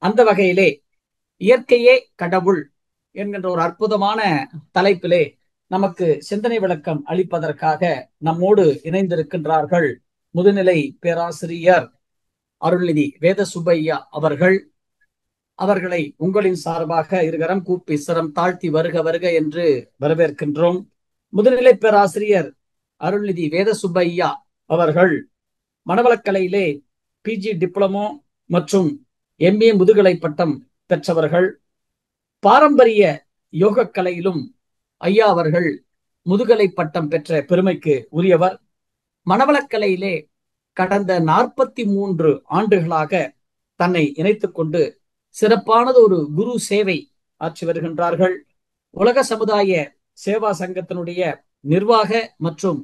அந்த வகையிலே இயற்கையே கடவுள் என்கின்ற ஒரு அற்புதமான தலைப்பிலே நமக்கு சிந்தனை விளக்கம் அளிப்பதற்காக நம்மோடு இணைந்திருக்கின்றார்கள் முதுநிலை பேராசிரியர் அருள்நிதி வேத சுப்பையா அவர்கள். அவர்களை உங்களின் சார்பாக இருகரம் கூப்பி சிரம் தாழ்த்தி வருக வருக என்று வரவேற்கின்றோம். முதுநிலை பேராசிரியர் அருள்நிதி வேத சுப்பையா அவர்கள் மனவளக்கலையிலே பிஜி டிப்ளமோ மற்றும் எம்ஏ முதுகலை பட்டம் பெற்றவர்கள். பாரம்பரிய யோக கலையிலும் ஐயா அவர்கள் முதுகலை பட்டம் பெற்ற பெருமைக்கு உரியவர். மனவளக்கலையிலே கடந்த 43 ஆண்டுகளாக தன்னை இணைத்துக் கொண்டு சிறப்பானது ஒரு குரு சேவை ஆற்றி வருகின்றார்கள். உலக சமுதாய சேவா சங்கத்தினுடைய நிர்வாக மற்றும்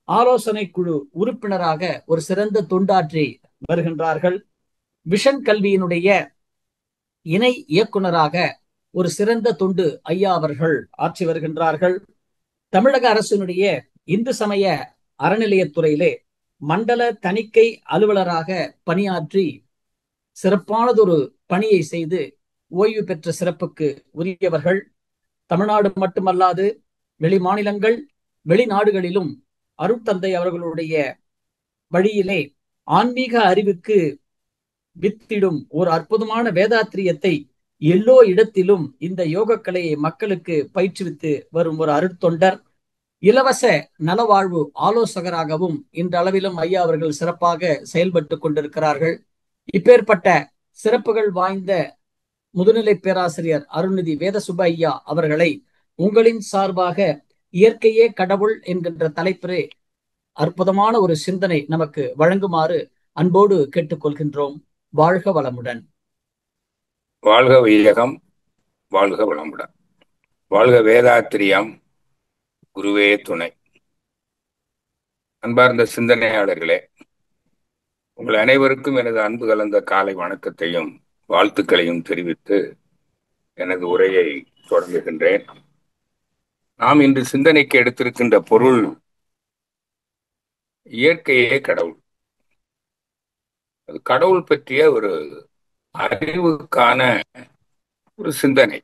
ஆலோசனை குழு உறுப்பினராக ஒரு சிறந்த தொண்டாற்றி வருகின்றார்கள். விஷன் கல்வியினுடைய இணை இயக்குனராக ஒரு சிறந்த தொண்டு ஐயா அவர்கள் ஆற்றி வருகின்றார்கள். தமிழக அரசினுடைய இந்து சமய அறநிலையத்துறையிலே மண்டல தணிக்கை அலுவலராக பணியாற்றி சிறப்பானதொரு பணியை செய்து ஓய்வு பெற்ற சிறப்புக்கு உரியவர்கள். தமிழ்நாடு மட்டுமல்லாது வெளி மாநிலங்கள் வெளிநாடுகளிலும் அருட்தந்தை அவர்களுடைய வழியிலே ஆன்மீக அறிவுக்கு வித்திடும் ஒரு அற்புதமான வேதாத்திரியத்தை எல்லோ இடத்திலும் இந்த யோக கலையை மக்களுக்கு பயிற்றுவித்து வரும் ஒரு அருட்தொண்டர். இலவச நலவாழ்வு ஆலோசகராகவும் இன்றளவிலும் ஐயா அவர்கள் சிறப்பாக செயல்பட்டு கொண்டிருக்கிறார்கள். இப்பேற்பட்ட சிறப்புகள் வாய்ந்த முதுநிலை பேராசிரியர் அருள்நிதி வேத சுப்பையா அவர்களை உங்களின் சார்பாக இயற்கையே கடவுள் என்கின்ற தலைப்பிலே அற்புதமான ஒரு சிந்தனை நமக்கு வழங்குமாறு அன்போடு கேட்டுக்கொள்கின்றோம். வாழ்க வளமுடன். வாழ்க வையகம், வாழ்க வளமுடன். வாழ்க வேதாத்திரியம், குருவே துணை. அன்பார்ந்த சிந்தனையாளர்களே, உங்கள் அனைவருக்கும் எனது அன்பு கலந்த காலை வணக்கத்தையும் வாழ்த்துக்களையும் தெரிவித்து எனது உரையை தொடங்குகின்றேன். நாம் இன்று சிந்தனைக்கு எடுத்திருக்கின்ற பொருள் இயற்கையே கடவுள். அது கடவுள் பற்றிய ஒரு அறிவுக்கான ஒரு சிந்தனை.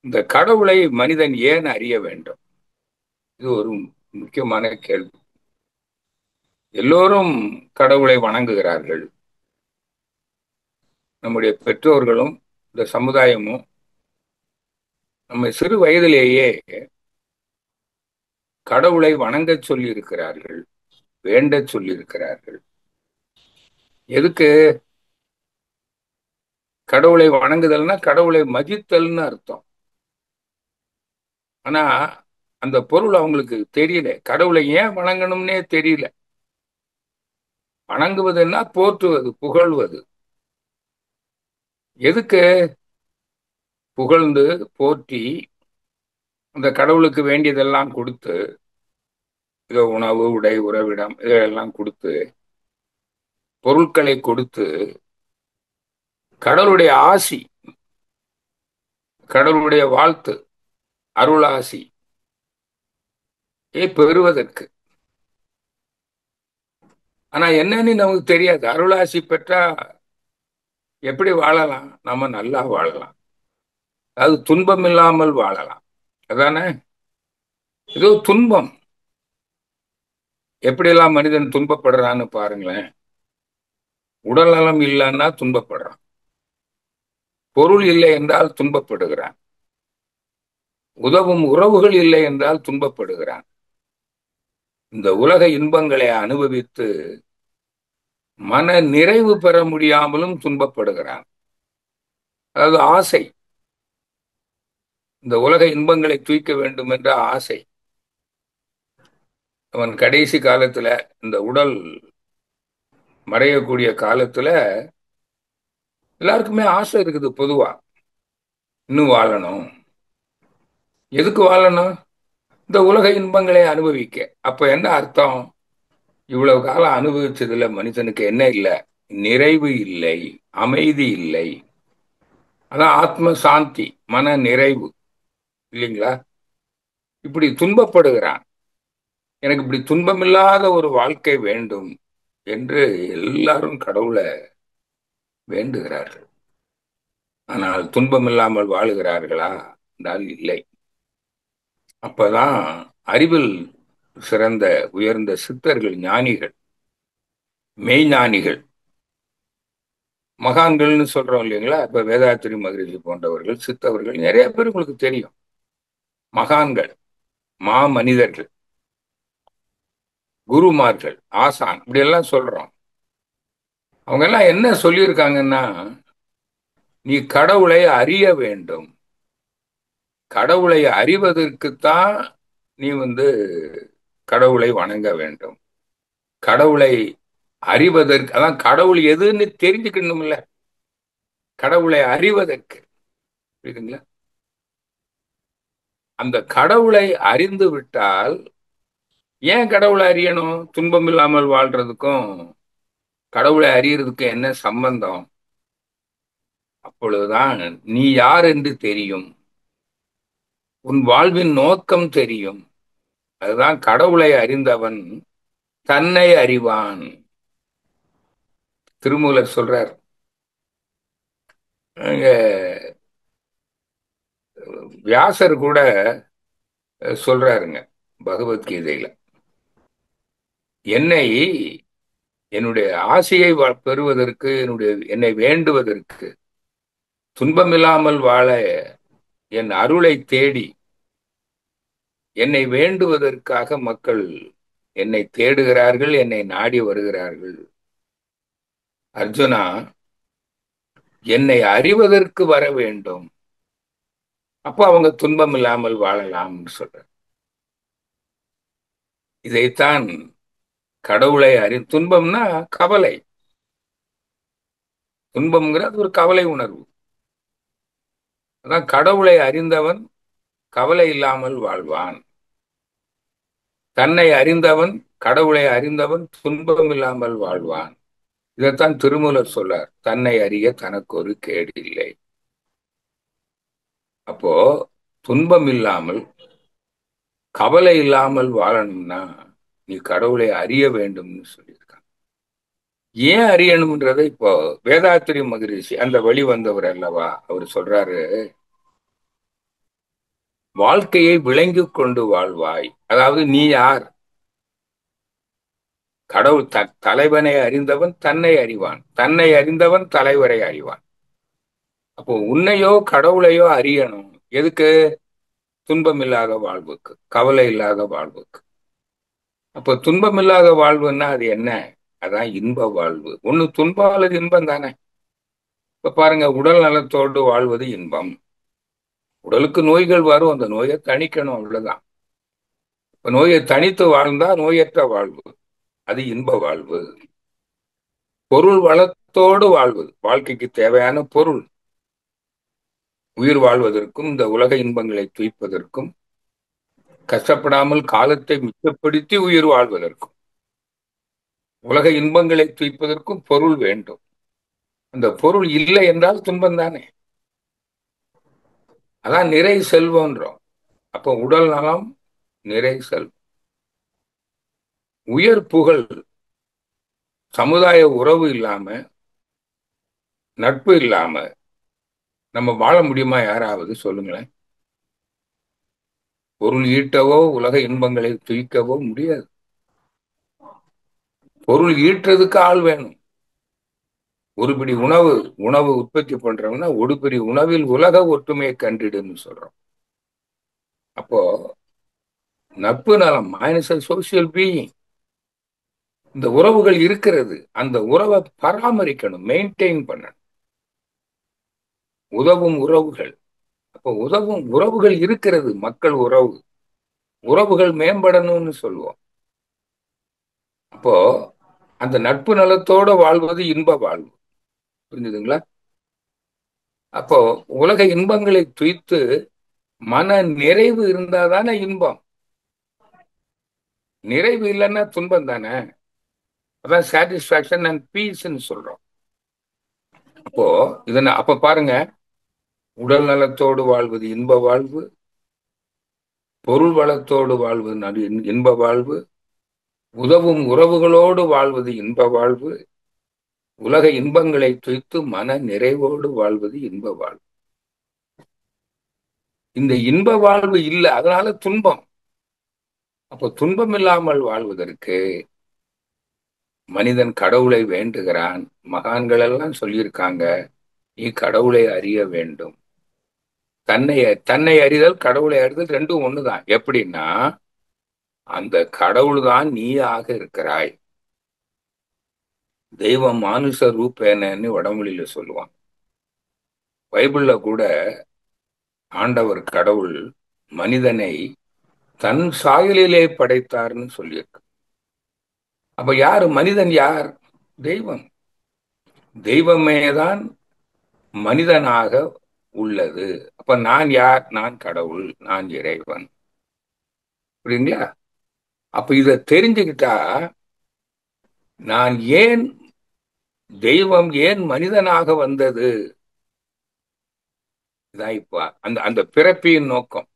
இந்த கடவுளை மனிதன் ஏன் அறிய வேண்டும்? இது ஒரு முக்கியமான கேள்வி. எல்லோரும் கடவுளை வணங்குகிறார்கள். நம்முடைய பெற்றோர்களும் இந்த சமுதாயமும் நம்மை சிறு வயதிலேயே கடவுளை வணங்க சொல்லி இருக்கிறார்கள், வேண்ட சொல்லி இருக்கிறார்கள். எதுக்கு? கடவுளை வணங்குதல்னா கடவுளை மதித்தல்னு அர்த்தம். ஆனா அந்த பொருள் அவங்களுக்கு தெரியல. கடவுளை ஏன் வணங்கணும்னே தெரியல. வணங்குவதுன்னா போற்றுவது, புகழ்வது. எதுக்கு? புகழ்ந்து போற்றி அந்த கடவுளுக்கு வேண்டியதெல்லாம் கொடுத்து, இதோ உணவு, உடை, உறவிடம் இதெல்லாம் கொடுத்து, பொருட்களை கொடுத்து, கடவுளுடைய ஆசி, கடவுளுடைய வாழ்த்து, அருளாசி பெறுவதற்கு. ஆனா என்னன்னு நமக்கு தெரியாது. அருளாசி பெற்றா எப்படி வாழலாம்? நம்ம நல்லா வாழலாம், அது துன்பம் இல்லாமல் வாழலாம். அதானே? ஏதோ துன்பம், எப்படியெல்லாம் மனிதன் துன்பப்படுறான்னு பாருங்களேன். உடல் நலம் இல்லைன்னா துன்பப்படுறான், பொருள் இல்லை என்றால் துன்பப்படுகிறான், உதவும் உறவுகள் இல்லை என்றால் துன்பப்படுகிறான். இந்த உலக இன்பங்களை அனுபவித்து மன நிறைவு பெற முடியாமலும் துன்பப்படுகிறான். அதாவது ஆசை, இந்த உலக இன்பங்களை தூய்க்க வேண்டும் என்ற ஆசை. அவன் கடைசி காலத்துல, இந்த உடல் மறையக்கூடிய காலத்துல எல்லாருக்குமே ஆசை இருக்குது. பொதுவா இன்னும் வாழணும். எதுக்கு வாழணும்? இந்த உலக இன்பங்களை அனுபவிக்க. அப்ப என்ன அர்த்தம்? இவ்வளவு காலம் அனுபவிச்சதுல மனுஷனுக்கு என்ன இல்லை? நிறைவு இல்லை, அமைதி இல்லை. அதான் ஆத்ம சாந்தி, மன நிறைவு இல்லைங்களா? இப்படி துன்பப்படுகிறான். எனக்கு இப்படி துன்பமில்லாத ஒரு வாழ்க்கை வேண்டும் என்று எல்லாரும் கடவுளை வேண்டுகிறார்கள். ஆனால் துன்பம் இல்லாமல் வாழுகிறார்களா என்றால் இல்லை. அப்பதான் அறிவில் சிறந்த உயர்ந்த சித்தர்கள், ஞானிகள், மெய்ஞானிகள், மகான்கள்னு சொல்றோம் இல்லைங்களா? இப்ப வேதாத்திரி மகரிஷி போன்றவர்கள், சித்தவர்கள் நிறைய பேர் உங்களுக்கு தெரியும். மகான்கள், மா மனிதர்கள், குருமார்கள், ஆசான், இப்படி எல்லாம் சொல்றோம். அவங்க எல்லாம் என்ன சொல்லியிருக்காங்கன்னா, நீ கடவுளை அறிய வேண்டும். கடவுளை அறிவதற்குத்தான் நீ கடவுளை வணங்க வேண்டும். கடவுளை அறிவதற்கு, அதான் கடவுள் எதுன்னு தெரிஞ்சுக்கணும்ல. கடவுளை அறிவதற்கு, புரியுதுங்களா? அந்த கடவுளை அறிந்து விட்டால், ஏன் கடவுளை அறியணும்? துன்பம் இல்லாமல் வாழ்றதுக்கும் கடவுளை அறியறதுக்கும் என்ன சம்பந்தம்? அப்பொழுதுதான் நீ யார் என்று தெரியும், உன் வாழ்வின் நோக்கம் தெரியும். அதுதான் கடவுளை அறிந்தவன் தன்னை அறிவான். திருமூலர் சொல்றார். அங்க வியாசர் கூட சொல்றாருங்க பகவத்கீதையில, என்னை, என்னுடைய ஆசையை பெறுவதற்கு, என்னை வேண்டுவதற்கு, துன்பமில்லாமல் வாழ என் அருளை தேடி என்னை வேண்டுவதற்காக மக்கள் என்னை தேடுகிறார்கள், என்னை நாடி வருகிறார்கள். அர்ஜுனா, என்னை அறிவதற்கு வர வேண்டும். அப்போ அவங்க துன்பம் இல்லாமல் வாழலாம்னு சொல்ற. இதைத்தான் கடவுளை துன்பம்னா கவலை. துன்பம்ங்கிறது ஒரு கவலை உணர்வு. அதான் கடவுளை அறிந்தவன் கவலை இல்லாமல் வாழ்வான். தன்னை அறிந்தவன், கடவுளை அறிந்தவன் துன்பம் இல்லாமல் வாழ்வான். இதைத்தான் திருமூலர் சொல்லார், தன்னை அறிய தனக்கு ஒரு கேடு இல்லை. அப்போ துன்பம் இல்லாமல் கவலை இல்லாமல் வாழணும்னா நீ கடவுளை அறிய வேண்டும்னு சொல்லியிருக்காங்க. ஏன் அறியணும்ன்றதை இப்போ வேதாத்திரி மகரிஷி, அந்த வழி வந்தவர் அல்லவா, அவர் சொல்றாரு, வாழ்க்கையை விளங்கி கொண்டு வாழ்வாய். அதாவது நீ யார்? கடவுள் தலைவனை அறிந்தவன் தன்னை அறிவான், தன்னை அறிந்தவன் தலைவரை அறிவான். அப்போ உன்னையோ கடவுளையோ அறியணும். எதுக்கு? துன்பம் இல்லாத வாழ்வுக்கு, கவலை இல்லாத வாழ்வுக்கு. அப்போ துன்பம் இல்லாத வாழ்வுன்னா அது என்ன? அதான் இன்ப வாழ்வு. ஒண்ணு துன்பம் அல்லது இன்பம் தானே. இப்ப பாருங்க, உடல் நலத்தோடு வாழ்வது இன்பம். உடலுக்கு நோய்கள் வரும், அந்த நோயை தணிக்கணும், அவ்வளவுதான். இப்ப நோயை தனித்து வாழ்ந்தா நோயற்ற வாழ்வு, அது இன்ப வாழ்வு. பொருள் வளத்தோடு வாழ்வது, வாழ்க்கைக்கு தேவையான பொருள், உயிர் வாழ்வதற்கும் இந்த உலக இன்பங்களை துய்ப்பதற்கும், கஷ்டப்படாமல் காலத்தை மிச்சப்படுத்தி உயிர் வாழ்வதற்கும், உலக இன்பங்களை துய்ப்பதற்கும் பொருள் வேண்டும். அந்த பொருள் இல்லை என்றால் துன்பம் தானே. அதான் நிறை செல்வம்ன்றோம். அப்போ உடல் நலம், நிறை செல்வம், உயர் புகழ், சமுதாய உறவு இல்லாம, நட்பு இல்லாம நம்ம வாழ முடியுமா? யாராவது சொல்லுங்களேன். பொருள் ஈட்டவோ உலக இன்பங்களை துய்க்கவோ முடியாது. பொருள் ஈட்டுறதுக்கு ஆள் வேணும். ஒரு பிடி உணவு உணவு உற்பத்தி பண்றோம்னா ஒரு பிடி உணவில் உலக ஒற்றுமையை கண்டிடுன்னு சொல்றோம். அப்போ நட்பு நலம், சோசியல் பீயிங், இந்த உறவுகள் இருக்கிறது. அந்த உறவை பராமரிக்கணும், மெயின்டைன் பண்ணணும். உதவும் உறவுகள், அப்போ உதவும் உறவுகள் இருக்கிறது. மக்கள் உறவு, உறவுகள் மேம்படணும்னு சொல்லுவோம். அப்போ அந்த நட்பு நலத்தோட வாழ்வது இன்ப வாழ்வு. புரிஞ்சுதுங்களா? அப்போ உலக இன்பங்களை துய்த்து மன நிறைவு இருந்தாதானே இன்பம். நிறைவு இல்லைன்னா துன்பம் தானே. அதான் சாட்டிஸ்பாக்சன் அண்ட் பீஸ்ன்னு சொல்றோம். அப்போ அப்ப பாருங்க, உடல் நலத்தோடு வாழ்வது இன்ப வாழ்வு, பொருள் வளத்தோடு வாழ்வது இன்ப வாழ்வு, உதவும் உறவுகளோடு வாழ்வது இன்ப வாழ்வு, உலக இன்பங்களை துய்த்து மன நிறைவோடு வாழ்வது இன்ப வாழ்வு. இந்த இன்ப வாழ்வு இல்லை, அதனால துன்பம். அப்போ துன்பம் இல்லாமல் வாழ்வதற்கு மனிதன் கடவுளை வேண்டுகிறான். மகான்கள் எல்லாம் சொல்லியிருக்காங்க, நீ கடவுளை அறிய வேண்டும். தன்னை தன்னை அறிதல் கடவுளை அறிதல் ரெண்டும் ஒண்ணுதான். எப்படின்னா, அந்த கடவுள் தான் நீயாக இருக்கிறாய். தெய்வம் மானுஷ ரூபேனன்னு வடமொழியில சொல்லுவான். பைபிள்ல கூட ஆண்டவர் கடவுள் மனிதனை தன் சாயலிலே படைத்தார்னு சொல்லியிருக்கு. அப்ப யாரு மனிதன்? யார்? தெய்வம். தெய்வமேதான் மனிதனாக உள்ளது. அப்ப நான் யார்? நான் கடவுள், நான் இறைவன். புரியுங்களா? அப்ப இத தெரிஞ்சுக்கிட்டா, நான் ஏன், தெய்வம் ஏன் மனிதனாக வந்தது, இதான் இப்ப அந்த அந்த பிறப்பியின் நோக்கம்.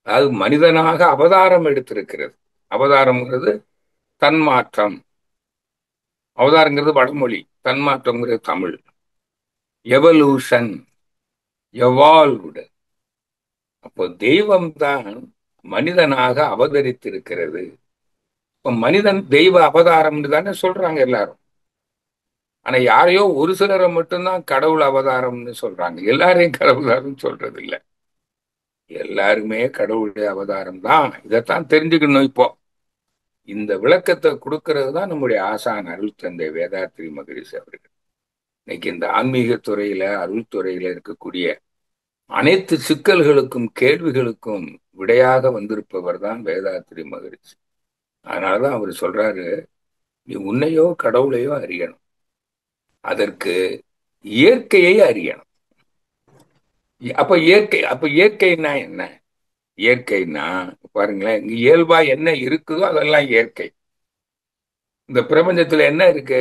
அதாவது மனிதனாக அவதாரம் எடுத்திருக்கிறது. அவதாரம்ங்கிறது தன்மாற்றம். அவதாரங்கிறது வடமொழி, தன்மாற்றம்ங்கிறது தமிழ். Evolution, evolved. அப்போ தெய்வம் தான் மனிதனாக அவதரித்திருக்கிறது. இப்ப மனிதன் தெய்வ அவதாரம்னு தானே சொல்றாங்க எல்லாரும். ஆனா யாரையோ ஒரு சிலரை மட்டும்தான் கடவுள் அவதாரம்னு சொல்றாங்க. எல்லாரையும் கடவுளாரும் சொல்றது இல்ல. எல்லாருமே கடவுளுடைய அவதாரம் தான். இதைத்தான் தெரிஞ்சுக்கணும். இப்போ இந்த விளக்கத்தை கொடுக்கிறது தான் நம்முடைய ஆசான் அருள் தந்தை வேதாத்ரி மகரிஷி அவர்கள். இன்னைக்கு இந்த ஆன்மீக துறையில, அருள் துறையில இருக்கக்கூடிய அனைத்து சிக்கல்களுக்கும் கேள்விகளுக்கும் விடையாக வந்திருப்பவர் தான் வேதாத்ரி மகரிஷி. அதனாலதான் அவர் சொல்றாரு, நீ உன்னையோ கடவுளையோ அறியணும், அதற்கு இயற்கையை அறியணும். அப்ப இயற்கைன்னா என்ன? இயற்கைன்னா பாருங்களேன், இங்க இயல்பா என்ன இருக்குதோ அதெல்லாம் இயற்கை. இந்த பிரபஞ்சத்துல என்ன இருக்கு?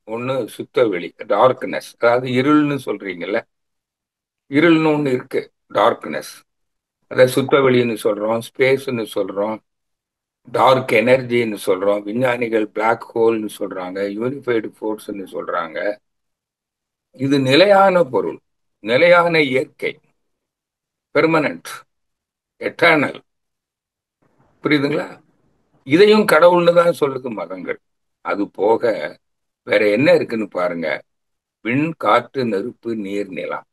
ஒண்ணு சுத்த வெளி, டார்க்னஸ், அதாவது இருள்னு சொல்றீங்கல்ல, இருள்னு ஒண்ணு இருக்கு, டார்க்னஸ். அத சுத்த வெளின்னு சொல்றோம், ஸ்பேஸ்ன்னு சொல்றோம், டார்க் எனர்ஜின்னு சொல்றோம். விஞ்ஞானிகள் பிளாக் ஹோல்னு சொல்றாங்க, யூனிஃபைடு ஃபோர்ஸ்ன்னு சொல்றாங்க. இது நிலையான பொருள், நிலையான இயற்கை, பெர்மனன்ட், எட்டர்னல். புரியுதுங்களா? இதையும் கடவுள்னு தான் சொல்லுது மதங்கள். அது போக வேற என்ன இருக்குன்னு பாருங்க. விண், காற்று, நெருப்பு, நீர், நிலம்,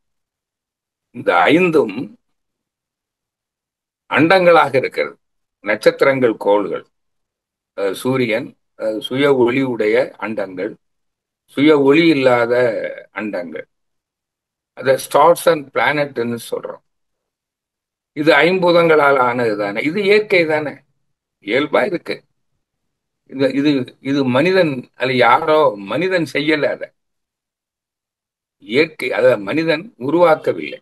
இந்த ஐந்தும் அண்டங்களாக இருக்கிறது. நட்சத்திரங்கள், கோள்கள், சூரியன், சுய ஒளி உடைய அண்டங்கள், சுய ஒளி இல்லாத அண்டங்கள், அத ஸ்டார்ஸ் அண்ட் பிளானட்னு சொல்றோம். இது ஐம்பூதங்களால் ஆனது தானே. இது இயற்கை தானே, இயல்பா இருக்கு. இது இது இது மனிதன், அது யாரோ மனிதன் செய்யல, அத இயற்கை, அத மனிதன் உருவாக்கவில்லை.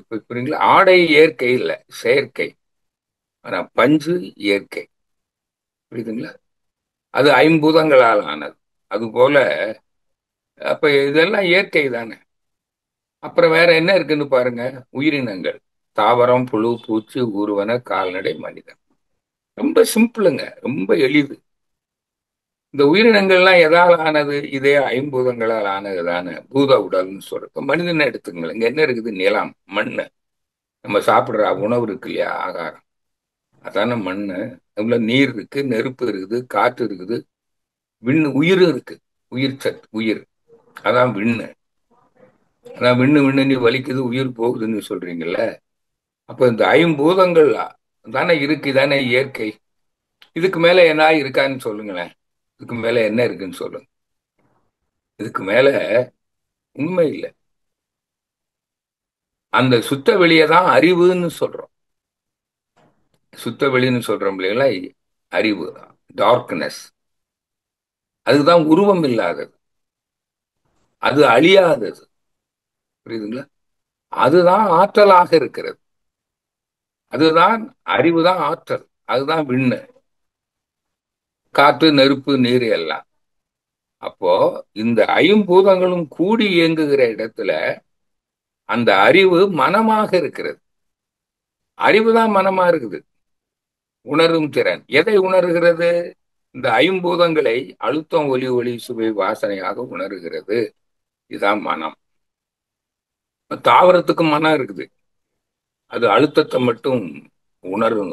இப்ப புரியுங்களா? ஆடை இயற்கை இல்ல, செயற்கை. ஆனா பஞ்சு இயற்கை. புரியுதுங்களா? அது ஐம்பூதங்களால் ஆனது. அது போல அப்ப இதெல்லாம் இயற்கை தானே. அப்புறம் வேற என்ன இருக்குன்னு பாருங்க. உயிரினங்கள், தாவரம், புழு, பூச்சி, ஊர்வன, கால்நடை, மனிதன். ரொம்ப சிம்பிளுங்க, ரொம்ப எளிது. இந்த உயிரினங்கள்லாம் எதால் ஆனது? இதே ஐம்பூதங்களால் ஆனது தானே. பூத உடல்னு சொல்றோம். மனிதனை எடுத்துங்களேன், இங்க என்ன இருக்குது? நிலம், மண்ணு. நம்ம சாப்பிடுற உணவு இருக்கு இல்லையா, ஆகாரம், அதான மண்ணு. அதுல நீர் இருக்கு, நெருப்பு இருக்குது, காற்று இருக்குது, விண்ணு, உயிர் இருக்கு. உயிர் சத்து, உயிர், அதான் விண்ணு. அதான் விண்ணு விண்ணு நீ வலிக்குது, உயிர் போகுதுன்னு சொல்றீங்கல்ல. அப்ப இந்த ஐம்பூதங்கள் தானே இருக்கு, தானே இயற்கை. இதுக்கு மேல என்ன இருக்கான்னு சொல்லுங்களேன். இதுக்கு மேல என்ன இருக்குன்னு சொல்லுங்க. இதுக்கு மேல உண்மை இல்லை. அந்த சுத்த வெளியை தான் அறிவுன்னு சொல்றோம். சுத்த வெளின்னு சொல்றோம் இல்லைங்களா, அறிவு, டார்க்னஸ். அதுதான் உருவம் இல்லாதது, அது அழியாதது. புரியுதுங்களா? அதுதான் ஆற்றலாக இருக்கிறது. அதுதான் அறிவு, தான் ஆற்றல். அதுதான் விண்ணு, காற்று, நெருப்பு, நீர் எல்லாம். அப்போ இந்த ஐம்பூதங்களும் கூடி இயங்குகிற இடத்துல அந்த அறிவு மனமாக இருக்கிறது. அறிவு தான் மனமா இருக்குது. உணரும் திறன் எதை உணர்கிறது? இந்த ஐம்பூதங்களை அழுத்தம், ஒலி, ஒளி, சுவை, வாசனையாக உணர்கிறது. இதான் மனம். தாவரத்துக்கு மனம் இருக்குது. அது அழுத்தத்தை மட்டும் உணரும்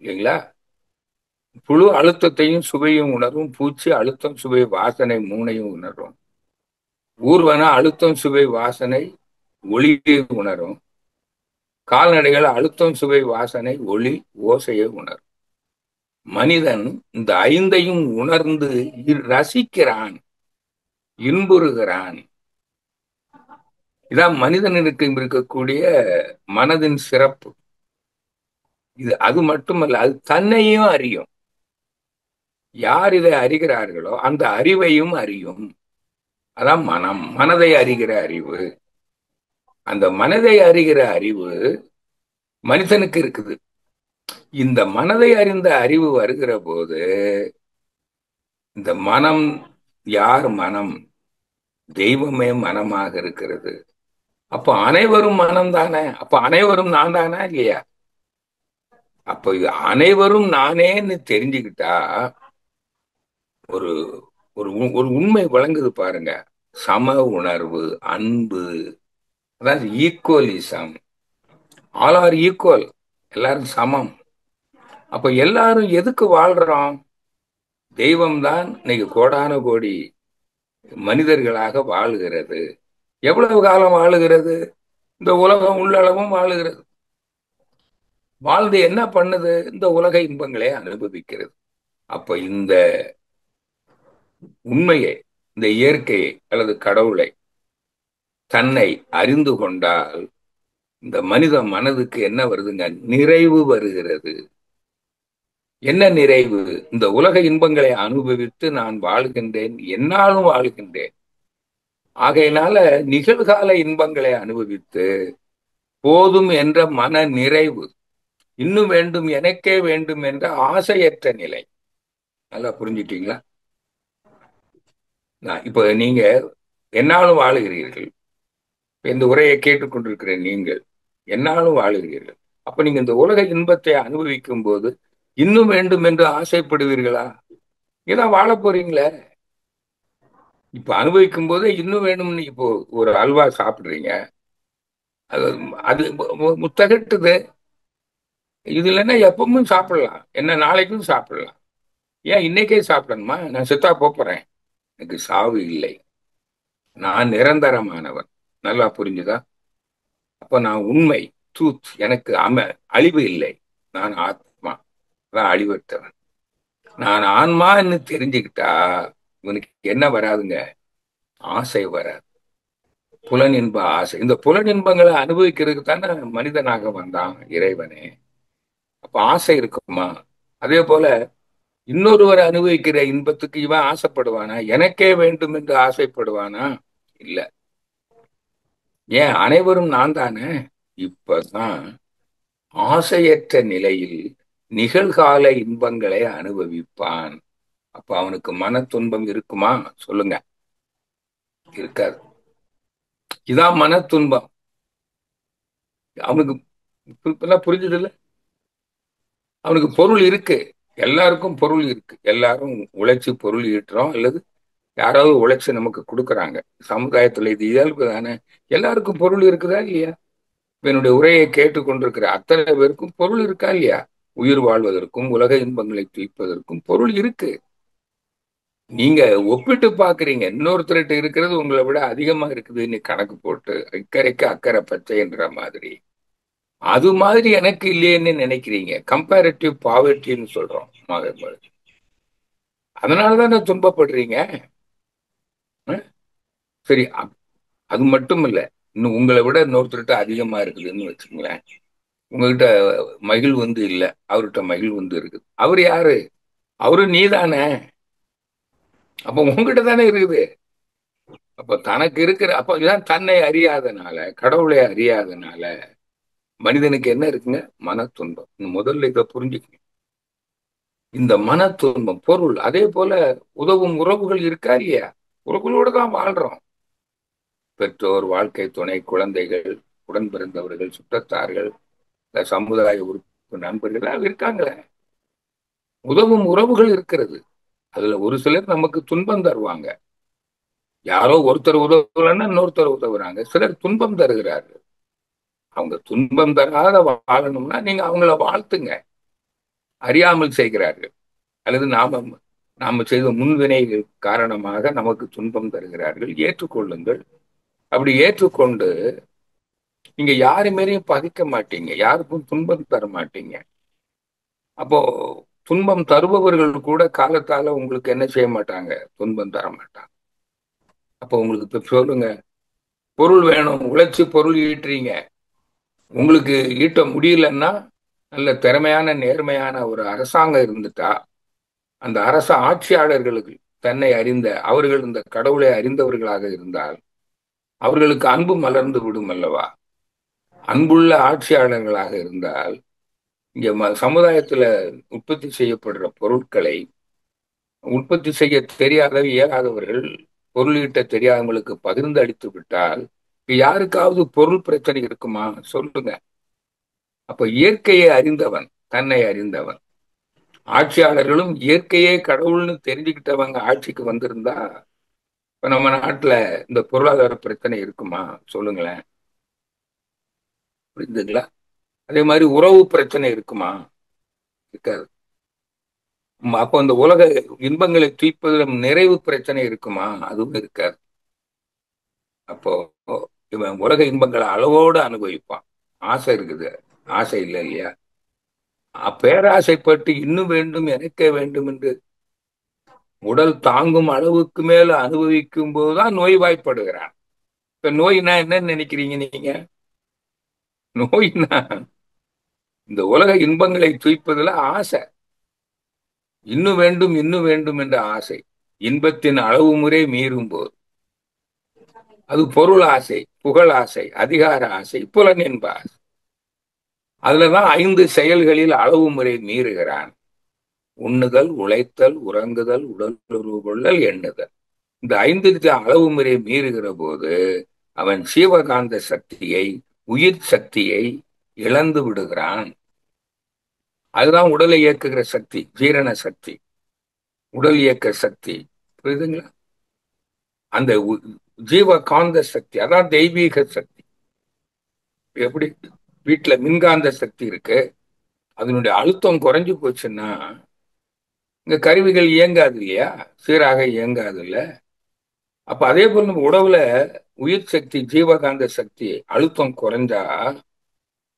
இல்லைங்களா? புழு அழுத்தத்தையும் சுவையும் உணரும். பூச்சி அழுத்தம், சுவை, வாசனை மூணையும் உணரும். ஊர்வன அழுத்தம், சுவை, வாசனை, ஒளியை உணரும். கால்நடைகள் அழுத்தம், சுவை, வாசனை, ஒளி, ஓசையை உணரும். மனிதன் இந்த ஐந்தையும் உணர்ந்து ரசிக்கிறான், இன்புறுகிறான். இதான் மனிதனுக்கு இருக்கக்கூடிய மனதின் சிறப்பு. இது அது மட்டுமல்ல, அது தன்னையும் அறியும். யார் இதை அறிகிறார்களோ அந்த அறிவையும் அறியும். அதான் மனம், மனதை அறிகிற அறிவு. அந்த மனதை அறிகிற அறிவு மனிதனுக்கு இருக்குது. இந்த மனதை அறிந்த அறிவு வருகிற போது, இந்த மனம் யார்? மனம் தெய்வமே மனமாக இருக்கிறது. அப்ப அனைவரும் மனம் தானே? அப்ப அனைவரும் நான் தானா இல்லையா? அப்ப இது அனைவரும் நானேன்னு தெரிஞ்சுக்கிட்டா ஒரு ஒரு ஒரு உண்மை வழங்குது பாருங்க. சம உணர்வு, அன்பு, அதாவது ஈக்குவலிசம். ஆல் ஆர் ஈக்குவல், எல்லாரும் சமம். அப்ப எல்லாரும் எதுக்கு வாழ்றோம்? தெய்வம் தான் இன்னைக்கு கோடான கோடி மனிதர்களாக வாழுகிறது. எவ்வளவு காலம் வாழுகிறது? இந்த உலகம் உள்ளளவும் வாழுகிறது. வாழ்ந்து என்ன பண்ணுது? இந்த உலக இன்பங்களை அனுபவிக்கிறது. அப்ப இந்த உண்மையை, இந்த இயற்கையை அல்லது கடவுளை, தன்னை அறிந்து கொண்டால் இந்த மனித மனதுக்கு என்ன வருதுங்க? நிறைவு வருகிறது. என்ன நிறைவு? இந்த உலக இன்பங்களை அனுபவித்து நான் வாழ்கின்றேன், என்னாலும் வாழ்கின்றேன். ஆகையினால நிகழ்கால இன்பங்களை அனுபவித்து போதும் என்ற மன நிறைவு, இன்னும் வேண்டும், எனக்கே வேண்டும் என்ற ஆசையற்ற நிலை. நல்லா புரிஞ்சுட்டீங்களா? இப்ப நீங்க என்னாலும் வாழுகிறீர்கள். இந்த உரையை கேட்டுக்கொண்டிருக்கிற நீங்கள் என்னாலும் வாழுகிறீர்கள். அப்ப நீங்க இந்த உலக இன்பத்தை அனுபவிக்கும் போது இன்னும் வேண்டும் என்று ஆசைப்படுவீர்களா? இதான் வாழ போறீங்களே. இப்ப அனுபவிக்கும் போது இன்னும் வேணும்னு, இப்போ ஒரு அல்வா சாப்பிடுறீங்க, அது அது முத்தகட்டுது. இது இல்லைன்னா எப்பவும் சாப்பிடலாம், என்ன நாளைக்கும் சாப்பிடலாம். ஏன் இன்னைக்கே சாப்பிடணுமா? நான் செத்தா போறேன், எனக்கு சாவு இல்லை, நான் நிரந்தரமானவன். நல்லா புரிஞ்சுதா? அப்ப நான் உண்மை, ட்ரூத், எனக்கு அழிவு இல்லை. நான் ஆத்மா, நான் அழிவற்றவன். நான் ஆன்மான்னு தெரிஞ்சுக்கிட்டா இவனுக்கு என்ன வராதுங்க? ஆசை வராது. புலனின்ப ஆசை. இந்த புலனின்பங்களை அனுபவிக்கிறதுக்கு தானே மனிதனாக வந்தான் இறைவனே. அப்ப ஆசை இருக்குமா? அதே போல இன்னொருவர் அனுபவிக்கிற இன்பத்துக்கு இவன் ஆசைப்படுவானா? எனக்கே வேண்டும் என்று ஆசைப்படுவானா? இல்ல. ஏன்? அனைவரும் நான் தானே. இப்பதான் ஆசையற்ற நிலையில் நிகழ்கால இன்பங்களை அனுபவிப்பான். அப்ப அவனுக்கு மன துன்பம் இருக்குமா? சொல்லுங்க. இருக்காது. இதான் மன துன்பம். அவனுக்கு இப்பெல்லாம் புரிஞ்சது இல்ல. அவனுக்கு பொருள் இருக்கு. எல்லாருக்கும் பொருள் இருக்கு. எல்லாரும் உழைச்சு பொருள் ஈட்டுறோம், அல்லது யாராவது உழைச்சு நமக்கு கொடுக்குறாங்க. சமுதாயத்துல இது இயல்பு தானே. எல்லாருக்கும் பொருள் இருக்குதா இல்லையா? என்னுடைய உரையை கேட்டுக்கொண்டிருக்கிற அத்தனை பேருக்கும் பொருள் இருக்கா இல்லையா? உயிர் வாழ்வதற்கும் உலக இன்பங்களை தீர்ப்பதற்கும் பொருள் இருக்கு. நீங்க ஒப்பிட்டு பாக்குறீங்க, இன்னொருத்தர்கிட்ட இருக்கிறது உங்களை விட அதிகமா இருக்குதுன்னு கணக்கு போட்டு, இக்கரைக்கு அக்கறை பச்சைன்ற மாதிரி. அது மாதிரி எனக்கு இல்லையேன்னு நினைக்கிறீங்க. கம்பேரிட்டிவ் பாவர்ட்டின்னு சொல்றோம். அதனாலதான் நான் துன்பப்படுறீங்க. சரி, அது மட்டும் இல்ல, இன்னும் உங்களை விட இன்னொருத்தர்கிட்ட அதிகமா இருக்குதுன்னு வச்சுங்களேன். உங்ககிட்ட மகிழ் வந்து இல்ல, அவர்கிட்ட மகிழ் வந்து இருக்குது. அவர் யாரு? அவரு நீதானே. அப்ப உங்ககிட்ட தானே இருக்குது. அப்ப தனக்கு இருக்கிற, அப்ப இதான் தன்னை அறியாதனால, கடவுளை அறியாதனால மனிதனுக்கு என்ன இருக்குங்க? மன துன்பம். முதல்ல இதை புரிஞ்சுக்கணும். இந்த மன துன்பம் பொருள். அதே போல உதவும் உறவுகள் இருக்கா இல்லையா? உறவுகளோட தான் வாழ்றோம். பெற்றோர், வாழ்க்கை துணை, குழந்தைகள், உடன் பிறந்தவர்கள், சுற்றத்தார்கள், சமுதாய உறுப்பு நண்பர்கள் இருக்காங்களே. உதவும் உறவுகள் இருக்கிறது. அதுல ஒரு சிலர் நமக்கு துன்பம் தருவாங்க. யாரோ ஒருத்தர் உதவலன்னா இன்னொருத்தர் உதவுறாங்க. சிலர் துன்பம் தருகிறார்கள். அவங்க துன்பம் தராத வாழணும்னா நீங்க அவங்கள வாழ்த்துங்க. அறியாமல் செய்கிறார்கள். அல்லது நாம செய்த முன்வினைகள் காரணமாக நமக்கு துன்பம் தருகிறார்கள். ஏற்றுக்கொள்ளுங்கள். அப்படி ஏற்றுக்கொண்டு நீங்க யாரு மேலேயும் பதிக்க மாட்டீங்க. யாருக்கும் துன்பம் தர மாட்டீங்க. அப்போ துன்பம் தருபவர்கள் கூட காலத்தால உங்களுக்கு என்ன செய்ய மாட்டாங்க? துன்பம் தர மாட்டாங்க. அப்போ உங்களுக்கு இப்ப சொல்லுங்க, பொருள் வேணும், உழைச்சி பொருள் ஈட்டுறீங்க. உங்களுக்கு ஈட்ட முடியலன்னா நல்ல திறமையான நேர்மையான ஒரு அரசாங்கம் இருந்துட்டா, அந்த அரச ஆட்சியாளர்களுக்கு தன்னை அறிந்த அவர்கள் இந்த கடவுளை அறிந்தவர்களாக இருந்தால் அவர்களுக்கு அன்பு மலர்ந்து விடும் அல்லவா? அன்புள்ள ஆட்சியாளர்களாக இருந்தால் இங்க சமுதாயத்துல உற்பத்தி செய்யப்படுற பொருட்களை உற்பத்தி செய்ய தெரியாத இயலாதவர்கள், பொருளீட்ட தெரியாதவங்களுக்கு பகிர்ந்து அளித்து விட்டால் யாருக்காவது பொருள் பிரச்சனை இருக்குமா? சொல்லுங்க. அப்ப இயற்கையை அறிந்தவன், தன்னை அறிந்தவன், ஆட்சியாளர்களும் இயற்கையே கடவுள்னு தெரிஞ்சுக்கிட்டவங்க ஆட்சிக்கு வந்திருந்தா இப்ப நம்ம நாட்டுல இந்த பொருளாதார பிரச்சனை இருக்குமா? சொல்லுங்களேன். புரியுதுங்களா? அதே மாதிரி உறவு பிரச்சனை இருக்குமா? இருக்காது. அப்போ இந்த உலக இன்பங்களை தூய்ப்பதில் நிறைவு பிரச்சனை இருக்குமா? அதுவும் இருக்காது. அப்போ இவன் உலக இன்பங்களை அளவோடு அனுபவிப்பான். ஆசை இருக்குது. ஆசை இல்லை இல்லையா? பேராசைப்பட்டு இன்னும் வேண்டும், எனக்கே வேண்டும் என்று உடல் தாங்கும் அளவுக்கு மேல அனுபவிக்கும் போதுதான் நோய்வாய்ப்படுகிறான். இப்ப நோய்னா என்னன்னு நினைக்கிறீங்க நீங்க? நோய்னா இந்த உலக இன்பங்களை தூய்ப்பதுல ஆசை. இன்னும் வேண்டும், இன்னும் வேண்டும் என்ற ஆசை. இன்பத்தின் அளவு முறை மீறும் போது அது பொருள் ஆசை, புகழ் ஆசை, அதிகார ஆசை, புலனின்ப ஆசை. அதுலதான் 5 செயல்களில் அளவு முறை மீறுகிறான். உண்ணுதல், உழைத்தல், உறங்குதல், உடலுறவு கொள்ளல், எண்ணுதல். இந்த 5 அளவு முறை மீறுகிற போது அவன் சீவகாந்த சக்தியை, உயிர் சக்தியை இழந்து விடுகிறான். அதுதான் உடலை இயக்குகிற சக்தி, ஜீரண சக்தி, உடல் இயக்க சக்தி. புரியுதுங்களா? அந்த ஜீவகாந்த சக்தி அதான் தெய்வீக சக்தி. எப்படி வீட்டுல மின்காந்த சக்தி இருக்கு, அதனுடைய அழுத்தம் குறைஞ்சு போச்சுன்னா இந்த கருவிகள் இயங்காது இல்லையா? சீராக இயங்காது இல்ல. அப்ப அதே போல நம்ம உடவுல உயிர் சக்தி, ஜீவகாந்த சக்தி அழுத்தம் குறைஞ்சா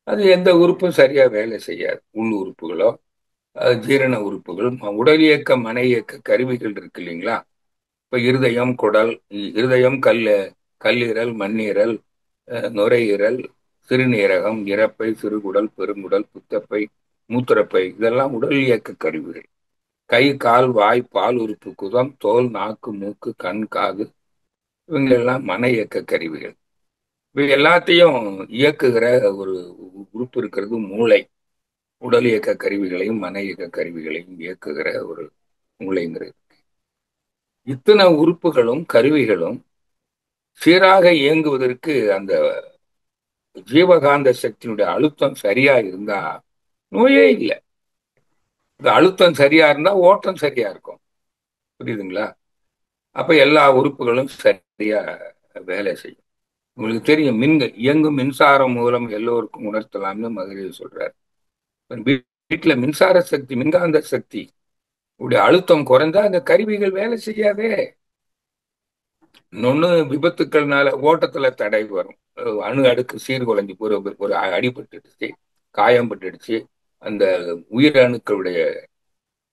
அது எந்த உறுப்பும் சரியா வேலை செய்யாது. உள் உறுப்புகளோ ஜீரண உறுப்புகள், உடல் இயக்க மன இயக்க கருவிகள் இருக்கு இல்லைங்களா? இப்ப இருதயம், குடல், இருதயம், கல்லீரல், மண்ணீரல், நுரையீரல், சிறுநீரகம், இரைப்பை, சிறுகுடல், பெருங்குடல், பித்தப்பை, மூத்திரப்பை, இதெல்லாம் உடல் இயக்க கருவிகள். கை, கால், வாய், பால் உறுப்பு, குதம், தோல், நாக்கு, மூக்கு, கண், காது, இவங்க எல்லாம் மன இயக்க கருவிகள். இவங்க எல்லாத்தையும் இயக்குகிற ஒரு உறுப்பு இருக்கிறது மூளை. உடல் இயக்க கருவிகளையும் மன இயக்க கருவிகளையும் இயக்குகிற ஒரு மூளைங்கிறது. இத்தனை உறுப்புகளும் கருவிகளும் சீராக இயங்குவதற்கு அந்த ஜீவகாந்த சக்தியினுடைய அழுத்தம் சரியா இருந்தா நோயே இல்லை. இந்த அழுத்தம் சரியா இருந்தா ஓட்டம் சரியா இருக்கும். புரியுதுங்களா? அப்ப எல்லா உறுப்புகளும் சரியா வேலை செய்யும். உங்களுக்கு தெரியும், இயங்கும் மின்சாரம் மூலம் எல்லோருக்கும் உணர்த்தலாம்னு மதுரையில் சொல்றாரு. வீட்டுல மின்சார சக்தி, மின்காந்த சக்தி உடைய அழுத்தம் குறைந்தா அந்த கருவிகள் வேலை செய்யாதே. இன்னொன்னு, விபத்துக்கள்னால ஓட்டத்துல தடை வரும். அணு அடுக்கு சீர்குலைஞ்சு ஒரு ஒரு அடிபட்டுடுச்சு, காயம் பட்டுடுச்சு. அந்த உயிரணுக்களுடைய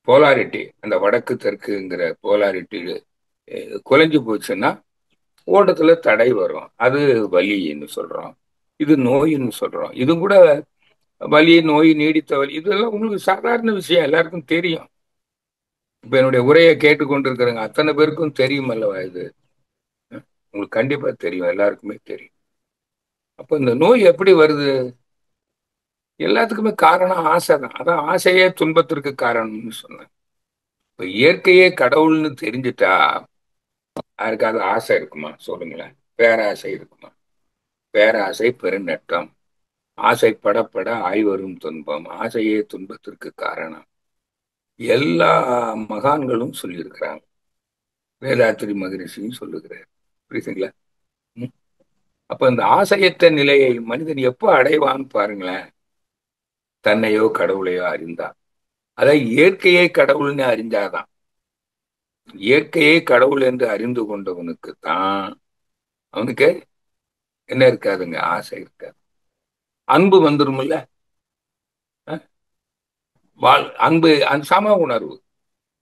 போலாரிட்டி, அந்த வடக்கு தெற்குங்கிற போலாரிட்டி குலைஞ்சு போச்சுன்னா ஓட்டத்துல தடை வரும். அது வலின்னு சொல்றோம், இது நோயின்னு சொல்றோம். இது கூட வலி, நோய், நீடித்த வலி, இதெல்லாம் உங்களுக்கு சாதாரண விஷயம், எல்லாருக்கும் தெரியும். இப்ப என்னுடைய உரையை கேட்டுக்கொண்டிருக்கிறவங்க அத்தனை பேருக்கும் தெரியும் அல்லவா இது? உங்களுக்கு கண்டிப்பா தெரியும், எல்லாருக்குமே தெரியும். அப்ப இந்த நோய் எப்படி வருது? எல்லாத்துக்குமே காரணம் ஆசை தான். அதான் ஆசையே துன்பத்திற்கு காரணம்னு சொன்னேன். இப்ப இயற்கையே கடவுள்னு தெரிஞ்சுட்டா யாருக்காவது ஆசை இருக்குமா? சொல்லுங்களேன். பேராசை இருக்குமா? பேராசை பெருநட்டம். ஆசை படப்பட ஆய்வரும் துன்பம். ஆசையே துன்பத்திற்கு காரணம். எல்லா மகான்களும் சொல்லியிருக்கிறாங்க. வேதாத்திரி மகரிஷியும் சொல்லுகிறார். புரியுதுங்களா? ம். அப்ப இந்த ஆசையற்ற நிலையை மனிதன் எப்ப அடைவான்னு பாருங்களேன். தன்னையோ கடவுளையோ அறிந்தா. அதான் இயற்கையே கடவுள்னு அறிஞ்சாதான். இயற்கையே கடவுள் என்று அறிந்து கொண்டவனுக்கு தான் அவனுக்கு என்ன இருக்காதுங்க, ஆசை இருக்காது. அன்பு வந்துருமில்ல. அஹ், அன்பு அந்த சம உணர்வு.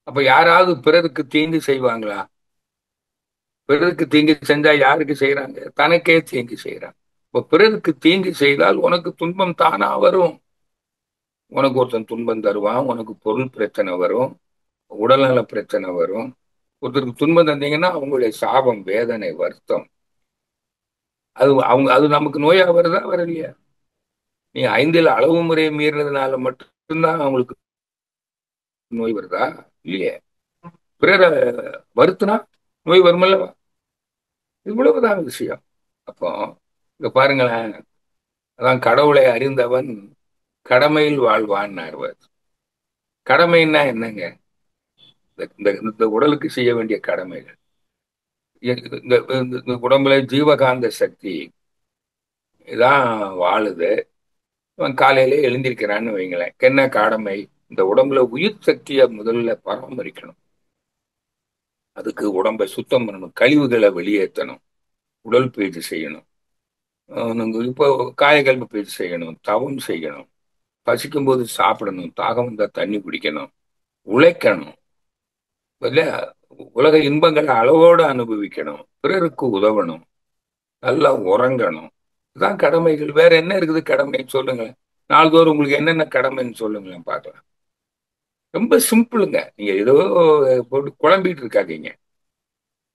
அப்ப யாராவது பிறருக்கு தீங்கு செய்வாங்களா? பிறருக்கு தீங்கு செஞ்சா யாருக்கு செய்யறாங்க? தனக்கே தீங்கு செய்யறாங்க. இப்ப பிறருக்கு தீங்கு செய்தால் உனக்கு துன்பம் தானா வரும். உனக்கு ஒருத்தன் துன்பம் தருவான், உனக்கு பொருள் பிரச்சனை வரும், உடல்நல பிரச்சனை வரும். ஒருத்தருக்கு துன்பம் தந்தீங்கன்னா அவங்களுடைய சாபம், வேதனை, வருத்தம், அது நமக்கு நோயா வருதா வரலையா? நீ ஐந்தில் அளவு முறையை மீறினதுனால மட்டும்தான் அவங்களுக்கு நோய் வருதா? இல்லையே. பிறரை வருத்தினா நோய் வருமல்லவா? இவ்வளவுதான் விஷயம். அப்போ இங்க பாருங்களேன், அதான் கடவுளை அறிந்தவன் கடமையில் வாழ்வான்னார். கடமைன்னா என்னங்க? இந்த இந்த உடலுக்கு செய்ய வேண்டிய கடமைகள். இந்த இந்த உடம்புல ஜீவகாந்த சக்தி இதான் வாழுது. இவன் காலையில எழுந்திருக்கிறான்னு வைங்களேன், என்ன கடமை? இந்த உடம்புல உயிர் சக்தியை முதல்ல பராமரிக்கணும். அதுக்கு உடம்பை சுத்தம் பண்ணணும், கழிவுகளை வெளியேற்றணும், உடல் பயிற்சி செய்யணும், இப்போ காயகல்ப பயிற்சி செய்யணும், தவம் செய்யணும், பசிக்கும் போது சாப்பிடணும், தாகம் வந்தா தண்ணி குடிக்கணும், உழைக்கணும், இல்ல உலக இன்பங்களை அளவோடு அனுபவிக்கணும், பிறருக்கு உதவணும், நல்லா உறங்கணும். இதுதான் கடமைகள். வேற என்ன இருக்குது கடமைன்னு சொல்லுங்களேன். நாள்தோறும் உங்களுக்கு என்னென்ன கடமைன்னு சொல்லுங்களேன் பார்க்கலாம். ரொம்ப சிம்பிளுங்க. நீங்க ஏதோ போட்டு குழம்பிட்டு இருக்காதீங்க.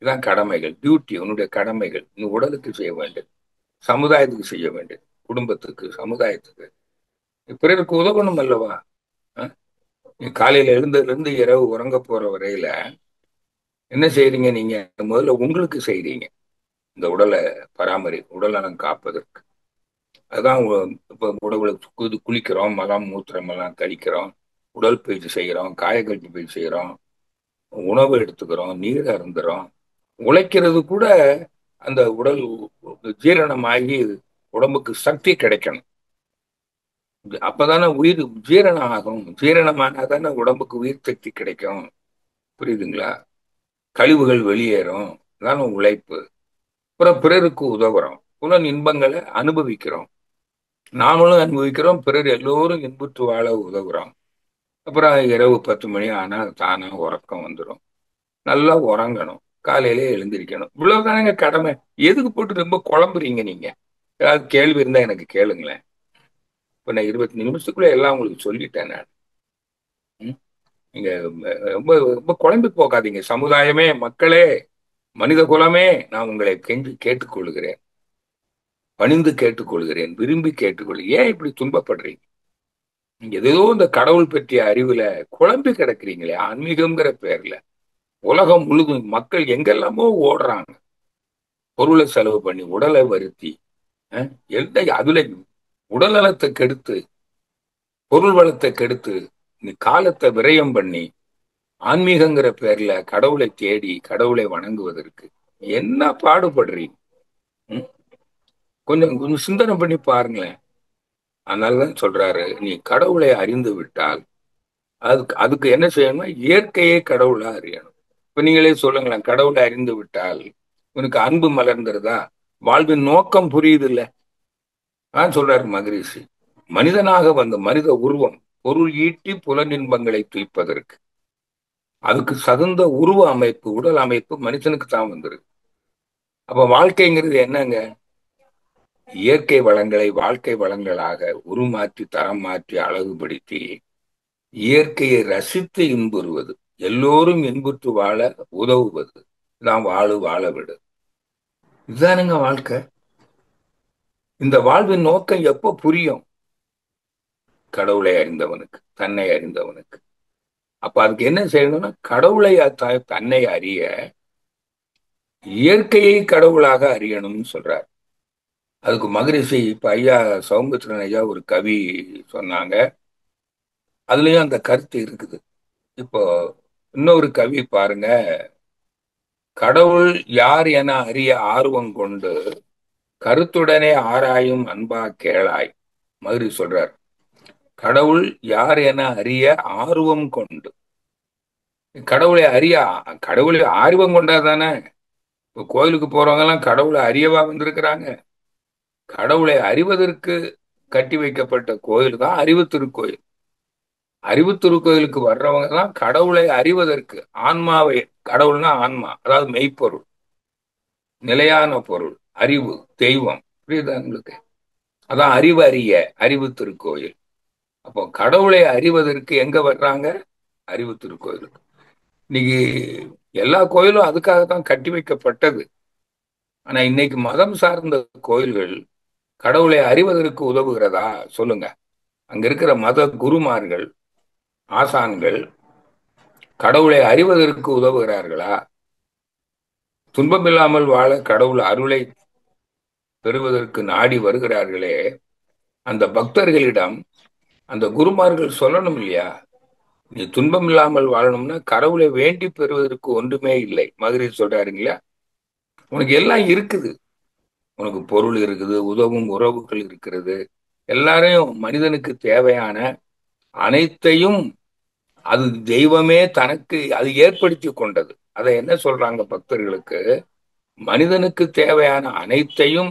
இதுதான் கடமைகள், டியூட்டி. உன்னுடைய கடமைகள் நீ உடலுக்கு செய்ய வேண்டும், சமுதாயத்துக்கு செய்ய வேண்டும், குடும்பத்துக்கு, சமுதாயத்துக்கு. பிறருக்கு உதவணும் அல்லவா? அஹ்? நீ காலையில எழுந்ததுல இருந்து இரவு உறங்க போற வரையில என்ன செய்றீங்க நீங்க? முதல்ல உங்களுக்கு செய்றீங்க. இந்த உடலை உடல் நலம் காப்பதற்கு. அதான் இப்ப உடவுல குளிக்கிறோம், மலம் மூத்திரம் எல்லாம் கழிக்கிறோம், உடற்பயிற்சி செய்கிறோம், காயக்கல்வி பயிற்சி செய்கிறோம், உணவு எடுத்துக்கிறோம், நீர் அருந்துறோம். உழைக்கிறது கூட அந்த உடல் ஜீரணமாகி உடம்புக்கு சக்தி கிடைக்கணும். அப்பதானே உயிர் ஜீரணம் ஆகும். ஜீரணமானாதானே உடம்புக்கு உயிர் சக்தி கிடைக்கும். புரியுதுங்களா? கழிவுகள் வெளியேறும். அதான உழைப்பு. அப்புறம் பிறருக்கு உதவுறோம், புலன் இன்பங்களை அனுபவிக்கிறோம், நாமளும் அனுபவிக்கிறோம், பிறர் எல்லோரும் இன்புற்று வாழ உதவுறோம். அப்புறம் இரவு 10 மணி ஆனா தானா உறக்கம் வந்துடும். நல்லா உறங்கணும், காலையிலே எழுந்திருக்கணும். இவ்வளவுதானங்க கடமை. எதுக்கு போட்டு ரொம்ப குழம்புறீங்க நீங்க? ஏதாவது கேள்வி இருந்தா எனக்கு கேளுங்களேன். இப்ப நான் 25 நிமிஷத்துக்குள்ள எல்லாம் உங்களுக்கு சொல்லிட்டேன் நான். ம்? நீங்க ரொம்ப ரொம்ப குழம்பி போகாதீங்க. சமுதாயமே, மக்களே, மனித குலமே, நான் உங்களை கெஞ்சி கேட்டுக்கொள்கிறேன், பணிந்து கேட்டுக்கொள்கிறேன், விரும்பி கேட்டுக்கொள்கிறேன். ஏன் இப்படி துன்பப்படுறீங்க? நீங்க ஏதோ இந்த கடவுள் பற்றிய அறிவுல குழம்பி கிடக்குறீங்களே ஆன்மீகம்ங்கிற பேர்ல. உலகம் முழுதும் மக்கள் எங்கெல்லாமோ ஓடுறாங்க, பொருளை செலவு பண்ணி, உடலை வருத்தி, எந்த அதுல உடல் நலத்தை கெடுத்து, பொருள் வளத்தை கெடுத்து, நீ காலத்தை விரயம் பண்ணி, ஆன்மீகங்கிற பேர்ல கடவுளை தேடி கடவுளை வணங்குவதற்கு என்ன பாடுபடுறீங்க? ம்? கொஞ்சம் கொஞ்சம் சிந்தனை பண்ணி பாருங்களேன். அதனாலதான் சொல்றாரு, நீ கடவுளை அறிந்து விட்டால் அதுக்கு அதுக்கு என்ன செய்யணும்னா இயற்கையே கடவுளா அறியணும். இப்ப நீங்களே சொல்லுங்களேன், கடவுளை அறிந்து விட்டால் உனக்கு அன்பு மலர்ந்துருதா? வாழ்வின் நோக்கம் புரியுது இல்ல? சொல்றாரு மகரிஷி. மனிதனாக வந்த மனித உருவம் பொருள் ஈட்டி புலனின்பங்களை துய்ப்பதற்கு, அதுக்கு தகுந்த உருவ அமைப்பு, உடல் அமைப்பு மனுஷனுக்கு தான் வந்துருக்கு. அப்ப வாழ்க்கைங்கிறது என்னங்க? இயற்கை வளங்களை வாழ்க்கை வளங்களாக உருமாற்றி, தரம் மாற்றி, அழகுபடுத்தி, இயற்கையை ரசித்து இன்புறுவது, எல்லோரும் இன்புற்று வாழ உதவுவது தான் வாழ விடு. இதுதானுங்க வாழ்க்கை. இந்த வாழ்வின் நோக்கம் எப்போ புரியும்? கடவுளை அறிந்தவனுக்கு, தன்னை அறிந்தவனுக்கு. அப்ப அதுக்கு என்ன செய்யணும்னா கடவுளை தன்னை அறிய இயற்கையை கடவுளாக அறியணும்னு சொல்றார். அதுக்கு மகரிஷி இப்ப ஐயா சௌமித்திரன் ஐயா ஒரு கவி சொன்னாங்க. அதுலயும் அந்த கருத்து இருக்குது. இப்போ இன்னொரு கவி பாருங்க. கடவுள் யார் என அறிய ஆர்வம் கொண்டு கருத்துடனே ஆராயும் அன்பா கேளாய். மாதிரி சொல்றார். கடவுள் யார் என அறிய ஆர்வம் கொண்டு, கடவுளை அறிய, கடவுளை ஆர்வம் கொண்டாதானே. இப்போ கோயிலுக்கு போறவங்க எல்லாம் கடவுளை அறியவா வந்திருக்கிறாங்க? கடவுளை அறிவதற்கு கட்டி வைக்கப்பட்ட கோயில் தான் அறிவு திருக்கோயில். அறிவு திருக்கோயிலுக்கு வர்றவங்க தான் கடவுளை அறிவதற்கு, ஆன்மாவை, கடவுள்னா ஆன்மா, அதாவது மெய்ப்பொருள், நிலையான பொருள், அறிவு, தெய்வம். புரியுதா உங்களுக்கு? அதான் அறிவு அறிய, அறிவு திருக்கோயில். அப்போ கடவுளை அறிவதற்கு எங்க வர்றாங்க? அறிவு திருக்கோயிலுக்கு. இன்னைக்கு எல்லா கோயிலும் அதுக்காக தான் கட்டி வைக்கப்பட்டது. ஆனா இன்னைக்கு மதம் சார்ந்த கோயில்கள் கடவுளை அறிவதற்கு உதவுகிறதா? சொல்லுங்க. அங்க இருக்கிற மத குருமார்கள், ஆசான்கள் கடவுளை அறிவதற்கு உதவுகிறார்களா? துன்பமில்லாமல் வாழ கடவுள் அருளை பெறுவதற்கு நாடி வருகிறார்களே, அந்த பக்தர்களிடம் அந்த குருமார்கள் சொல்லணும் இல்லையா? நீ துன்பம் இல்லாமல் வாழணும்னா கடவுளை வேண்டி பெறுவதற்கு ஒன்றுமே இல்லை. மதுரை சொல்றாருங்களா? உனக்கு எல்லாம் இருக்குது. உனக்கு பொருள் இருக்குது, உதவும் உறவுகள் இருக்கிறது, எல்லாரையும், மனிதனுக்கு தேவையான அனைத்தையும் அது தெய்வமே தனக்கு அது ஏற்படுத்தி கொண்டது. அதை என்ன சொல்றாங்க பக்தர்களுக்கு? மனிதனுக்கு தேவையான அனைத்தையும்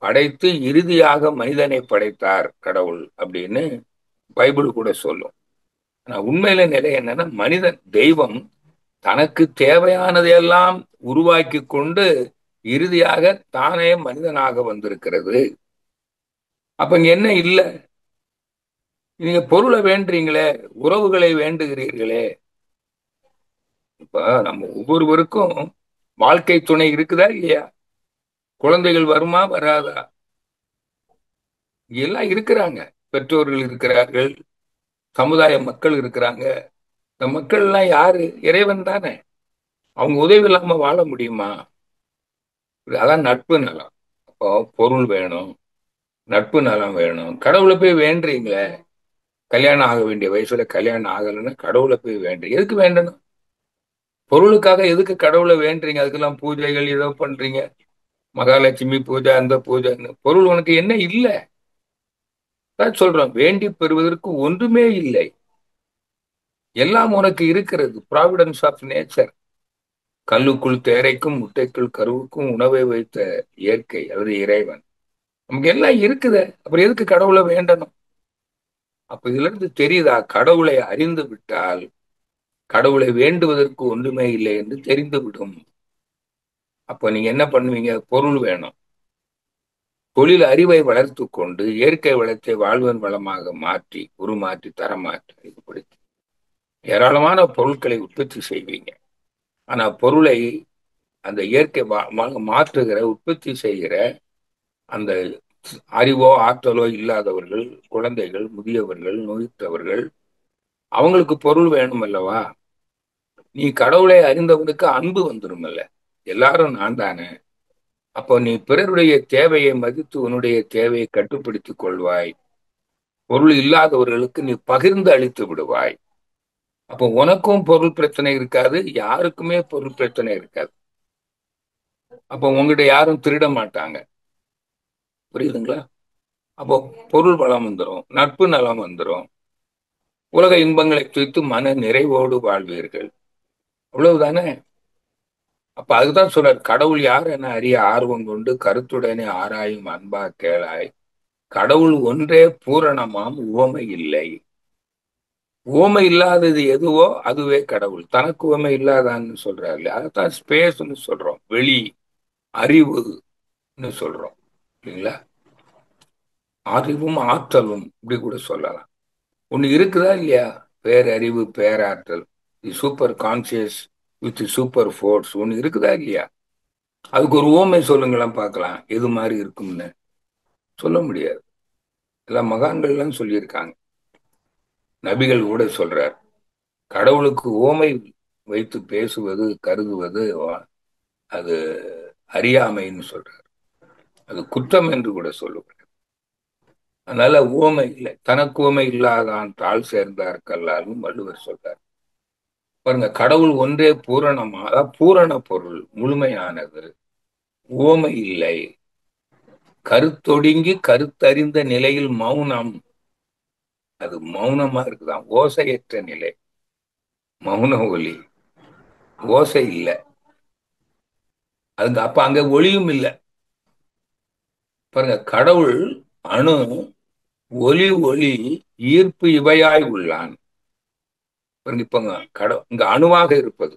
படைத்து இறுதியாக மனிதனை படைத்தார் கடவுள் அப்படின்னு பைபிள் கூட சொல்லும். ஆனா உண்மையில நிலை என்னன்னா, மனிதன், தெய்வம் தனக்கு தேவையானதையெல்லாம் உருவாக்கி கொண்டு இறுதியாக தானே மனிதனாக வந்திருக்கிறது. அப்ப இங்க என்ன இல்ல? நீங்க பொருளை வேண்டுறீங்களே, உறவுகளை வேண்டுகிறீர்களே. இப்ப நம்ம ஒவ்வொருவருக்கும் வாழ்க்கை துணை இருக்குதா இல்லையா? குழந்தைகள் வருமா வராதா? எல்லாம் இருக்கிறாங்க. பெற்றோர்கள் இருக்கிறார்கள், சமுதாய மக்கள் இருக்கிறாங்க. இந்த மக்கள் எல்லாம் யாரு? இறைவன் தானே. அவங்க உதவி இல்லாம வாழ முடியுமா? அதான் நட்பு நலம். அப்போ பொருள் வேணும், நட்பு நலம் வேணும். கடவுளை போய் வேண்டுறீங்களே, கல்யாணம் ஆக வேண்டிய வயசுல கல்யாணம் ஆகலைன்னா கடவுளை போய் வேண்டு எதுக்கு வேண்டணும்? பொருளுக்காக எதுக்கு கடவுளை வேண்டுறீங்க? அதுக்கெல்லாம் பூஜைகள் ஏதோ பண்றீங்க, மகாலட்சுமி பூஜை, அந்த பூஜைன்னு. பொருள் உனக்கு என்ன இல்ல? தான் சொல்றோம், வேண்டி பெறுவதற்கு ஒன்றுமே இல்லை. எல்லாம் உனக்கு இருக்கிறது. Providence of nature. கல்லுக்குள் தேரைக்கும் முட்டைக்குள் கருவுக்கும் உணவை வைத்த இயற்கை, அதாவது இறைவன். நமக்கு எல்லாம் இருக்குது. அப்புறம் எதுக்கு கடவுளை வேண்டணும்? அப்ப இதுல இருந்து தெரியுதா, கடவுளை அறிந்து விட்டால் கடவுளை வேண்டுவதற்கு ஒன்றுமே இல்லை என்று தெரிந்துவிடும். அப்ப நீங்க என்ன பண்ணுவீங்க? பொருள் வேணும். தொழில் அறிவை வளர்த்து கொண்டு இயற்கை வளத்தை வாழ்வன் வளமாக மாற்றி, உருமாற்றி, தரமாற்றி, இப்படி ஏராளமான பொருட்களை உற்பத்தி செய்வீங்க. ஆனா பொருளை, அந்த இயற்கை மாற்றுகிற, உற்பத்தி செய்கிற அந்த அறிவோ ஆற்றலோ இல்லாதவர்கள், குழந்தைகள், முதியவர்கள், நோய்த்தவர்கள், அவங்களுக்கு பொருள் வேணும் அல்லவா? நீ கடவுளை அறிந்தவனுக்கு அன்பு வந்துருமல்ல, எல்லாரும் நான் தானே. அப்போ நீ பிறருடைய தேவையை மதித்து உன்னுடைய தேவையை கட்டுப்படுத்திக் கொள்வாய். பொருள் இல்லாதவர்களுக்கு நீ பகிர்ந்து அளித்து விடுவாய். அப்போ உனக்கும் பொருள் பிரச்சனை இருக்காது, யாருக்குமே பொருள் பிரச்சனை இருக்காது. அப்போ உங்ககிட்ட யாரும் திருட மாட்டாங்க. புரியுதுங்களா? அப்போ பொருள் வளம் வந்துடும், நட்பு நலம் வந்துடும், உலக இன்பங்களை துய்த்து மன நிறைவோடு வாழ்வீர்கள். அவ்வளவுதானே? அப்ப அதுதான் சொல்றார், கடவுள் யார் என அறிய ஆர்வம் கொண்டு கருத்துடனே ஆராயும் அன்பா கேளாய். கடவுள் ஒன்றே பூரணமாம், உவமை இல்லை. உவமை இல்லாதது எதுவோ அதுவே கடவுள். தனக்கு உவமை இல்லாதான்னு சொல்றாரு இல்லையா? அதைத்தான் ஸ்பேஸ்ன்னு சொல்றோம், வெளி, அறிவுன்னு சொல்றோம் இல்லைங்களா? அறிவும் ஆற்றலும் இப்படி கூட சொல்லலாம். ஒண்ணு இருக்குதா இல்லையா? பேரறிவு, பேராற்றல், super conscious with super force ஒண்ணு இருக்குதா இல்லையா? அதுக்கு ஒரு ஊமை சொல்லுங்களேன் பார்க்கலாம், எது மாதிரி இருக்கும்னு. சொல்ல முடியாது. எல்லா மகான்கள்லாம் சொல்லியிருக்காங்க, நபிகள் கூட சொல்றார். கடவுளுக்கு ஊமை வைத்து பேசுவது, கருதுவது, அது அறியாமைன்னு சொல்றார். அது குற்றம் என்று கூட சொல்லுவார். அதனால ஊமை இல்லை. தனக்கு ஊமை இல்லாதான் தாழ் சேர்ந்தார் கல்லாலும் வள்ளுவர் சொல்றார். பாருங்க, கடவுள் ஒன்றே பூரணமா, அதாவது பூரண பொருள், முழுமையானது, உவமை இல்லை, கருத்தொடுங்கி கருத்தறிந்த நிலையில் மௌனம். அது மௌனமா இருக்குதான், ஓசையற்ற நிலை, மௌன ஒலி, ஓசை இல்லை. அதுக்கு அப்ப அங்க ஒளியும் இல்லை. பாருங்க, கடவுள் அணு, ஒலி, ஒளி, ஈர்ப்பு இவையாய் உள்ளான். பாருங்க, இப்பங்க இங்க அணுவாக இருப்பது,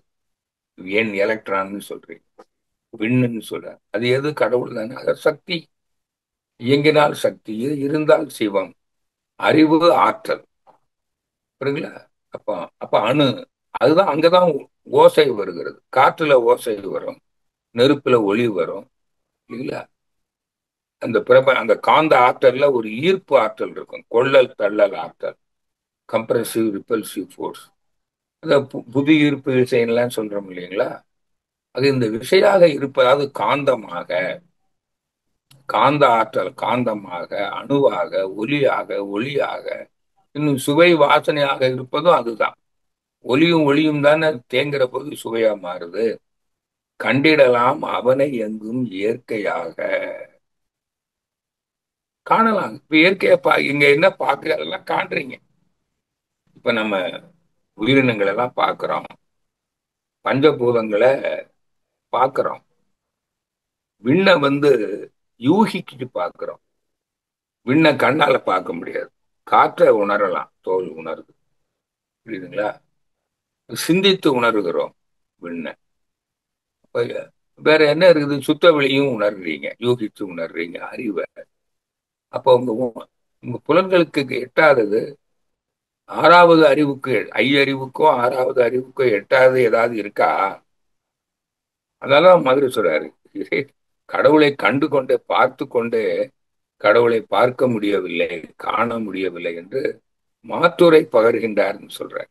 ஏன் எலக்ட்ரான்னு சொல்றீங்க, விண்ணுன்னு சொல்ற, அது எது? கடவுள் தானே. அது சக்தி. இயங்கினால் சக்தி, இருந்தால் சிவம், அறிவு, ஆற்றல். புரியுங்களா? அப்ப அப்ப அணு, அதுதான் அங்கதான் ஓசை வருகிறது. காற்றுல ஓசை வரும், நெருப்புல ஒளி வரும், இல்ல? அந்த காந்த ஆற்றல்ல ஒரு ஈர்ப்பு ஆற்றல் இருக்கும், கொள்ளல் தள்ளல் ஆற்றல், கம்ப்ரசிவ் ரிப்பல்சிவ் ஃபோர்ஸ். அதான் புவி ஈர்ப்பு விசைலாம் சொல்றோம் இல்லைங்களா? அது இந்த விசையாக இருப்பதாவது காந்தமாக, காந்த ஆற்றல் காந்தமாக, அணுவாக, ஒலியாக, ஒளியாக, இன்னும் சுவை வாசனையாக இருப்பதும் அதுதான். ஒலியும் ஒளியும் தானே தேங்குற போது சுவையா மாறுது. கண்டிடலாம் அவனை எங்கும் இயற்கையாக. காணலாம். இப்ப இயற்கையா இங்க என்ன பாக்குற, அதெல்லாம் காண்றீங்க. இப்ப நம்ம உயிரினங்கள் எல்லாம் பார்க்கிறோம், பஞ்சபூதங்களை பார்க்கிறோம், விண்ணை யூகிக்கிட்டு பார்க்கிறோம். விண்ணை கண்ணால பார்க்க முடியாது, காற்றை உணரலாம், தோல் உணருது, புரியுதுங்களா? சிந்தித்து உணர்கிறோம் விண்ணை. அப்ப வேற என்ன இருக்குது? சுத்த வெளியும் உணர்றீங்க, யூகிச்சு உணர்றீங்க அறிவை. அப்போ உங்க புலன்களுக்கு எட்டாதது, ஆறாவது அறிவுக்கு, ஐயறிவுக்கோ ஆறாவது அறிவுக்கோ எட்டாவது ஏதாவது இருக்கா? அதெல்லாம் மதுரை சொல்றாரு, கடவுளை கண்டு கொண்டே பார்த்து கொண்டே கடவுளை பார்க்க முடியவில்லை, காண முடியவில்லை என்று மாத்துரை பகர்கின்றார்னு சொல்றார்.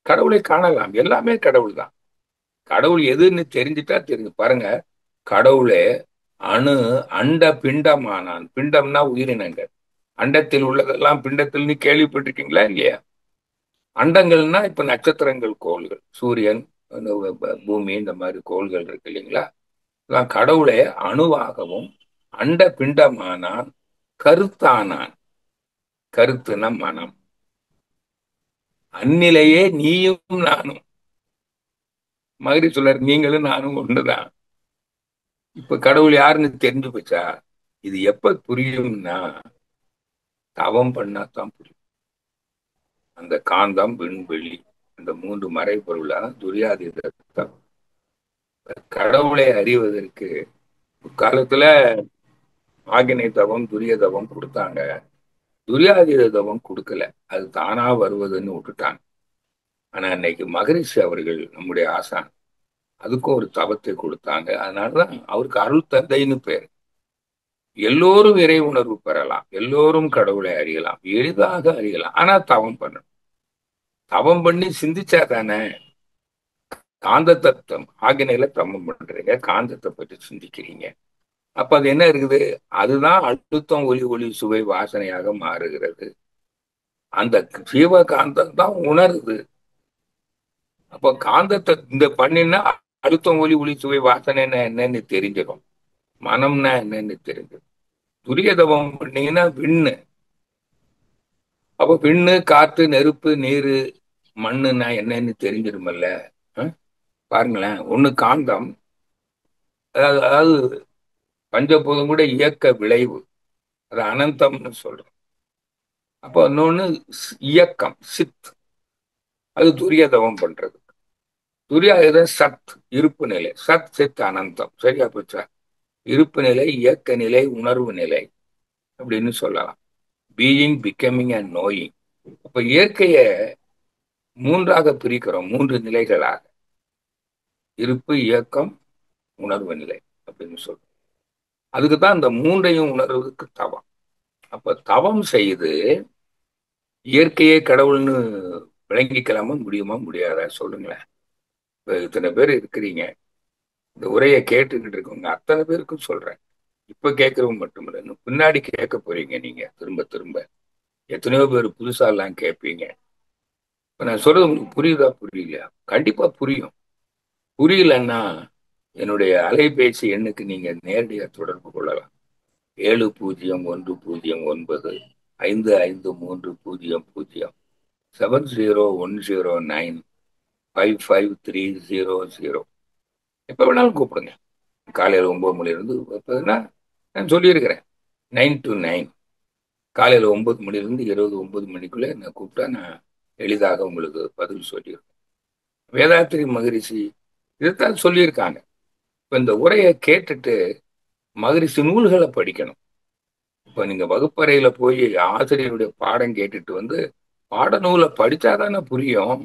கடவுளை காணலாம், எல்லாமே கடவுள் தான். கடவுள் எதுன்னு தெரிஞ்சுட்டா தெரிஞ்சு பாருங்க. கடவுளே அணு, அண்ட பிண்டமானான். பிண்டம்னா உயிரினங்கள். அண்டத்தில் உள்ளதெல்லாம் பிண்டத்தில் கேள்விப்பட்டிருக்கீங்களா இல்லையா? அண்டங்கள்னா இப்ப நட்சத்திரங்கள், கோள்கள், சூரியன், பூமி, இந்த மாதிரி கோள்கள் இருக்கு இல்லைங்களா? கடவுளே அணுவாகவும் அண்ட பிண்டமானான், கருத்தானான். கருத்துனா மனம். அந்நிலையே நீயும் நானும். மகிரி சொல்றார், நீங்களும் நானும் ஒண்ணுதான். இப்ப கடவுள் யாருன்னு தெரிஞ்சு போச்சா? இது எப்ப புரியும்னா, தவம் பண்ணாதான் புரியும். அந்த காந்தம், விண்வெளி, அந்த மூன்று மறைபொருளா துரியாதீத தவம். கடவுளை அறிவதற்கு காலத்துல ஆகினை தவம், துரிய தவம் கொடுத்தாங்க. துரியாதீத தவம் கொடுக்கல, அது தானா வருவதுன்னு விட்டுட்டாங்க. ஆனா இன்னைக்கு மகரிஷி அவர்கள், நம்முடைய ஆசான், அதுக்கும் ஒரு தவத்தை கொடுத்தாங்க. அதனாலதான் அவருக்கு அருள் தந்தைன்னு பேர். எல்லோரும் இறை உணர்வு பெறலாம், எல்லோரும் கடவுளை அறியலாம், எளிதாக அறியலாம். ஆனா தவம் பண்ணணும். தவம் பண்ணி சிந்திச்சா தானே. காந்த தத்துவம் ஆகினையில தவம் பண்றீங்க, காந்தத்தை பற்றி சிந்திக்கிறீங்க. அப்ப அது என்ன இருக்குது? அதுதான் அழுத்தம், ஒலி, ஒளி, சுவை, வாசனையாக மாறுகிறது. அந்த ஜீவகாந்தம் தான் உணருது. அப்ப காந்தத்தை இந்த பண்ணினா அழுத்தம், ஒலி, ஒளி, சுவை, வாசனைன்னா என்னன்னு தெரிஞ்சிடும், மனம்னா என்னன்னு தெரிஞ்சிடும். துரிய தவம் பண்ணீங்கன்னா விண்ணு. அப்ப விண்ணு, காற்று, நெருப்பு, நீரு, மண்ணுன்னா என்னன்னு தெரிஞ்சிருமல்ல. பாருங்களேன், ஒண்ணு காந்தம், அதாவது பஞ்சபூதம் கூட இயக்க விளைவு, அது அனந்தம்னு சொல்றோம். அப்போ இன்னொன்னு இயக்கம், சித், அது துரிய தவம் பண்றது. துரியாயுதம் சத், இருப்பு நிலை. சத் சித் அனந்தம், சரியா போச்சா? இருப்பு நிலை, இயக்க நிலை, உணர்வு நிலை அப்படின்னு சொல்லலாம். Being, becoming and knowing. அப்ப இயற்கைய மூன்றாக பிரிக்கிறோம், மூன்று நிலைகளாக: இருப்பு, இயக்கம், உணர்வு நிலை அப்படின்னு சொல்றோம். அதுக்கு தான் இந்த மூன்றையும் உணர்வதற்கு தவம். அப்ப தவம் செய்து இயற்கையே கடவுள்னு விளங்கிக்கலாமா? முடியுமா? முடியாதா? சொல்லுங்களேன். இப்ப இத்தனை பேர் இருக்கிறீங்க, இந்த உரையை கேட்டுக்கிட்டு இருக்கவங்க அத்தனை பேருக்கும் சொல்றேன். இப்ப கேட்கறவங்க மட்டும் இல்ல, இன்னும் பின்னாடி கேட்க போறீங்க நீங்க திரும்ப திரும்ப. எத்தனையோ பேர் புதுசா எல்லாம் கேட்பீங்க. இப்ப நான் சொல்றது உங்களுக்கு புரியுதா புரியலையா? கண்டிப்பா புரியும். புரியலன்னா என்னுடைய அலைபேசி எண்ணுக்கு நீங்க நேரடியாக தொடர்பு கொள்ளலாம். 700109 5530 7010955300. எப்ப வேணாலும் கூப்பிடுங்க. காலையில் 9 மணிலிருந்து பார்த்தீங்கன்னா நான் சொல்லியிருக்கிறேன். 9 to 9 காலையில் 9 மணிலிருந்து இரவு 9 மணிக்குள்ள என்னை கூப்பிட்டா நான் எளிதாக உங்களுக்கு பதில் சொல்லியிருக்கேன். வேதாத்திரி மகரிஷி இதைத்தான் சொல்லியிருக்காங்க. இப்ப இந்த உரையை கேட்டுட்டு மகரிஷி நூல்களை படிக்கணும். இப்ப நீங்க வகுப்பறையில போய் ஆசிரியருடைய பாடம் கேட்டுட்டு வந்து பாடநூலை படிச்சாதானே புரியும்.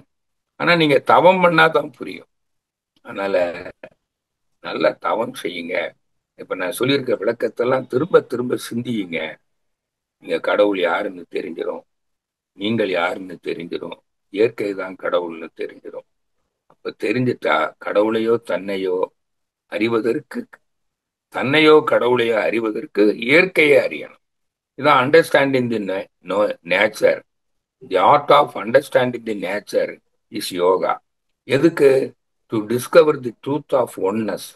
ஆனா நீங்க தவம் பண்ணாதான் புரியும். அதனால நல்லா தவம் செய்யுங்க. இப்ப நான் சொல்லியிருக்க விளக்கத்தெல்லாம் திரும்ப திரும்ப சிந்தியுங்க. நீங்க கடவுள் யாருன்னு தெரிஞ்சிடும். நீங்கள் யாருன்னு தெரிஞ்சிடும். இயற்கை தான் கடவுள்னு தெரிஞ்சிடும். அப்ப தெரிஞ்சிட்டா கடவுளையோ தன்னையோ அறிவதற்கு தன்னையோ கடவுளையோ அறிவதற்கு இயற்கையை அறியணும். இதான் understanding the nature. The art of understanding the nature is yoga. எதுக்கு? To discover the truth of oneness.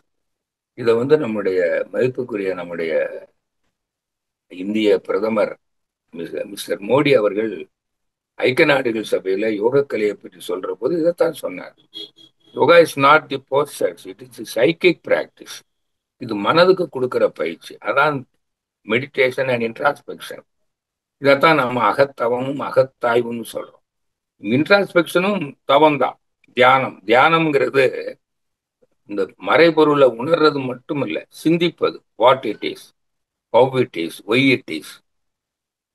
இதை வந்து நம்முடைய மதிப்புக்குரிய நம்முடைய இந்திய பிரதமர் மிஸ்டர் மோடி அவர்கள் ஐக்கிய நாடுகள் சபையில யோகக்கலையை பற்றி சொல்ற போது இதைத்தான் சொன்னார். Yoga is not the posters, it is the psychic practice. இது மனதுக்கு கொடுக்கிற பயிற்சி. அதான் மெடிடேஷன் அண்ட் இன்ட்ராஸ்பெக்ஷன். இதைத்தான் நம்ம அகத்தவமும் அகத்தாய்வுன்னு சொல்றோம். இன்ட்ராஸ்பெக்ஷனும் தவம் தான். தியானம் தியானம்ங்கிறது இந்த மறைபொருளை உணர்றது மட்டும் இல்ல, சிந்திப்பது. What it is, how it is, why it is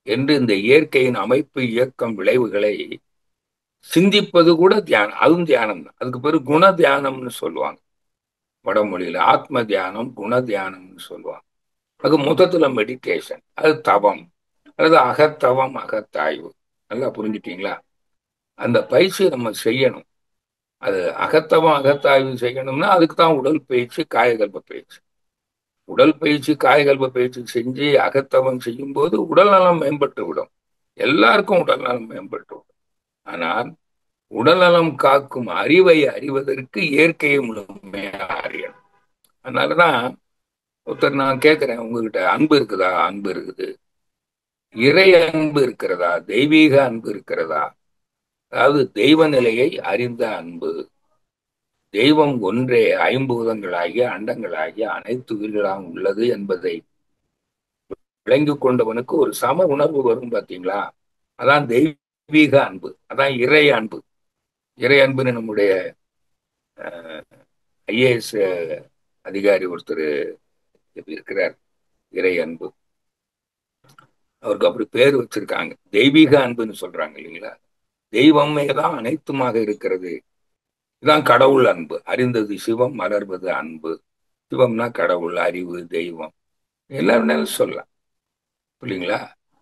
என்று இந்த இயற்கையின் அமைப்பு இயக்கம் விளைவுகளை சிந்திப்பது கூட தியானம். அதுவும் தியானம் தான். அதுக்கு பேரு குண தியானம்னு சொல்லுவாங்க. வடமொழியில ஆத்ம தியானம், குண தியானம்னு சொல்லுவாங்க. அது மொத்தத்துல மெடிடேஷன். அது தவம் அல்லது அகத்தவம் அகத்தாய்வு. நல்லா புரிஞ்சுட்டீங்களா? அந்த பயிற்சியை நம்ம செய்யணும். அது அகத்தவம் அகத்தாய்வு செய்யணும்னா அதுக்கு தான் உடல் பயிற்சி, காயகல்ப பயிற்சி. உடல் பயிற்சி காயகல்ப பயிற்சி செஞ்சு அகத்தவம் செய்யும் போது உடல் நலம் மேம்பட்டு விடும். எல்லாருக்கும் உடல் நலம் மேம்பட்டு விடும். ஆனால் உடல்நலம் காக்கும் அறிவை அறிவதற்கு இயற்கையை முழுமையா அறியணும். அதனாலதான் ஒருத்தர் நான் கேட்கிறேன், உங்ககிட்ட அன்பு இருக்குதா? அன்பு இருக்குது. இறை அன்பு இருக்கிறதா? தெய்வீக அன்பு இருக்கிறதா? அதாவது தெய்வ நிலையை அறிந்த அன்பு. தெய்வம் ஒன்றே ஐம்பூதங்களாகிய அண்டங்களாகிய அனைத்து உயிர்களாக உள்ளது என்பதை விளங்கி கொண்டவனுக்கு ஒரு சம உணர்வு வரும். பார்த்தீங்களா? அதான் தெய்வீக அன்பு, அதான் இறை அன்பு. இறை அன்புன்னு நம்முடைய ஐஏஎஸ் அதிகாரி ஒருத்தர் இருக்கிறார். இறை அன்பு, அவருக்கு அப்படி பேர் வச்சிருக்காங்க. தெய்வீக அன்புன்னு சொல்றாங்க இல்லைங்களா? தெய்வமே தான் அனைத்துமாக இருக்கிறது. இதுதான் கடவுள் அன்பு. அறிந்தது சிவம், மலர்வது அன்பு. சிவம்னா கடவுள், அறிவு, தெய்வம் எல்லாரும் சொல்லலாம். இல்லைங்களா?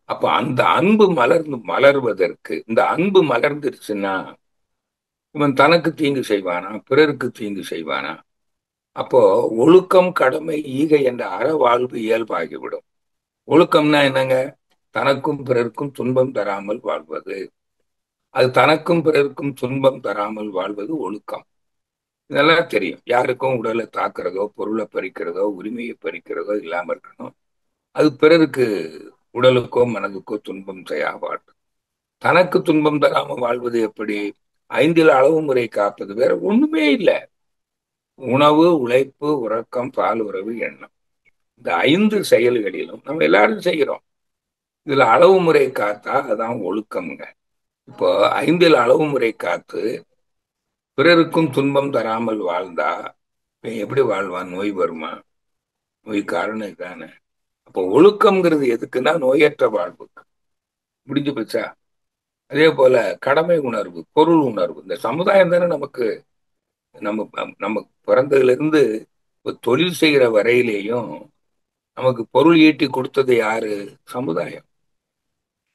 அப்ப அந்த அன்பு மலர்வதற்கு, இந்த அன்பு மலர்ந்துருச்சுன்னா இவன் தனக்கு தீங்கு செய்வானா? பிறருக்கு தீங்கு செய்வானா? அப்போ ஒழுக்கம், கடமை, ஈகை என்ற அறவாழ்வு இயல்பாகிவிடும். ஒழுக்கம்னா என்னங்க? தனக்கும் பிறருக்கும் துன்பம் தராமல் வாழ்வது. அது தனக்கும் பிறருக்கும் துன்பம் தராமல் வாழ்வது ஒழுக்கம். இதெல்லாம் தெரியும். யாருக்கும் உடலை தாக்குறதோ, பொருளை பறிக்கிறதோ, உரிமையை பறிக்கிறதோ இல்லாம இருக்கணும். அது பிறருக்கு உடலுக்கோ மனதுக்கோ துன்பம் செய்யா வாழ்வு. தனக்கு துன்பம் தராம வாழ்வது எப்படி? ஐந்தில் அளவு முறை காப்பது. வேற ஒண்ணுமே இல்லை. உணவு, உழைப்பு, உறக்கம், பால், உறவு, எண்ணம். இந்த 5 செயல்களிலும் நம்ம எல்லாரும் செய்கிறோம். இதுல அளவு முறை காத்தா அதான் ஒழுக்கம்ங்க. இப்போ 5 அளவு முறை காத்து பிறருக்கும் துன்பம் தராமல் வாழ்ந்தா எப்படி வாழ்வான்? நோய் வருமா? நோய் காரணம் இதுதானே. அப்போ ஒழுக்கம்ங்கிறது எதுக்குன்னா நோயற்ற வாழ்வுக்கு. முடிஞ்சு போச்சா? அதே போல கடமை உணர்வு, பொருள் உணர்வு. இந்த சமுதாயம் தானே நமக்கு, நம்ம நம்ம பிறந்ததுல இருந்து தொழில் செய்கிற வரையிலேயும் நமக்கு பொருள் ஈட்டி கொடுத்தது யாரு? சமுதாயம்.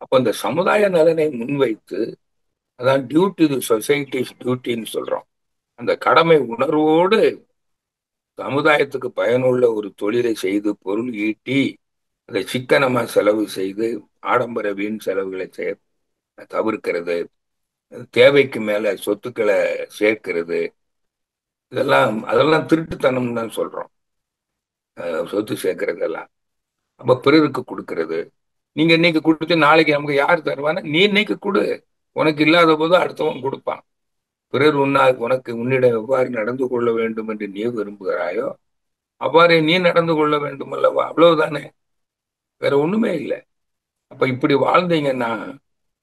அப்போ இந்த சமுதாய நலனை முன்வைத்து, அதான் டியூட்டி, சொசைட்டிஸ் டியூட்டின்னு சொல்றோம். அந்த கடமை உணர்வோடு சமுதாயத்துக்கு பயனுள்ள ஒரு தொழிலை செய்து பொருள் ஈட்டி அதை சிக்கனமா செலவு செய்து ஆடம்பர வீண் செலவுகளை தவிர்க்கிறது. தேவைக்கு மேல சொத்துக்களை சேர்க்கிறது, அதெல்லாம் திருட்டுத்தனம் தான் சொல்றோம். சொத்து சேர்க்கறதெல்லாம் அப்ப பிறருக்கு கொடுக்கறது. நீங்க இன்னைக்கு கொடுத்து நாளைக்கு நமக்கு யார் தருவானா? நீ இன்னைக்கு கொடு. உனக்கு இல்லாத போது அடுத்தவன் கொடுப்பான். பிறர் உனக்கு உன்னிடம் எவ்வாறு நடந்து கொள்ள வேண்டும் என்று நீ விரும்புகிறாயோ அவ்வாறே நீ நடந்து கொள்ள வேண்டும் அல்லவா? அவ்வளவுதானே, வேற ஒண்ணுமே இல்லை. அப்ப இப்படி வாழ்ந்தீங்கன்னா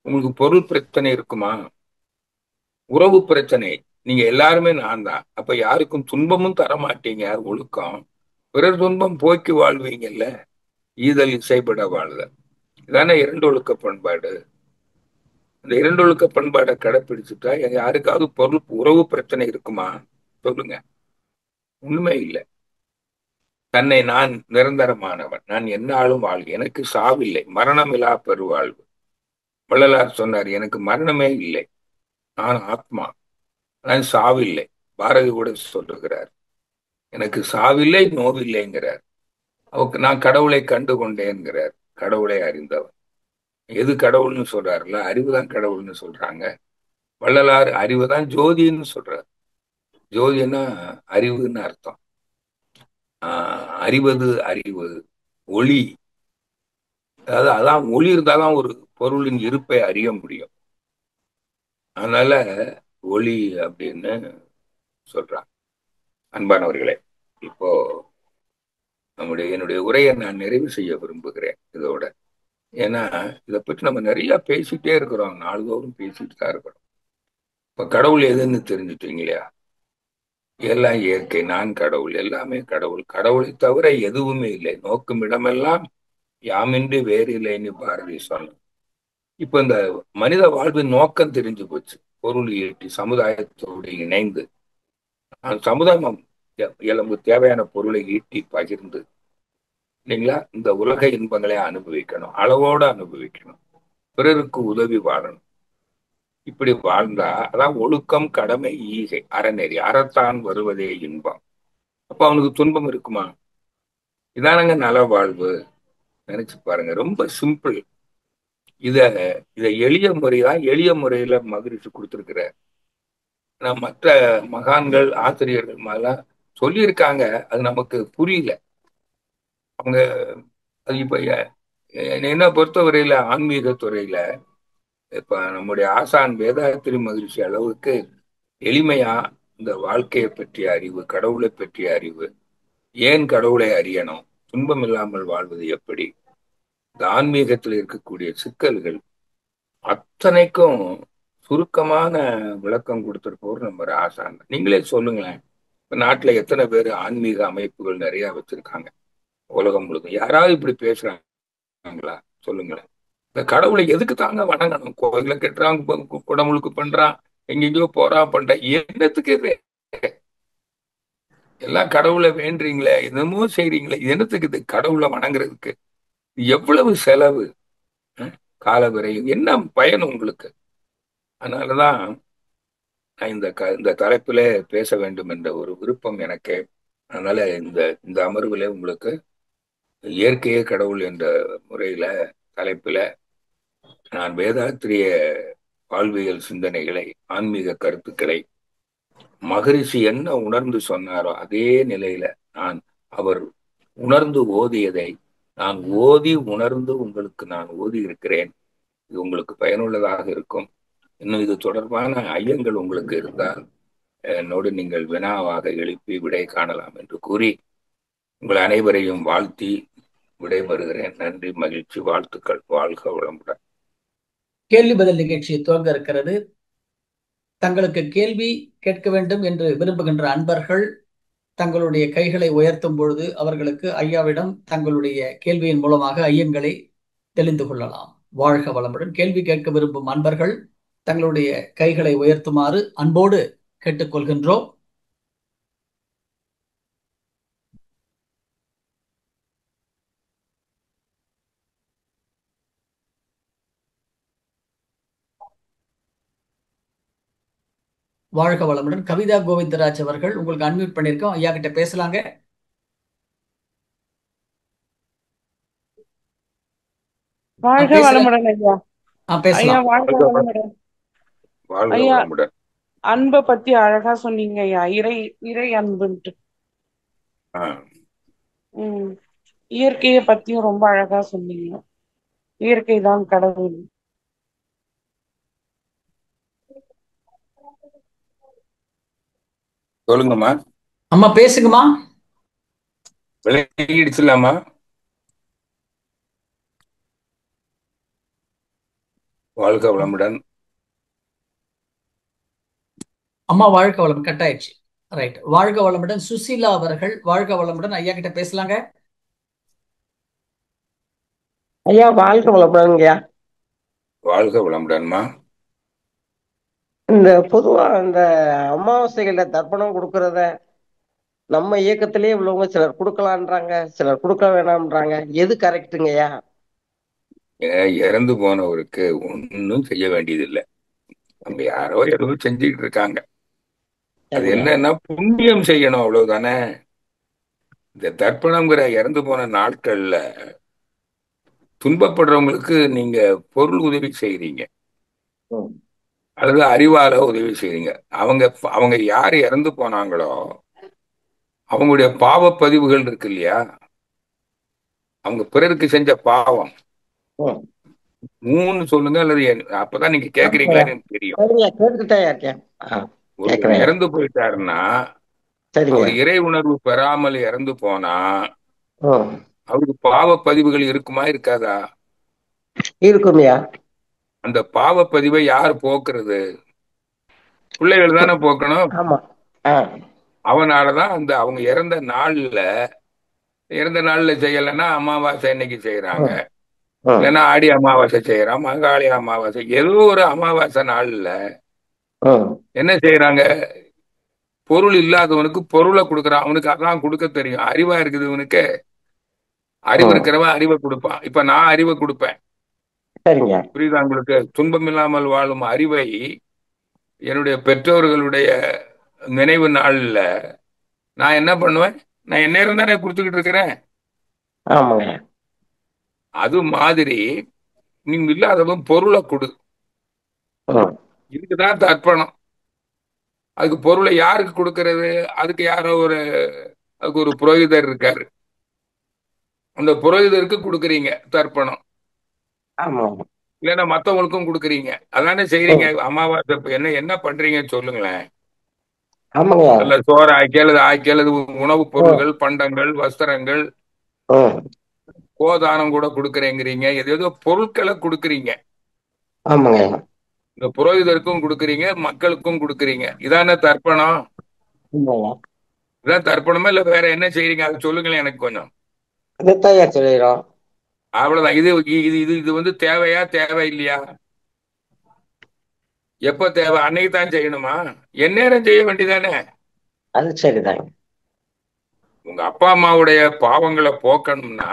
உங்களுக்கு பொருள் பிரச்சனை இருக்குமா? உறவு பிரச்சனை. நீங்க எல்லாருமே நான் தான், அப்ப யாருக்கும் துன்பமும் தர மாட்டீங்க. ஒழுக்கம். பிறர் துன்பம் போக்கி வாழ்வீங்கல்ல. ஈதல் இசைப்பட வாழ்தல். இதானே இரண்டு ஒழுக்க பண்பாடு. இந்த இரண்டு ஒழுக்க பண்பாடை கடைப்பிடிச்சுட்டா யாருக்காவது பொருள் உறவு பிரச்சனை இருக்குமா? சொல்லுங்க. உண்மை இல்லை. தன்னை நான் நிரந்தரமானவன், நான் எந்நாளும் வாழ்க, எனக்கு சாவில்லை, மரணமில்லா பெருவாழ்வு. வள்ளலார் சொன்னார், எனக்கு மரணமே இல்லை, நான் ஆத்மா, நான் சாவில்லை. பாரதி கூட சொல்லுகிறார், எனக்கு சாவில்லை நோவில்லைங்கிறார். அவருக்கு நான் கடவுளை கண்டு கொண்டேன்கிறார். கடவுளை அறிந்தவன். எது கடவுள்னு சொல்றாருல, அறிவுதான் கடவுள்னு சொல்றாங்க. வள்ளலார் அறிவுதான் ஜோதின்னு சொல்றார். ஜோதின்னா அறிவுன்னு அர்த்தம். அறிவது அறிவு, ஒளி. அதாவது அதான் ஒளி இருந்தாதான் ஒரு பொருளின் இருப்பை அறிய முடியும். அதனால ஒளி அப்படின்னு சொல்றான். அன்பானவர்களே, இப்போ என்னுடைய உரையை நான் நிறைவு செய்ய விரும்புகிறேன் இதோட. ஏன்னா இதை பற்றி நம்ம நிறைய பேசிட்டே இருக்கிறோம், நாள்தோறும் பேசிட்டு தான் இருக்கிறோம். இப்ப கடவுள் எதுன்னு தெரிஞ்சுட்டீங்க இல்லையா? எல்லாம் இயற்கை, நான் கடவுள், எல்லாமே கடவுள், கடவுளை தவிர எதுவுமே இல்லை, நோக்கும் இடமெல்லாம் யாமின்றி வேறு இல்லைன்னு பாரதி சொன்னார். இப்ப இந்த மனித வாழ்வின் நோக்கம் தெரிஞ்சு போச்சு. பொருள் ஈட்டி சமுதாயத்தோடு இணைந்து சமுதாயம் நமக்கு தேவையான பொருளை ஈட்டி பகிர்ந்து, இல்லைங்களா, இந்த உலக இன்பங்களை அனுபவிக்கணும், அளவோடு அனுபவிக்கணும், பிறருக்கு உதவி வாழணும். இப்படி வாழ்ந்தா அதான் ஒழுக்கம், கடமை, ஈகை, அறநெறி. அறத்தான் வருவதே இன்பம். அப்ப அவனுக்கு துன்பம் இருக்குமா? இதானங்க நல வாழ்வு. நினைச்சு பாருங்க, ரொம்ப சிம்பிள். இத இத எளிய முறைதான், எளிய முறையில மகிழ்ச்சி கொடுத்திருக்கிற மற்ற மகான்கள் ஆசிரியர்கள் மாதிரிலாம் சொல்லியிருக்காங்க. அது நமக்கு புரியல. அவங்க அது இப்ப என்ன பொறுத்தவரையில ஆன்மீக துறையில இப்ப நம்முடைய ஆசான் வேதாத்திரி மகிழ்ச்சி அளவுக்கு எளிமையா இந்த வாழ்க்கையை பற்றிய அறிவு, கடவுளை பற்றிய அறிவு, ஏன் கடவுளை அறியணும், துன்பம் இல்லாமல் வாழ்வது எப்படி, இந்த ஆன்மீகத்தில் இருக்கக்கூடிய சிக்கல்கள் அத்தனைக்கும் சுருக்கமான விளக்கம் கொடுத்திருப்பவர் நம்ம ஆசான். நீங்களே சொல்லுங்களேன், இப்ப நாட்டுல எத்தனை பேர் ஆன்மீக அமைப்புகள் நிறைய வச்சிருக்காங்க உலகம் முழுதும்? யாராவது இப்படி பேசுறாங்களா? சொல்லுங்களேன். இந்த கடவுளை எதுக்கு தாங்க வணங்கணும்? கோயில கட்டுறான், குடமுழுக்கு பண்றான், எங்கெங்கயோ போறான், பண்றான், என்னத்துக்கு இது? எல்லாம் கடவுளை வேண்டுறீங்களே, என்னமோ செய்றீங்களே, என்னத்துக்கு இது கடவுளை வணங்குறதுக்கு? எவ்வளவு செலவு, கால விரையும், என்ன பயன் உங்களுக்கு? அதனாலதான் நான் இந்த தலைப்பிலே பேச வேண்டும் என்ற ஒரு விருப்பம் எனக்கு. அதனால இந்த இந்த அமர்வுல உங்களுக்கு இயற்கையே கடவுள் என்ற முறையில தலைப்பில நான் வேதாத்திரிய வாழ்வியல் சிந்தனைகளை, ஆன்மீக கருத்துக்களை, மகரிஷி என்ன உணர்ந்து சொன்னாரோ அதே நிலையில நான் அவர் உணர்ந்து ஓதியதை நான் ஓதி உணர்ந்து உங்களுக்கு நான் ஓதி இருக்கிறேன். இது உங்களுக்கு பயனுள்ளதாக இருக்கும். இன்னும் இது தொடர்பான ஐயங்கள் உங்களுக்கு இருந்தால் என்னோடு நீங்கள் வினாவாக எழுப்பி விடை காணலாம் என்று கூறி உங்கள் அனைவரையும் வாழ்த்தி விடைபெறுகிறேன். நன்றி, மகிழ்ச்சி, வாழ்த்துக்கள். வாழ்க வளமுடன். கேள்வி பதில் நிகழ்ச்சி துவங்க இருக்கிறது. தங்களுக்கு கேள்வி கேட்க வேண்டும் என்று விரும்புகின்ற அன்பர்கள் தங்களுடைய கைகளை உயர்த்தும் பொழுது அவர்களுக்கு ஐயாவிடம் தங்களுடைய கேள்வியின் மூலமாக ஐயங்களை தெளிந்து கொள்ளலாம். வாழ்க வளமுடன். கேள்வி கேட்க விரும்பும் அன்பர்கள் தங்களுடைய கைகளை உயர்த்துமாறு அன்போடு கேட்டுக்கொள்கின்றோம். வாழ்க வளமுடன். கவிதா கோவிந்தராஜ் அவர்கள் உங்களுக்கு அன்மியூட் பண்ணிருக்கோம், ஐயா கிட்ட பேசலாங்க. வாழ்க பேசுறேன். வளமுடன் ஐயா. ஐயா பேசலாம். வாழ்க வளமுடன். வாழ்க ஐயா, வளமுடன். அன்பை பத்தி அழகா சொன்னீங்க ஐயா. இறை இறை அன்புன்ட்டு. ஆ, உம் இயற்கையை பத்தியும் ரொம்ப அழகா சொன்னீங்க. இயற்கை தான் கடவுள். சொல்லுங்கம்மா. அம்மா பேசுங்கம்மா. விளங்கிடுச்சுலாமா? வாழ்க வளமுடன். அம்மா வாழ்க வளம் கட் ஆயிடுச்சு. ரைட். வாழ்க வளமுடன் சுசீலா அவர்கள். வாழ்க வளமுடன், ஐயா கிட்ட பேசலாங்க. ஐயா வாழ்க வளமுடன்ங்கய்யா. வாழ்க வளமுடன்மா. இந்த பொதுவா இந்த அமாவாசைகள்ல தர்ப்பணம் கொடுக்கறத நம்ம இயக்கத்திலேயே உள்ளவங்க சிலர் கொடுக்கலான்றாங்க, சிலர் கொடுக்க வேணாம்ன்றாங்க. எது கரெக்டுங்கய்யா? இறந்து போனவருக்கு ஒன்றும் செய்ய வேண்டியதில்லை. நம்ம யாரோ ஏதோ செஞ்சுக்கிட்டு இருக்காங்க. அது சரிங்க. என்னன்னா புண்ணியம் செய்யணும், அவ்வளவுதானே. இந்த தர்ப்பணம்ங்கிற இறந்து போன நாட்கள்ல துன்பப்படுறவங்களுக்கு நீங்க பொருள் உதவி செய்றீங்க ம். அல்லது அறிவால உதவி செய்றீங்க. அவங்க அவங்க யார் இறந்து போனாங்களோ அவங்களுடைய பாவ பதிவுகள் இருக்கு இல்லையா, அவங்க பிறருக்கு செஞ்ச பாவம் ம். 3 சொல்லுங்க, அல்லது அப்பதான் நீங்க ஆமாங்கய்யா. கேக்குறீங்களான்னு எனக்கு தெரியும். சரிங்க, கேட்டுக்கிட்டே இருக்கேன். ஒருவர் கேட்கிறேன். இறந்து போயிட்டாருன்னா சரிங்க. அவர் இறை உணர்வு பெறாமல் இறந்து போனா ம். அவருக்கு பாவ பதிவுகள் இருக்குமா இருக்காதா? இருக்குங்கய்யா. அந்த பாவ பதிவை யார் போக்குறது? பிள்ளைகள் தானே போக்கணும். ஆமா. ஆ. அவனாலதான் அந்த அவங்க இறந்த நாள்ல செய்யலைன்னா அமாவாசை அன்னைக்கு செய்யறாங்க, ம். ம். இல்லைன்னா ஆடி அமாவாசை செய்யறான், மகாளி அமாவாசை, ஏதோ ஒரு அமாவாசை நாள்ல ம். என்ன செய்யறாங்க? பொருள் இல்லாதவனுக்கு பொருளை கொடுக்குறான். அவனுக்கு அதான் கொடுக்க தெரியும். அறிவா இருக்குது இவனுக்கு. அறிவு ம். இருக்கிறவன் அறிவை கொடுப்பான். இப்ப நான் அறிவை கொடுப்பேன். சரிங்க. புரியுதா உங்களுக்கு? துன்பம் இல்லாமல் வாழும் அறிவை என்னுடைய பெற்றோர்களுடைய நினைவு நாள்ல நான் என்ன பண்ணுவேன்? நான் என்ன இருந்தானே கொடுத்துக்கிட்டு இருக்கிறேன். ஆமாங்க. அது மாதிரி நீங்க இல்லாதவன் பொருளை கொடு. ம். இதுக்குதான் தர்ப்பணம். அதுக்கு பொருளை யாருக்கு கொடுக்கறது? அதுக்கு யாரோ அதுக்கு ஒரு புரோகிதர் இருக்காரு. அந்த புரோகிதருக்கு கொடுக்குறீங்க தர்ப்பணம், ஆமாங்க. இல்லைன்னா மத்தவங்களுக்கும் கொடுக்குறீங்க. அதானே செய்றீங்க. ம். அமாவாசை இப்ப என்ன என்ன பண்றீங்கன்னு சொல்லுங்களேன். ஆமாங்க. நல்ல சோறு ஆக்கி அல்லது உணவுப் ம். பொருள்கள், பண்டங்கள், வஸ்திரங்கள், ம். கோதானம் கூட கொடுக்குறேங்கிறீங்க. ஏதோ பொருட்களை கொடுக்குறீங்க. ஆமாங்க. இந்த புரோகிதருக்கும் கொடுக்குறீங்க, மக்களுக்கும் கொடுக்குறீங்க. இதானே தர்ப்பணம்? ஆமாங்க. இதான் தர்ப்பணமா இல்ல வேற என்ன செய்றீங்க? அதை சொல்லுங்களேன் எனக்கு கொஞ்சம். இதைத்தாய்யா சொல்லிடுறோம். அவ்வளவுதான். இது இது இது இது வந்து தேவையா தேவை இல்லையா? எப்ப தேவை? அன்னைக்கு தான் செய்யணுமா? எந்நேரம் செய்ய வேண்டியதானே? அது சரிதாங்க. உங்க அப்பா அம்மாவுடைய பாவங்களை போக்கணும்னா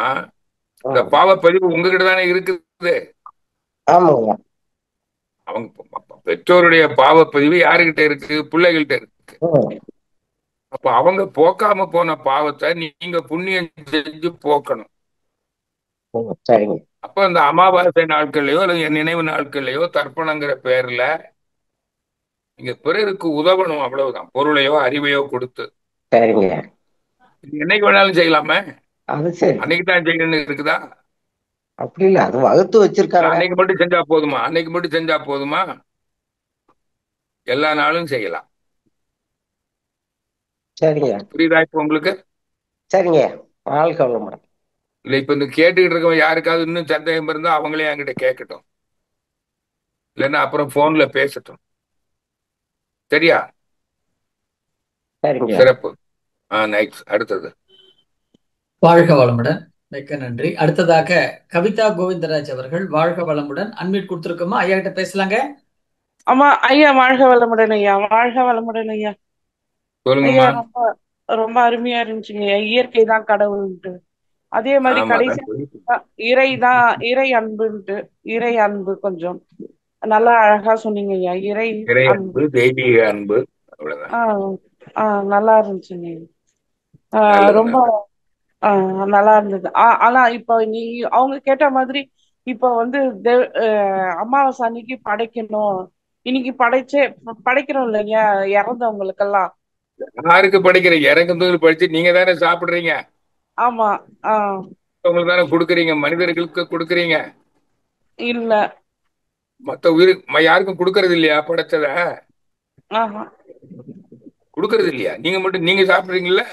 இந்த ம். பாவ பதிவு உங்ககிட்ட தானே இருக்குது. ஆமாங்க. அவங்க பெற்றோருடைய பாவ பதிவு யாருகிட்ட இருக்கு? பிள்ளைகள்கிட்ட இருக்கு. ம். அப்ப அவங்க போக்காம போன பாவத்தை நீங்க புண்ணியம் செஞ்சு போக்கணும். ம். சரிங்க. அப்ப இந்த அமாவாசை நாட்கள்லயோ அல்லது என் நினைவு நாட்கள்லயோ தர்ப்பணங்கிற பேர்ல நீங்க பிறருக்கு உதவணும், அவ்வளவுதான். பொருளையோ அறிவையோ கொடுத்து சரிங்க. என்னைக்கு வேணாலும் செய்யலாமே. அது சரி. அன்னைக்கு தான் செய்யணும்னு இருக்குதா? அப்படி இல்ல, அது வகுத்து வச்சிருக்காங்க. அன்னைக்கு மட்டும் செஞ்சா போதுமா? அன்னைக்கு மட்டும் செஞ்சா போதுமா? எல்லா நாளும் செய்யலாம். சரிங்க. புரியுதா இப்ப உங்களுக்கு? சரிங்க. வாழ்க வளமுடன். இல்ல இப்ப இந்த கேட்டுக்கிட்டு இருக்கவங்க யாருக்காவது இன்னும் சந்தேகம் இருந்தா அவங்களே என்கிட்ட கேட்கட்டும், இல்லைன்னா அப்புறம் போன்ல பேசட்டும். சரியா? சரிங்க. சிறப்பு. நைட். அடுத்தது. வாழ்க வளமுடன். மிக்க நன்றி. அடுத்ததாக கவிதா கோவிந்தராஜ் அவர்கள். வாழ்க வளமுடன். அன்மியூட் கொடுத்துருக்கோமா? ஐயா கிட்ட பேசலாங்க. ஆமா ஐயா, வாழ்க வளமுடன் ஐயா. வாழ்க வளமுடன் ஐயா. ஐயா சொல்லுங்கம்மா. ரொம்ப ரொம்ப அருமையா இருந்துச்சுங்க ஐயா. இயற்கை தான் கடவுள்ன்ட்டு. அதே மாதிரி ஆமா, கடைசி அதான் சொல்லிட்டு. இறை தான், இறை அன்புன்ட்டு. இறை அன்பு கொஞ்சம் நல்லா அழகா சொன்னீங்க ஐயா. இறை இறை அன்பு. அன்பு, தெய்வீக அன்பு, அவ்வளவுதான். ஆஹ் ஆஹ் நல்லா இருந்துச்சுங்க. நல்லது ரொம்ப நல்லது. நல்லா இருந்தது. ஆனா இப்ப நீ அவங்க கேட்ட மாதிரி இப்ப வந்து அமாவாசை அன்னைக்கு படைக்கணும், இன்னைக்கு படைக்கிறோம் இல்லையா இறந்தவங்களுக்கெல்லாம். யாருக்கு படிக்கிறீங்க? இறங்குந்தோல் படிச்சு நீங்க தானே சாப்பிடுறீங்க. ஆமா. ஆஹ் உங்களுக்கு தானே கொடுக்குறீங்க, மனிதர்களுக்கு கொடுக்குறீங்க. இல்ல. மத்த யாருக்கும் கொடுக்கறது இல்லையா? படைச்சத ஆஹா. கொடுக்கறது இல்லையா? நீங்க மட்டும் நீங்க சாப்பிடுறீங்கல்ல?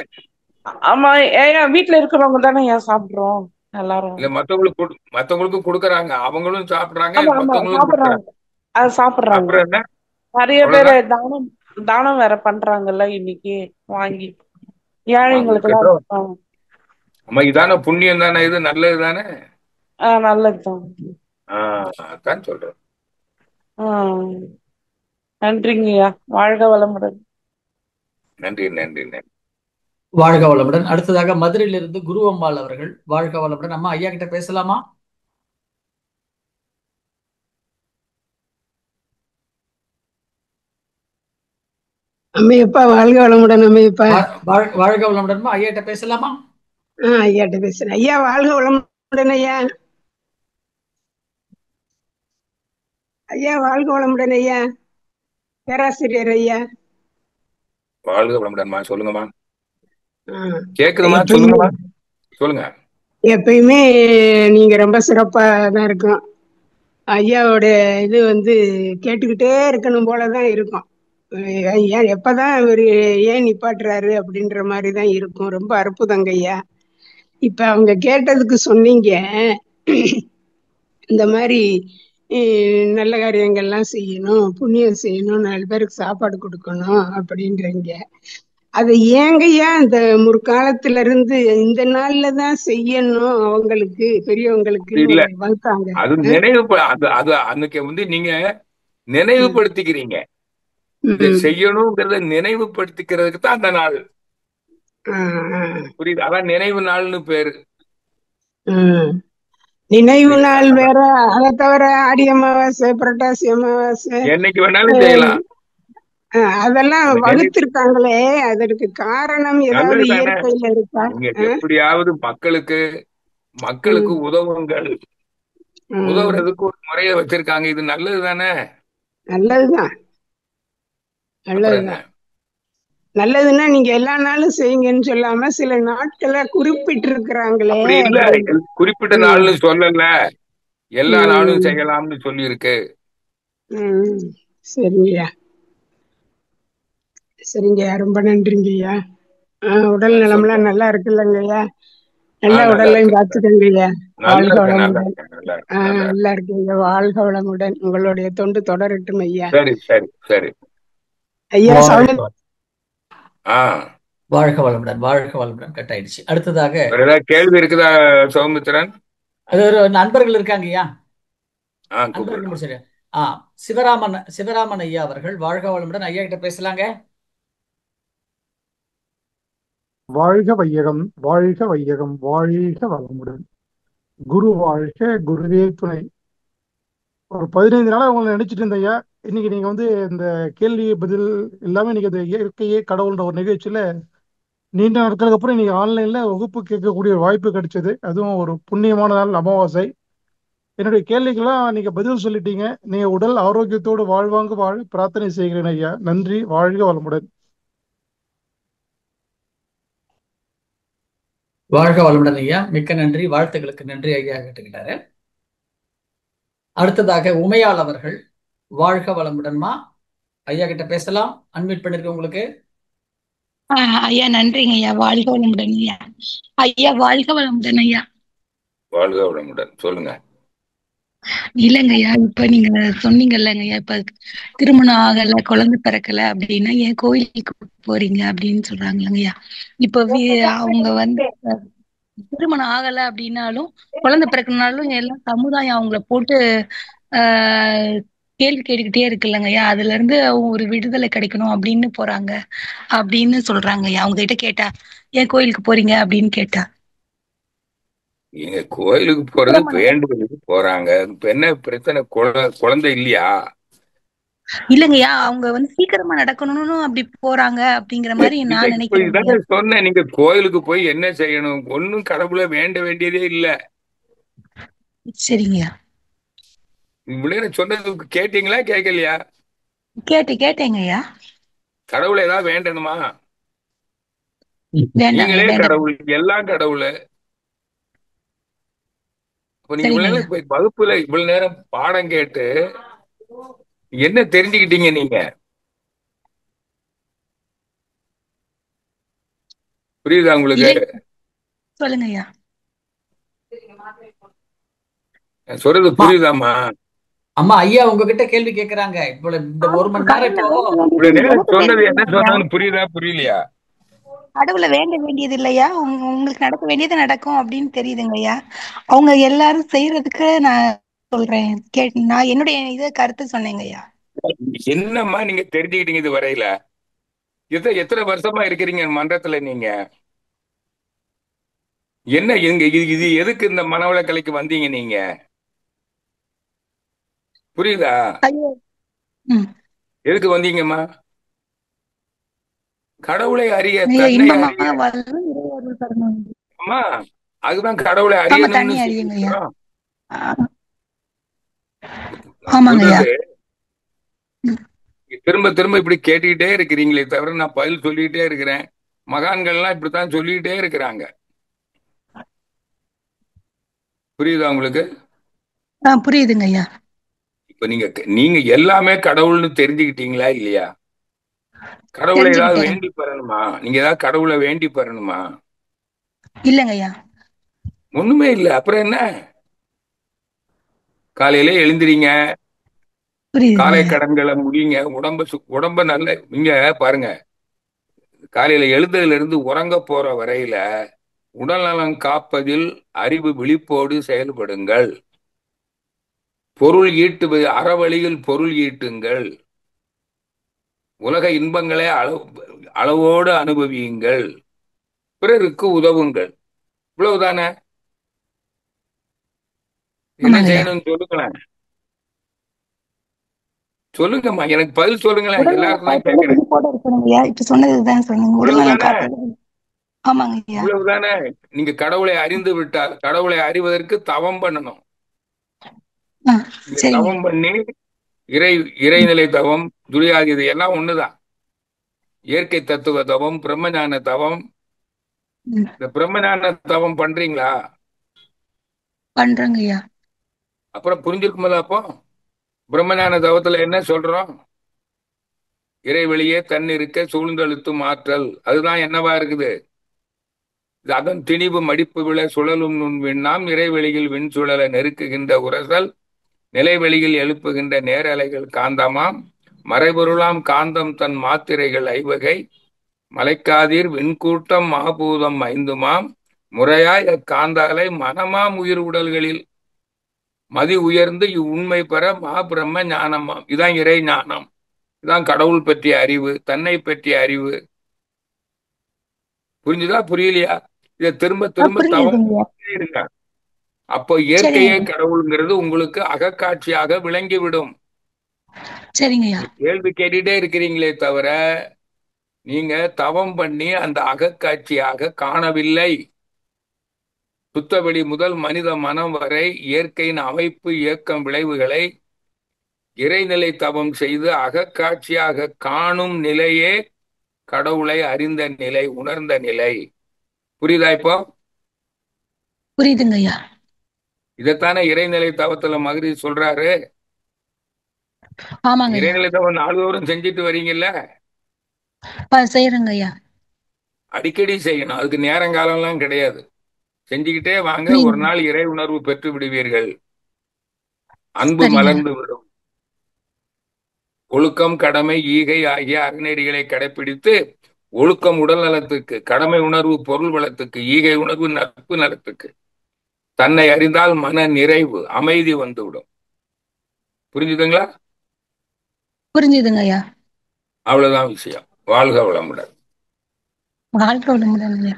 ஆமா. ஏன் வீட்டுல இருக்கிறவங்க தானே ஏன் சாப்பிடுறோம் எல்லாரும்? இல்ல மத்தவங்களுக்கும் கொடுக்கறாங்க, அவங்களும் சாப்பிடுறாங்க, ஆமா ஆமா மத்தவங்களும் சாப்பிடுறாங்க. கொடுக்கறாங்க. அது சாப்பிடுறாங்க. அப்புறம் என்ன? நிறைய பேரு அவ்வளவுதான். தானம் தானம் வேற பண்றாங்கல்ல இன்னைக்கு வாங்கி அவங்களுக்கு ஏழைங்களுக்கெல்லாம். ஏதோ நம்ம இதான புண்ணியம் தானே, இது நல்லது தானே. நல்லதுதான். அதான் சொல்றேன். ஆஹ் நன்றிங்கய்யா. வாழ்க வளமுடன். நன்றி நன்றி நன்றி. வாழ்க வளமுடன். அடுத்ததாக மதுரையிலிருந்து குருவம்மாள் அவர்கள். வாழ்க வளமுடன். அம்மா, ஐயா கிட்ட பேசலாமா? அம்மையப்பா வாழ்க வளமுடன். அம்மையப்பா வாழ்க வளமுடன்மா. ஐயா கிட்ட பேசலாமா? ஐயாட்ட பேசுறேன். ஐயா வாழ்க வளமுடன். ஐயா ஐயா வாழ்க வளமுடன். ஐயா பேராசிரியர் ஐயா. வாழ்க வளமுடன்மா. சொல்லுங்கம்மா. ஆஹ் கேக்குதுமா? எப்பயுமே சொல்லுங்கம்மா. சொல்லுங்க. எப்பயுமே நீங்க ரொம்ப சிறப்பா தான் இருக்கும். ஐயாவோட இது கேட்டுக்கிட்டே இருக்கணும் போலதான் இருக்கும். ஏன் எப்பதான் இவரு ஏன் நிப்பாட்டுறாரு அப்படின்ற மாதிரிதான் இருக்கும். ரொம்ப அற்புதங்க ஐயா. இப்ப அவங்க கேட்டதுக்கு சொன்னீங்க, இந்த மாதிரி நல்ல காரியங்கள்லாம் செய்யணும், புண்ணியம் செய்யணும், 4 பேருக்கு சாப்பாடு கொடுக்கணும் அப்படின்றீங்க. அது ஏங்கய்யா இந்த முற்காலத்துல இருந்து இந்த நாள்ல தான் செய்யணும் அவங்களுக்கு பெரியவங்களுக்குன்னு இல்ல, வகுத்தாங்க? அது நினைவு அது அது அன்னைக்கு நீங்க நினைவுபடுத்திக்கிறீங்க. இதை செய்யணுங்கிறத நினைவுபடுத்திக்கிறதுக்கு தான் அந்த நாள். புரியுது? அதான் நினைவு நாள்னு பேரு. நினைவு நாள் வேற. அதை தவிர ஆடி அமாவாசை, புரட்டாசி அமாவாசை, என்னைக்கு வேணாலும் செய்யலாம். அதெல்லாம் வகுத்திருக்காங்களே, அதற்கு காரணம் ஏதாவது நல்லதுதானே. இயற்கையில இருக்கா? நீங்க எப்படியாவது மக்களுக்கு உதவுங்கள். உதவுறதுக்கு ஒரு முறைய வச்சிருக்காங்க. இது நல்லது தானே. நல்லதுதான். நல்லதுதான். நல்லதுன்னா நீங்க எல்லா நாளும் செய்யுங்கன்னு சொல்லாம சில நாட்களை குறிப்பிட்டு இருக்கிறாங்களே. அப்படி இல்ல, குறிப்பிட்ட நாள்னு சொல்லல, எல்லா நாளும் செய்யலாம்னு சொல்லி இருக்கு. சரிங்கய்யா. சரிங்கய்யா, ரொம்ப நன்றிங்கய்யா. உடல் நலம்லாம் நல்லா இருக்குல்லங்கய்யா? நல்ல உடலையும் பார்த்துக்கங்கய்யா. வாழ்க வளமுடன். நல்லா இருக்கீங்க. வாழ்க வளமுடன். உங்களுடைய தொண்டு தொடரட்டும் ஐயா. சரி சரி சரி ஐயா. வாழ்க வளமுடன். வாழ்க வளமுடன். கட் ஆயிடுச்சு. அடுத்ததாக ஏதாவது கேள்வி இருக்குதா சௌமித்திரன்? அது ஒரு நண்பர்கள் இருக்காங்கய்யா. கூப்பிடுங்க. சிவராமன் ஐயா அவர்கள். வாழ்க வளமுடன். ஐயா கிட்ட பேசலாங்க. வாழ்க வையகம், வாழ்க வையகம், வாழ்க வளமுடன். குரு வாழ்க, குருவே துணை. ஒரு 15 நாளா உங்களை நினைச்சிட்டு இருந்த ஐயா. இன்னைக்கு நீங்க இந்த கேள்வி பதில் எல்லாமே இன்னைக்கு அந்த இயற்கையே கடவுள்ன்ற ஒரு நிகழ்ச்சியில நீண்ட நாட்களுக்கு அப்புறம் இன்னைக்கு ஆன்லைன்ல வகுப்பு கேட்கக்கூடிய ஒரு வாய்ப்பு கிடைச்சது. அதுவும் ஒரு புண்ணியமான நாள், அமாவாசை. என்னுடைய கேள்விக்கெல்லாம் நீங்க பதில் சொல்லிட்டீங்க. நீங்க உடல் ஆரோக்கியத்தோடு வாழ்வாங்க வாழ பிரார்த்தனை செய்கிறேன் ஐயா. நன்றி. வாழ்க வளமுடன். வாழ்க வளமுடன் ஐயா. மிக்க நன்றி. வாழ்த்துக்களுக்கு நன்றி ஐயா கேட்டுக்கிட்டாரு. அடுத்ததாக உமையாள் அவர்கள். வாழ்க வளமுடன்மா. ஐயா கிட்ட பேசலாம். அன்மியூட் பண்ணிருக்கேன் உங்களுக்கு. ஐயா நன்றிங்க ஐயா. வாழ்க வளமுடன் ஐயா. ஐயா வாழ்க வளமுடன் ஐயா. வாழ்க வளமுடன். சொல்லுங்க. இல்லைங்க ஐயா, இப்ப நீங்க சொன்னீங்கல்லங்க ஐயா, இப்ப திருமணம் ஆகல, குழந்தை பிறக்கல அப்படின்னா ஏன் கோயிலுக்கு போறீங்க அப்படின்னு சொல்றாங்கல்லங்க ஐயா. இப்ப அவங்க திருமணம் ஆகல அப்படின்னாலும் குழந்தை பிறக்கனாலும் எல்லாம் சமுதாயம் அவங்கள போட்டு கேள்வி கேட்டுக்கிட்டே இருக்குல்லங்க ஐயா. அதுல இருந்து ஒரு விடுதலை கிடைக்கணும் அப்படின்னு போறாங்க அப்படின்னு சொல்றாங்க ஐயா. அவங்க கிட்ட கேட்டா ஏன் கோயிலுக்கு போறீங்க அப்படின்னு கேட்டா, நீங்க கோயிலுக்கு போறது வேண்டுதலுக்கு போறாங்க. இப்ப என்ன பிரச்சனை? குழந்தை இல்லையா? இல்லங்கய்யா, அவங்க சீக்கிரமா நடக்கணும்னு அப்படி போறாங்க அப்படிங்கிற மாதிரி நான் நினைக்கிறேன். சொன்னேன், நீங்க கோயிலுக்கு போய் என்ன செய்யணும்? ஒன்னும் கடவுளை வேண்ட வேண்டியதே இல்ல. சரிங்கய்யா. இவ்வளவு சொன்னதுக்கு கேட்டீங்களா கேட்கலையா? கேட்டேங்க ஐயா. கடவுளை ஏதாவது வேண்டணுமா? வேண்டாங்க நீங்களே வேண்டாங்க. கடவுள், எல்லாம் கடவுள். இப்ப நீங்க சரிங்க இவ்வளவு ஐயா. நேரம் வகுப்புல இவ்வளவு நேரம் பாடம் கேட்டு என்ன தெரிஞ்சுக்கிட்டீங்க நீங்க? புரியுதா உங்களுக்கு? இறை சொல்லுங்க ஐயா. சொல்றது அம்மா புரியுதாம்மா? அம்மா ஐயா உங்ககிட்ட கேள்வி கேட்கறாங்க. இவ்வளவு இந்த ஒரு மணி நேரம் கடவுளை இப்போ வேண்ட இவ்வளவு வேண்டியது நேரம் எனக்கு சொன்னது தெரியல என்ன ஐயா. சொன்னான்னு புரியுதா புரியலையா? கடவுளை வேண்ட வேண்டியது இல்லையா, உங்களுக்கு நடக்க வேண்டியது நடக்கும் அப்படின்னு தெரியுதுங்க ஐயா. அவங்க எல்லாரும் செய்யறதுக்கு நான் சொல்றேன். நான் என்னுடைய இதை கருத்து சொன்னேங்க ஐயா. என்னம்மா நீங்க தெரிஞ்சுக்கிட்டீங்க இது வரையில? எத்தனை வருஷமா இருக்கிறீங்க மன்றத்துல நீங்க? என்ன இது எதுக்கு இந்த மனவளக்கலைக்கு வந்தீங்க நீங்க? புரியுதா? ஐயோ. ம். எதுக்கு வந்தீங்கம்மா? கடவுளை அறிய, ஐயா, தன்னை அறிய. இன்பமாக வாழ்வு இறையருள் தரணும். அம்மா, அதுதான் கடவுளை ஆமா, அறியணும்னு தண்ணி அறியுங்க ஐயா. சொல்லிருக்கிறோம். ஆ, நான் ஆமாங்க ஐயா. சொல்றது ம். திரும்ப திரும்ப இப்படி கேட்டுக்கிட்டே இருக்கிறீங்களே தவிர நான் பதில் சொல்லிக்கிட்டே இருக்கிறேன். மகான்கள்லாம் இப்படித்தான் சொல்லிக்கிட்டே இருக்கிறாங்க. புரியுதா உங்களுக்கு? புரியுதுங்க ஐயா. இப்ப நீங்க எல்லாமே கடவுள்னு தெரிஞ்சுக்கிட்டீங்களா இல்லையா? கடவுளை ஏதாவது தெரிஞ்சுக்கிட்டேன். வேண்டி பெறணுமா? நீங்க ஏதாவது கடவுளை வேண்டி பெறணுமா? இல்லங்க ஐயா. ஒண்ணுமே இல்ல. அப்புறம் என்ன? காலையில எழுந்திரீங்க, புரியுதுங்க காலை ஐயா. கடன்களை முடியுங்க, உடம்ப நல்ல நீங்க பாருங்க. காலையில எழுந்ததுல இருந்து உறங்க போற வரையில உடல்நலம் காப்பதில் அறிவு விழிப்போடு செயல்படுங்கள். பொருள் ஈட்டுவது அறவழியில் பொருள் ஈட்டுங்கள். உலக இன்பங்களை அளவோடு அனுபவியுங்கள். பிறருக்கு உதவுங்கள். இவ்வளவுதானே. என்ன ஆமாங்க ஐயா. செய்யணும்னு சொல்லுங்களேன். சொல்லுங்கம்மா, எனக்கு பதில் சொல்லுங்களேன். உடல்நலம் எல்லாருக்கும் தான் காப்பதில் கேட்கிறேன். விழிப்போட இருக்கணும் ஐயா. இப்ப சொன்னதுதான் சொன்னீங்க. உடல்நலம் இவ்வளவுதானே. காப்பதில். ஆமாங்க ஐயா. இவ்வளவுதானே. நீங்க கடவுளை அறிந்து விட்டால் கடவுளை அறிவதற்கு தவம் பண்ணணும். ஆ, நீங்க சரிங்க. தவம் பண்ணி இறைநிலை தவம், துரியாதி எல்லாம் ஒண்ணுதான். இயற்கை தத்துவ தவம், பிரம்மஞான தவம். ம். இந்த பிரம்மஞான தவம் பண்றீங்களா? பண்றேங்க ஐயா. அப்புறம் புரிஞ்சிருக்குமில்ல. அப்போ பிரம்மஞான தவத்துல என்ன சொல்றோம்? இறைவெளியே தன்னிருக்க சூழ்ந்தழுத்தும் ஆற்றல். அதுதான் என்னவா இருக்குது? அதன் திணிவு மடிப்பு விழ சுழலும் நுண் விண்ணாம் இறைவெளியில் விண் சுழல நெருக்குகின்ற உரசல் நிலைவெளியில் எழுப்புகின்ற நேரலைகள் காந்தமாம் மறைபொருளாம் காந்தம் தன் மாத்திரைகள் ஐவகை மலைக்காதீர் விண்கூட்டம் மாபூதம் ஐந்துமாம் முறையாய் அக்காந்தாலை மனமாம் உயிர் உடல்களில் மதி உயர்ந்து இவ்வுண்மை பெற மா பிரம்ம ஞானமாம். இதான் இறை ஞானம். இதான் கடவுள் பற்றிய அறிவு, தன்னை பற்றிய அறிவு. புரிஞ்சுதா புரியலையா? இதை திரும்ப திரும்ப தவம் புரியுதுங்க ஐயா. இருங்க. அப்போ சரிங்க இயற்கையே ஐயா. கடவுளுங்கிறது உங்களுக்கு அகக்காட்சியாக விளங்கிவிடும். சரிங்க ஐயா. கேள்வி கேட்டுட்டே இருக்கிறீங்களே தவிர நீங்க தவம் பண்ணி அந்த அகக்காட்சியாக காணவில்லை. சுத்தவெளி முதல் மனித மனம் வரை இயற்கையின் அமைப்பு இயக்கம் விளைவுகளை இறைநிலை தவம் செய்து அகக்காட்சியாக காணும் நிலையே கடவுளை அறிந்த நிலை, உணர்ந்த நிலை. புரியுதா இப்போ? புரியுதுங்க ஐயா. இதைத்தானே இறைநிலை தவத்துல மகிழ்ச்சி சொல்றாரு. ஆமாங்க ஐயா. இறைநிலை தவம் நாள்தோறும் செஞ்சுட்டு வரீங்கல்ல, செய்யறேங்க ஐயா. அடிக்கடி செய்யணும். அதுக்கு நேரங்காலம்லாம் கிடையாது. செஞ்சுக்கிட்டே வாங்க. ஒரு புரியுது. நாள் இறை உணர்வு பெற்று விடுவீர்கள். அன்பு சரிங்க. மலர்ந்து விடும். ஒழுக்கம், கடமை, ஈகை ஆகிய அறநெறிகளை கடைபிடித்து ஒழுக்கம் உடல் நலத்துக்கு, கடமை உணர்வு பொருள் வளத்துக்கு, ஈகை உணர்வு நட்பு நலத்துக்கு, தன்னை அறிந்தால் மன நிறைவு அமைதி வந்துவிடும். புரிஞ்சுதுங்களா? புரிஞ்சுதுங்க ஐயா. அவ்வளவுதான் விஷயம். வாழ்க வளமுடன். வாழ்க்கை வளமுடன் ஐயா.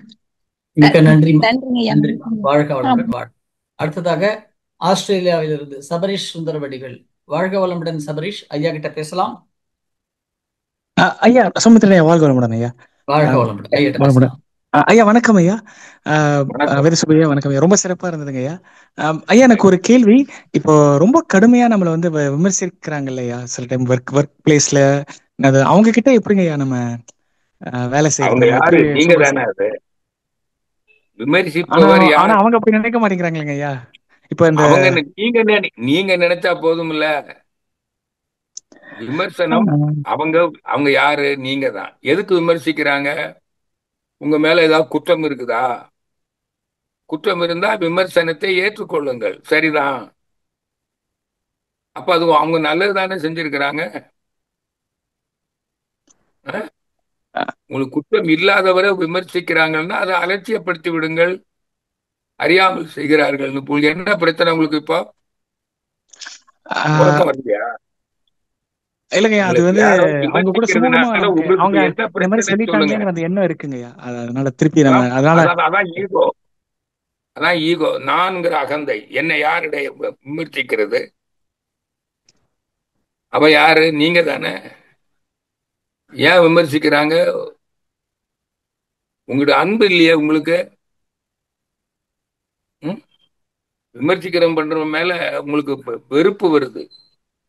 மிக்க நன்றி. நன்றிங்க ஐயா. நன்றி. வாழ்க வளமுடன். அடுத்ததாக ஆஸ்திரேலியாவிலிருந்து சபரீஷ் சுந்தரவடிகள். வாழ்க வளமுடன் சபரீஷ். ஐயா கிட்ட பேசலாம். ஐயா சமுத்திரையா வாழ்க வளமுடன் ஐயா. வாழ்க வளமுடன். ஐயா கிட்ட வளமுடன். பேசலாம். ஐயா வணக்கம் ஐயா. வணக்கம். வீரசுப்பையா வணக்கம் ஐயா. ரொம்ப சிறப்பா இருந்ததுங்க ஐயா. ஐயா எனக்கு ஒரு கேள்வி. இப்போ ரொம்ப கடுமையா நம்மள வந்து விமர்சிக்கிறாங்க இல்லையா சில டைம் ஒர்க் பிளேஸ்ல, அது அவங்க கிட்ட எப்படிங்க ஐயா நம்ம வேலை செய்யறது, அவங்க நம்ம யாரு? எப்படி நீங்க சூப்பர்? தானே அது ஆனா விமர்சிப்பவர் ஆனா யார்? அவங்க அப்படி நினைக்க மாட்டேங்கிறாங்களேங்க ஐயா. இப்ப இந்த அவங்க நீங்க நினைச்சா போதும்ல. விமர்சனம் அவங்க அவங்க யாரு? நீங்க தான். எதுக்கு விமர்சிக்கிறாங்க? உங்க மேல ஏதாவது குற்றம் இருக்குதா? குற்றம் இருந்தா விமர்சனத்தை ஏற்றுக்கொள்ளுங்கள். சரிதான். அப்ப அது அவங்க நல்லது தானே செஞ்சிருக்கிறாங்க. அஹ்? உங்களுக்கு குற்றம் இல்லாதவரை விமர்சிக்கிறாங்கன்னா அதை அலட்சியப்படுத்தி விடுங்கள். அறியாமல் செய்கிறார்கள். உங்களுக்கு என்ன பிரச்சனை? உங்களுக்கு இப்போ ஆஹ், உறக்கம் வரலையா? இல்லைங்க ஐயா, அது உங்களுக்கு வந்து யாரோ அவங்க கூட சுமூகமா விமர்சிக்கிறதுனால நமக்கு உங்களுக்கு அவங்க இப்ப என்ன இந்த மாதிரி பிரச்சனைன்னு சொல்லுங்க. சொல்லிட்டாங்களேங்கிற அந்த எண்ணம் இருக்குங்க ஐயா. அதனால திருப்பி நம்ம அதான் அதனால அதான் அதான் ஈகோ. அதான் ஈகோ. நான்கிற அகந்தை. என்னை யாருடைய விமர்சிக்கிறது? அவ யாரு? நீங்க தானே. ஏன் விமர்சிக்கிறாங்க? உங்களுடைய அன்பு இல்லையே உங்களுக்கு. ம்? விமர்சிக்கிறவன் பண்றவன் மேல உங்களுக்கு வெறுப்பு வருது,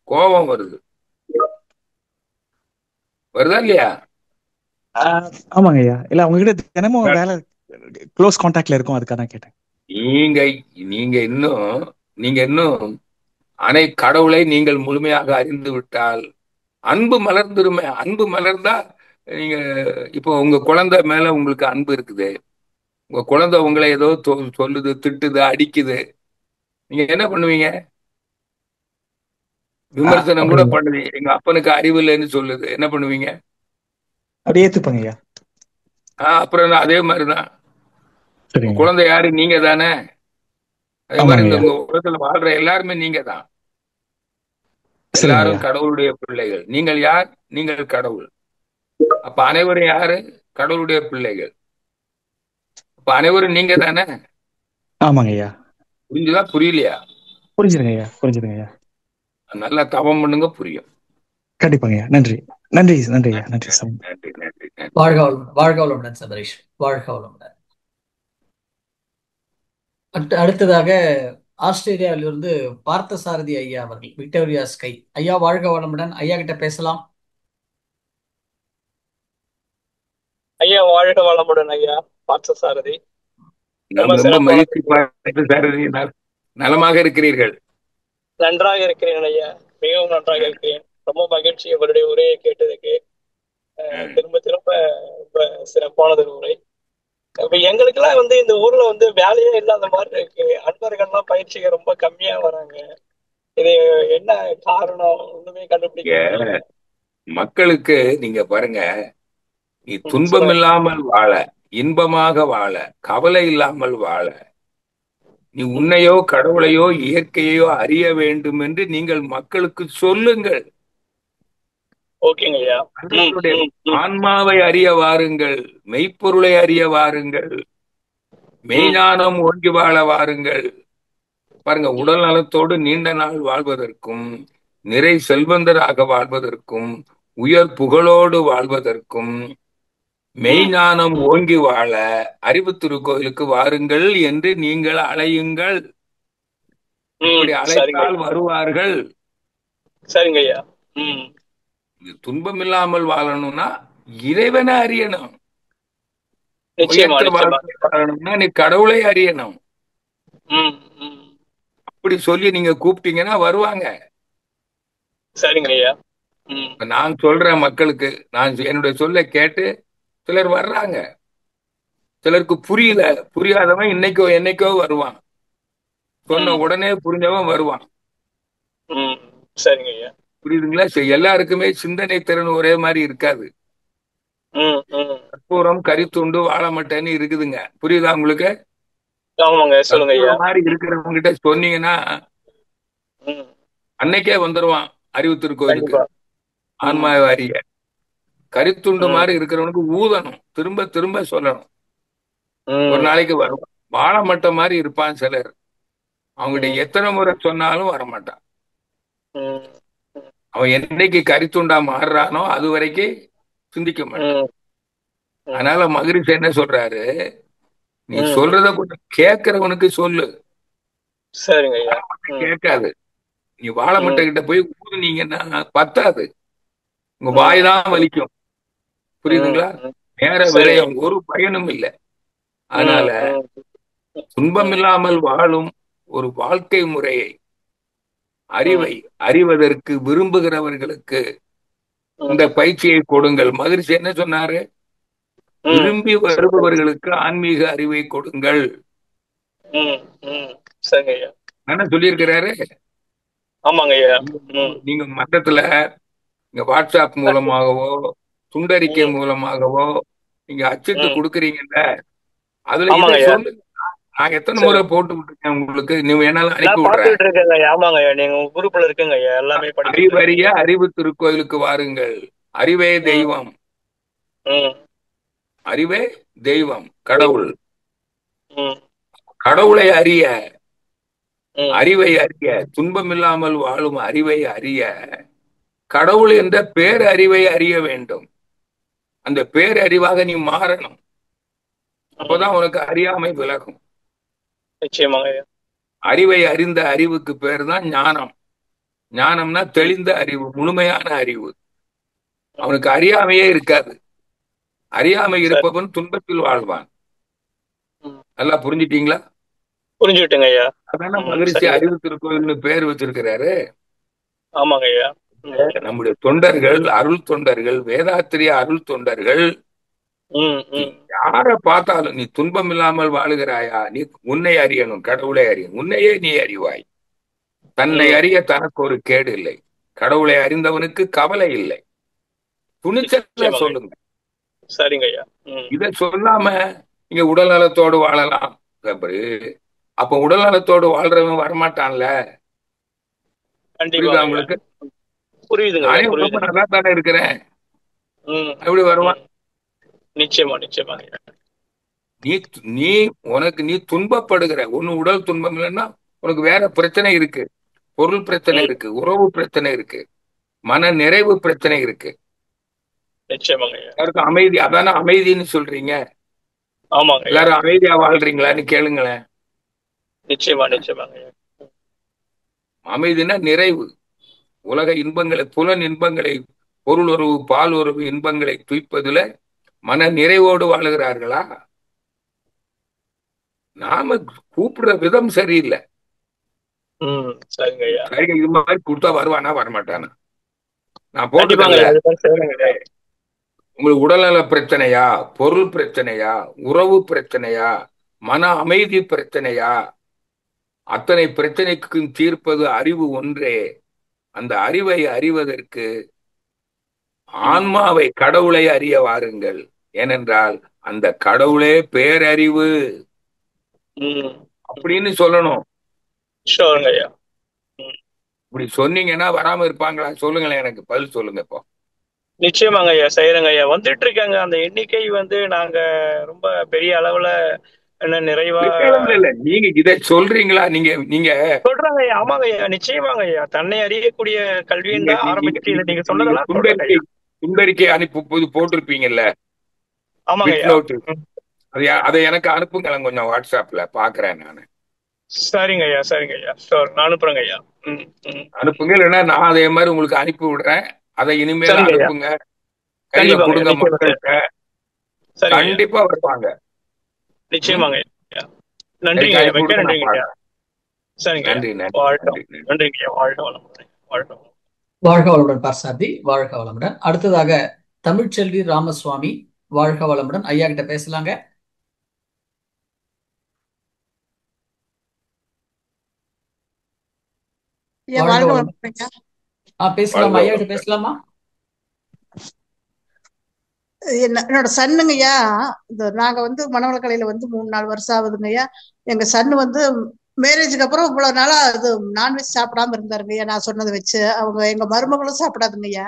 கோபம் வருது. வருதா இல்லையா? ஆமாங்க ஐயா. இல்ல அவங்க கிட்ட தினமும் வேலை க்ளோஸ் கான்டாக்ட்ல இருக்கும், அதுக்காக தான் கேட்டேன். நீங்க நீங்க இன்னும் நீங்க இன்னும் கடவுளை நீங்கள் முழுமையாக அறிந்து விட்டால் அன்பு மலர்ந்துருமே. அன்பு மலர்ந்தா நீங்க இப்போ உங்க குழந்தை மேல உங்களுக்கு அன்பு இருக்குது. உங்க குழந்தை உங்களை ஏதோ சொல்லுது, திட்டுது, அடிக்குது. நீங்க என்ன பண்ணுவீங்க? விமர்சனம் கூட அப்படிங்க பண்ணுது. எங்க அப்பனுக்கு அறிவு இல்லைன்னு சொல்லுது. என்ன பண்ணுவீங்க? அப்படியே ஏத்துப்பாங்க ஐயா. அப்புறம் அதே மாதிரிதான். உங்க சரிங்க குழந்தை யாரு? நீங்க தானே. அதே மாதிரி ஆமாங்க இந்த ஐயா. உங்க உலகத்துல வாழ்ற எல்லாருமே நீங்க தான். சரிங்க எல்லாரும் ஐயா. கடவுளுடைய பிள்ளைகள். நீங்கள் யார்? நீங்கள் கடவுள். அப்ப அனைவரும் யாரு? கடவுளுடைய பிள்ளைகள். அப்ப அனைவரும் நீங்க தானே. ஆமாங்க ஐயா. புரிஞ்சுதா புரியலையா? புரிஞ்சுதுங்க ஐயா, புரிஞ்சுதுங்க ஐயா. நல்லா தவம் பண்ணுங்க, புரியும். கண்டிப்பாங்க ஐயா. நன்றி நன்றி நன்றி ஐயா. நன்றி சார். நன்றி நன்றி நன்றி. வாழ்க வளமுடன் சபரீஷ். வாழ்க வளமுடன். அடுத்ததாக ஆஸ்திரேலியாவிலிருந்து பார்த்தசாரதி ஐயா அவர்கள், விக்டோரியா ஸ்கை ஐயா. வாழ்க வளமுடன் ஐயா, கிட்ட பேசலாம். ஐயா வாழ்க வளமுடன் ஐயா. பார்த்தசாரதி ரொம்ப நாம் ரொம்ப சிறப்பான மகிழ்ச்சி பார்த்தசாரதி. நலமாக இருக்கிறீர்கள்? நன்றாக இருக்கிறேன் ஐயா, மிகவும் நன்றாக இருக்கிறேன். ரொம்ப மகிழ்ச்சி உங்களுடைய உரையை கேட்டதுக்கு. திரும்ப திரும்ப ரொம்ப சிறப்பானது உரை. இப்ப எங்களுக்கெல்லாம் இந்த ஊர்ல வேலையே இல்லாத மாதிரி இருக்கு. அன்பர்கள்லாம் பயிற்சிக்கு ரொம்ப கம்மியா வராங்க. இது என்ன காரணம்? ஒண்ணுமே கண்டுபிடிக்க முடியல. மக்களுக்கு நீங்க பாருங்க, நீ துன்பம் சொல்லுங்க. இல்லாமல் வாழ, இன்பமாக வாழ, கவலை இல்லாமல் வாழ, நீ உன்னையோ கடவுளையோ இயற்கையோ அறிய வேண்டும் என்று நீங்கள் மக்களுக்கு சொல்லுங்கள். ஓகேங்க ஐயா. அவர்களுடைய ஆன்மாவை அறிய வாருங்கள், மெய்ப்பொருளை அறிய வாருங்கள், மெய்ஞானம் ஓங்கி வாழ வாருங்கள். பாருங்க, உடல் நலத்தோடு நீண்ட நாள் வாழ்வதற்கும், நிறை செல்வந்தராக வாழ்வதற்கும், உயர் புகழோடு வாழ்வதற்கும், மெய்ஞானம் ஓங்கி வாழ அறிவு திருக்கோயிலுக்கு வாருங்கள் என்று நீங்கள் அழையுங்கள். இப்படி அழைத்தால் வருவார்கள். சரிங்க ஐயா. துன்பம் இல்லாமல் வாழணும்னா இறைவனை அறியணும். நிச்சயமா வாழணும்னா நீ கடவுளை அறியணும். அப்படி சொல்லி நீங்க கூப்பிட்டீங்கன்னா வருவாங்க. சரிங்க ஐயா. நான் சொல்றேன் மக்களுக்கு, நான் என்னுடைய சொல்ல கேட்டு சிலர் வர்றாங்க. சிலருக்கு புரியல, புரியாதவன் இன்னைக்கோ என்னைக்கோ வருவான். சொன்ன உடனே புரிஞ்சவன் வருவான். சரிங்க ஐயா. புரியுதுங்களா? எல்லாருக்குமே சிந்தனை திறன் ஒரே மாதிரி இருக்காது. கற்பூரம் கரித்துண்டு வாழ மாட்டேன்னு இருக்குதுங்க. புரியுதா உங்களுக்கு? மாதிரி இருக்கிறவங்க கிட்ட சொன்னீங்கன்னா அன்னைக்கே வந்துருவான் அறிவு திருக்கோயிலுக்கு, ஆன்மா அறிய. கரித்துண்டு மாதிரி இருக்கிறவனுக்கு ஊதணும், திரும்ப திரும்ப சொல்லணும். ஒரு நாளைக்கு வருவான். வாழை மட்டை மாதிரி இருப்பான் சிலர். அவங்ககிட்ட எத்தனை முறை சொன்னாலும் வரமாட்டான். அவன் என்னைக்கு கரித்துண்டா மாறுறானோ அது வரைக்கும் சிந்திக்க மாட்டான். அதனால மகரிஷி என்ன சொல்றாரு, நீ ம் சொல்றத கொஞ்சம் கேட்கிறவனுக்கு சொல்லு, சரிங்க ஐயா. கேட்காது. நீ வாழை மட்டை ம் கிட்ட போய் ஊதுனீங்கன்னா பத்தாது, உங்க வாய் ம் தான் வலிக்கும். ம் புரியுதுங்களா? ம் நேர சரிங்க. விரயம், ஒரு பயனும் இல்லை. ம் அதனால ம் துன்பம் ம் இல்லாமல் வாழும் ஒரு வாழ்க்கை முறையை, அறிவை ம் அறிவதற்கு விரும்புகிறவர்களுக்கு இந்த ம் பயிற்சியை கொடுங்கள். மகிழ்ச்சி என்ன சொன்னாரு? ம் விரும்பி வருபவர்களுக்கு ஆன்மீக அறிவை கொடுங்கள் ம் ம் சரிங்க ஐயா. என்ன சொல்லியிருக்கிறாரு. ஆமாங்க ஐயா. ம் நீங்க மட்டத்துல இங்க வாட்ஸ்அப் மூலமாகவோ துண்டறிக்கை ம் மூலமாகவோ நீங்க அச்சிட்டு ம் கொடுக்குறீங்கல்ல, அதுல இதை ஆமாங்க ஐயா. சொல்லுங்க. நான் எத்தனை சரி, முறை போட்டு விட்டுருக்கேன் உங்களுக்கு, நீங்க என்னால அனுப்பி நான் விடுறேன். பார்த்துட்டு இருக்கேங்க ஐயா. ஆமாங்க ஐயா, நீங்க உங்க குரூப்ல இருக்குங்க ஐயா, எல்லாமே படிச்சுட்டு அறிவறிய இருக்கேங்க. அறிவு திருக்கோயிலுக்கு வாருங்கள். அறிவே ம் தெய்வம், ம் அறிவே தெய்வம், கடவுள். ம் கடவுளை அறிய, ம் அறிவை அறிய, துன்பம் இல்லாமல் வாழும் அறிவை அறிய, கடவுள் என்ற பேரறிவை அறிய வேண்டும். அந்த பேரறிவாக நீ மாறணும். ம் அப்பதான் உனக்கு அறியாமை விலகும். நிச்சயமாங்க ஐயா. அறிவை அறிந்த அறிவுக்கு பேர் தான் ஞானம். ஞானம்னா ம் தெளிந்த அறிவு, முழுமையான அறிவு. ம் அவனுக்கு அறியாமையே இருக்காது. அறியாமை சரி. இருப்பவன் துன்பத்தில் வாழ்வான். ம் நல்லா புரிஞ்சுட்டீங்களா? புரிஞ்சுக்கிட்டுங்க ஐயா. அதான ம் மகிழ்ச்சி சரிங்க. அறிவு திருக்கோயில்னு பேர் வச்சிருக்கிறாரு. ஆமாங்க ஐயா. ம் நம்முடைய தொண்டர்கள், அருள் தொண்டர்கள், வேதாத்திரிய அருள் தொண்டர்கள், ம் நீ ம் யாரை பார்த்தாலும் நீ துன்பம் இல்லாமல் வாழுகிறாயா, நீ உன்னை அறியணும், கடவுளை அறியணும். உன்னையே நீ அறிவாய். தன்னை ம் அறிய தனக்கு ஒரு கேடு இல்லை. கடவுளை அறிந்தவனுக்கு கவலை இல்லை. துணிச்சலா நிச்சயமாங்க. சொல்லுங்க. சரிங்க ஐயா. ம் இதை சொல்லாம நீங்க உடல் நலத்தோடு வாழலாம். அப்ப உடல் நலத்தோடு வாழ்றவன் வரமாட்டான்ல. புரியுதா கண்டிப்பாங்க ஐயா. உங்களுக்கு? புரியுதுங்க ஐயா, நானே ரொம்ப புரியுதுங்க. நல்லா தானே இருக்கிறேன், ம் எப்படி வருவான்? ம் நிச்சயமா நிச்சயமாங்க ஐயா. நீ நீ உனக்கு நீ துன்பப்படுகிற ஒண்ணு, உடல் துன்பம் இல்லைன்னா உனக்கு வேற பிரச்சனை இருக்கு. பொருள் பிரச்சனை ம் இருக்கு, உறவு பிரச்சனை இருக்கு, மன நிறைவு பிரச்சனை இருக்கு. நிச்சயமாங்க ஐயா. எல்லாருக்கும் அமைதி, அதான அமைதின்னு சொல்றீங்க. ஆமாங்க ஐயா. எல்லாரும் அமைதியா வாழ்றீங்களான்னு கேளுங்களேன். நிச்சயமா நிச்சயமாங்க ஐயா. அமைதினா நிறைவு. உலக இன்பங்களை, புலன் இன்பங்களை, பொருள் உறவு, பால் உறவு இன்பங்களை துய்ப்பதுல மன நிறைவோடு வாழுகிறார்களா? நாம கூப்பிடுற விதம் சரியில்லை. ம் சரிங்க ஐயா. சரிங்க, இது மாதிரி கொடுத்தா வருவானா வரமாட்டானா? நான் கண்டிப்பாங்க போட்டுக்கல. ஐயா, அதுதான் செய்யணுங்க ஐயா. உங்களுக்கு உடல்நல பிரச்சனையா, பொருள் பிரச்சனையா, உறவு பிரச்சனையா, மன அமைதி பிரச்சனையா, அத்தனை பிரச்சனைக்கும் தீர்ப்பது அறிவு ஒன்றே. அந்த அறிவை அறிவதற்கு ம் ஆன்மாவை, கடவுளை அறிய வாருங்கள். ஏனென்றால் அந்த கடவுளே பேரறிவு ம் அப்படின்னு சொல்லணும். ஷோருங்க ஐயா. ம் இப்படி சொன்னீங்கன்னா வராம இருப்பாங்களா? சொல்லுங்களேன், எனக்கு பதில் சொல்லுங்க இப்போ. நிச்சயமாங்க ஐயா, செய்யறேங்க ஐயா. வந்துட்டு இருக்காங்க அந்த எண்ணிக்கை வந்து, நாங்க ரொம்ப பெரிய அளவுல என்ன நிறைவா இல்ல, நீங்க இதை சொல்றீங்களா? நீங்க நீங்க சொல்றாங்க ஐயா. ஆமாங்க ஐயா, நிச்சயமாங்க ஐயா. தன்னை அறியக்கூடிய கல்வின்னு நீங்க தான் நீங்க ஆரம்பிச்சுட்டு இதை நீங்க நீங்க சொன்னதெல்லாம் சொல்றேங்க துண்டறிக்கை ஐயா. துண்டறிக்கை அனுப்பும்போது போட்டிருப்பீங்கல்ல ஆமாங்க பிட் ஐயா. நோட்டு, ம் அதை எனக்கு அனுப்புங்களேன் கொஞ்சம், வாட்ஸ்அப்ல பாக்குறேன் நானு. சரிங்க ஐயா, சரிங்க ஐயா, ஷோர், நான் அனுப்புறேங்க ஐயா. ம் ம் அனுப்புங்க, இல்லைன்னா நான் அதே மாதிரி உங்களுக்கு அனுப்பி விடுறேன். அதை இனிமேல் சரிங்க ஐயா. அனுப்புங்க, கையில கண்டிப்பாங்க ஐயா, கொடுங்க நிச்சயமாங்க ஐயா. மக்கள்கிட்ட. சரிங்க ஐயா, கண்டிப்பா வருவாங்க. நிச்சயமாங்க ஐயா. நன்றிங்க எனக்கு ஐயா, அனுப்பி மிக்க விடுங்க, நான் நன்றிங்க ஐயா. பாக்குறேன். சரிங்க ஐயா. நன்றி நன்றி வாழ்த்தும். நன்றி நன்றி. நன்றிங்க ஐயா, வாழ்க வளமுடன். வாழ்க வளமுடன். வாழ்க வளமுடன் பார்சாதி, வாழ்க வளமுடன். அடுத்ததாக தமிழ்ச்செல்வி ராமசுவாமி, வாழ்க வளமுடன். ஐயா கிட்ட பேசலாங்க. ஐயா வாழ்க வாழ்க வளமுடன். வளமுடன் ஐயா. பேசலாமா? வாழ்க ஐயா கிட்ட வளமுடன். பேசலாமா? என்னோட சன்னுங்க ஐயா, இந்த நாங்க வந்து மணவளக்கலையில வந்து 3-4 வருஷம் ஆகுதுங்க ஐயா. எங்க சன்னு வந்து மேரேஜுக்கு அப்புறம் இவ்வளவு நாளா இது நான்வெஜ் சாப்பிடாம இருந்தாருங்க ஐயா. நான் சொன்னதை வச்சு அவங்க எங்க மருமகளும் சாப்பிடாதுங்க ஐயா.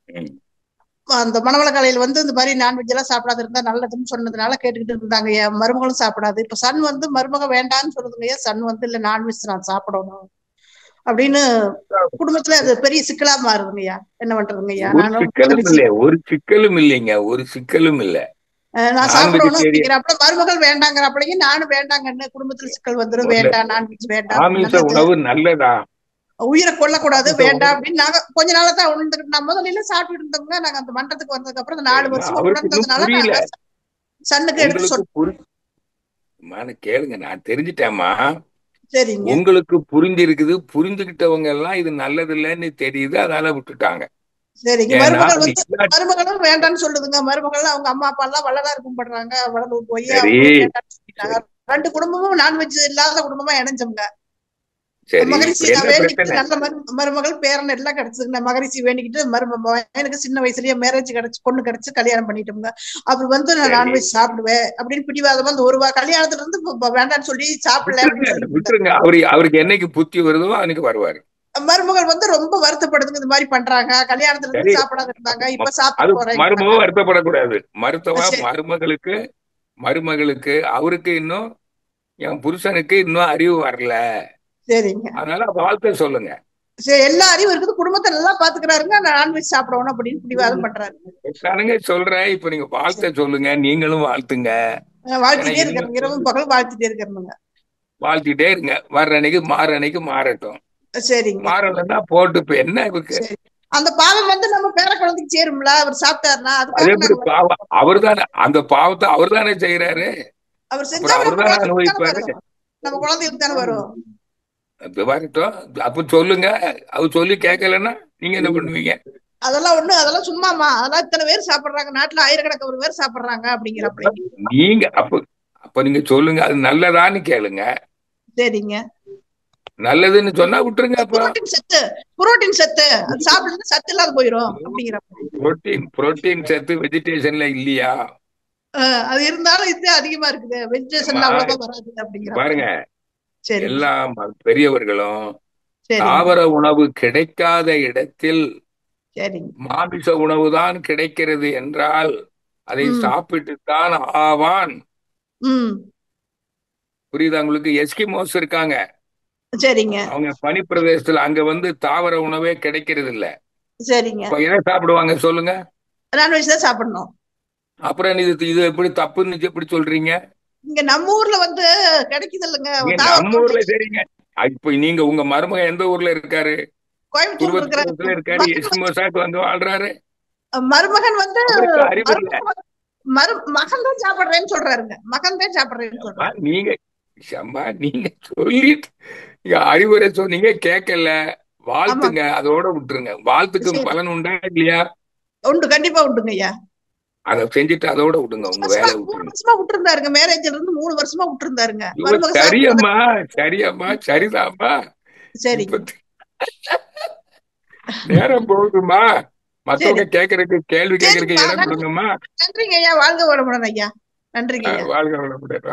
ம். அந்த மணவளக்கலையில வந்து இந்த மாதிரி நான்வெஜ் எல்லாம் சாப்பிடாது இருந்தா நல்லதுன்னு சொன்னதுனால கேட்டுக்கிட்டு இருந்தாங்க ஐயா. மருமகளும் சாப்பிடாது. இப்ப சன் வந்து மருமக வேண்டான்னு சொல்லுதுங்க ஐயா. சன் வந்து இல்ல நான்வெஜ் நான் சாப்பிடணும் அப்படின்னு குடும்பத்துல அது பெரிய சிக்கலா மாறுதுங்கய்யா. என்ன பண்றதுங்கய்யா? ஒரு நானும் சிக்கலும் இல்லை, ஒரு சிக்கலும் இல்லைங்க, ஒரு சிக்கலும் இல்லை. நான் நான் சாப்பிடணும் வெஜிடேரியன். அப்படிங்கிறப்ப மருமகள் வேண்டாங்கிறப்பலையும் நானும் வேண்டாங்கன்னு குடும்பத்துல சிக்கல் வந்துடும். முதல்ல வேண்டாம், நான்வெஜ் வேண்டாம், மாமிச நல்லது, உணவு நல்லதா? உயிரை கொல்லக்கூடாது, மாமிச வேண்டாம் உணவு அப்படின்னு நாங்க கொஞ்ச நாளா தான் உணர்ந்துக்கிட்டு, நான் முதல்ல சாப்பிட்டு இருந்தோம்ங்க. நாங்க அந்த மன்றத்துக்கு வந்ததுக்கு அப்புறம் இந்த 4 வருஷமா அவருக்கு இன்னும் உணர்ந்ததுனால புரியல. நாங்க சன்னுக்கு எடுத்து உங்களுக்கு சொன்னோம். கேளுங்க, நான் தெரிஞ்சுட்டேம்மா. சரிங்க, உங்களுக்கு புரிஞ்சிருக்குது, புரிஞ்சுக்கிட்டவங்க எல்லாம் இது நல்லது இல்லைன்னு தெரியுது, அதனால விட்டுட்டாங்க. சரிங்க. ஏன்னா மருமகள் அது வந்து இல்லாட்டி மருமகளும் வேண்டாம்னு சொல்லுதுங்க. மருமகள் அவங்க அம்மா அப்பா எல்லாம் வள்ளலார் கும்பிடுறாங்க, வடலூர் போய் சரி அவங்களும் வேண்டாம்னு சொல்லிட்டாங்க. சரி 2 குடும்பமும் நான்வெஜ் இல்லாத குடும்பமா இணைஞ்சோங்க. சரி, மகரிஷி இப்ப நான் என்ன வேண்டிக்கிட்டு பிரச்சனை? நல்ல மருமகள் பேரன் எல்லாம் கிடைச்சதுங்க. மகரிஷி வேண்டிக்கிட்டு எனக்கு சின்ன வயசுலயே மேரேஜ் கிடைச்சு, பொண்ணு கிடைச்சு கல்யாணம் பண்ணிட்டோம்ங்க. அப்புறம் வந்து நான் சரி, நான்வெஜ் சாப்பிடுவேன் அப்படின்னு பிடிவாதமா அந்த ஒரு கல்யாணத்துல இருந்து வேண்டாம்னு சொல்லி சாப்பிடல அப்படின்னு விட்டுருங்க சொல்லி விட்டுருங்க. அவருக்கு என்னைக்கு புத்தி வருதோ அன்னைக்கு வருவாரு. மருமகள் வந்து ரொம்ப வருத்தப்படுதுங்க. இந்த மாதிரி பண்றாங்க, கல்யாணத்துல சரி, இருந்து சாப்பிடாத இருந்தாங்க, இப்ப அது சாப்பிட போறேங்கிறாங்க. மருமக வருத்தப்படக்கூடாது. சரி, மருமகளுக்கு அவருக்கு இன்னும், என் புருஷனுக்கு இன்னும் அறிவு வரல, சரிங்க. அதனால வாழ்க்கை சொல்லுங்க. சரி, எல்லா அறிவும் இருக்குது, குடும்பத்தை நல்லா பாத்துக்கிறாருங்க, நான்வெஜ் சாப்பிடணும் அப்படின்னு பிடிவாதம் பண்றாரு. நானுங்க சொல்றேன், இப்ப நீங்க வாழ்க்கை சொல்லுங்க, நீங்களும் வாழ்த்துங்க. ஏன்னா வாழ்த்திட்டே இன்னும் இருக்கிறேன், இரவும் பகல் வாழ்த்திட்டே இருக்கிறேங்க. வாழ்த்திட்டே இருங்க. வர்ற அன்னைக்கு மாற அன்னைக்கு மாறட்டும். சரிங்க, மாறலன்னா போட்டு, இப்ப என்ன இருக்கு? சரி. அந்த பாவம் வந்து நம்ம பேர குழந்தைக்கு சேரும்ல, அவர் சாப்பிட்டாருன்னா அது அதுக்காக எப்படி நாங்க பாவம்? அவர்தானே அந்த பாவத்தை அவர்தானே செய்யறாரு, அவர் செஞ்சா அப்புறம் நம்ம அவர்தானே குழந்தைக்கு தானே அனுபவிப்பாரு. வரும், நம்ம குழந்தைக்கு தானே வரும். இப்ப வரட்டும், அப்ப சொல்லுங்க. அவர் சொல்லி கேட்கலன்னா நீங்க என்ன பண்ணுவீங்க? அதெல்லாம் சும்மாமா, அதெல்லாம் இத்தனை பேர் சாப்பிடுறாங்க, நாட்டுல ஆயிரக்கணக்கான பேர் சாப்பிடுறாங்க அப்படிங்கிறப்ப. நீங்க அப்ப நீங்க சொல்லுங்க, அது நல்லதான்னு கேளுங்க. சரிங்க. நல்லதுன்னு சொன்னா விட்டுருங்க. அப்ப புரோட்டீன் சத்து அது சாப்பிடுறது சத்து இல்லாத போயிரும் அப்படிங்கிறப்ப. புரோட்டீன் சத்து வெஜிடேஷன்ல இல்லையா? அது இருந்தாலும் இது அதிகமா இருக்குது, வெஜிடேஷன்ல அவ்வளவா வராது அப்படிங்கிறப்ப. பாருங்க, சரி, எல்லா பெரியவர்களும் சரிங்க, தாவர உணவு கிடைக்காத இடத்தில் சரிங்க. மாமிச உணவு தான் கிடைக்கிறது என்றால் அதை சாப்பிட்டுத்தான் ஆவான். புரியுதா உங்களுக்கு? எஸ்கிமோஸ் இருக்காங்க, சரிங்க, அவங்க பனி பிரதேசத்துல, அங்க வந்து தாவர உணவே கிடைக்கிறது இல்ல. சரிங்க. இப்ப எதை சாப்பிடுவாங்க சொல்லுங்க? நான்வெஜ் தான் சாப்பிடணும். அப்புறம் இது எப்படி தப்புன்னு எப்படி சொல்றீங்க? இங்க நம்ம ஊர்ல வந்து கிடைக்குது இல்லைங்க நம்ம ஊர்ல. சரிங்க, இப்ப நீங்க உங்க மருமக எந்த ஊர்ல இருக்காரு? கோயம்புத்தூர் துருவத்துல இருக்காரு, எஸ்கிமோஸாக்கு வந்து வாழ்றாரு. மருமகன் வந்து அவருக்கு அறிவு இல்ல. மகன் தான் சாப்பிடுறேன்னு சொல்றாருங்க, மகன் தான் சாப்பிடுறேன்னு சொல்றாரு. நீங்க சொல்லிட்டு அறிவுரை சொன்னீங்க, கேட்கல, வாழ்த்துங்க, அதோட விட்டுருங்க. வாழ்த்துக்கு பலன் உண்டா இல்லையா? உண்டு, கண்டிப்பா உண்டுங்க ஐயா. அதை செஞ்சுட்டு அதோட விடுங்க, உங்க வேலை விட்டுருங்க. 3 வருஷமா விட்டுருந்தாருங்க, மேரேஜ்ல இருந்து 3 வருஷமா விட்டுருந்தாருங்க. சரியம்மா சரிதாம்மா. சரிங்க, நேரம் போகுதுமா, மத்தவங்க கேக்குறதுக்கு கேள்வி கேட்கறதுக்கு இடம் கொடுங்கம்மா. நன்றிங்க ஐயா, வாழ்க வளமுடன் ஐயா. நன்றிங்க ஐயா. வாழ்க வளமுடன்.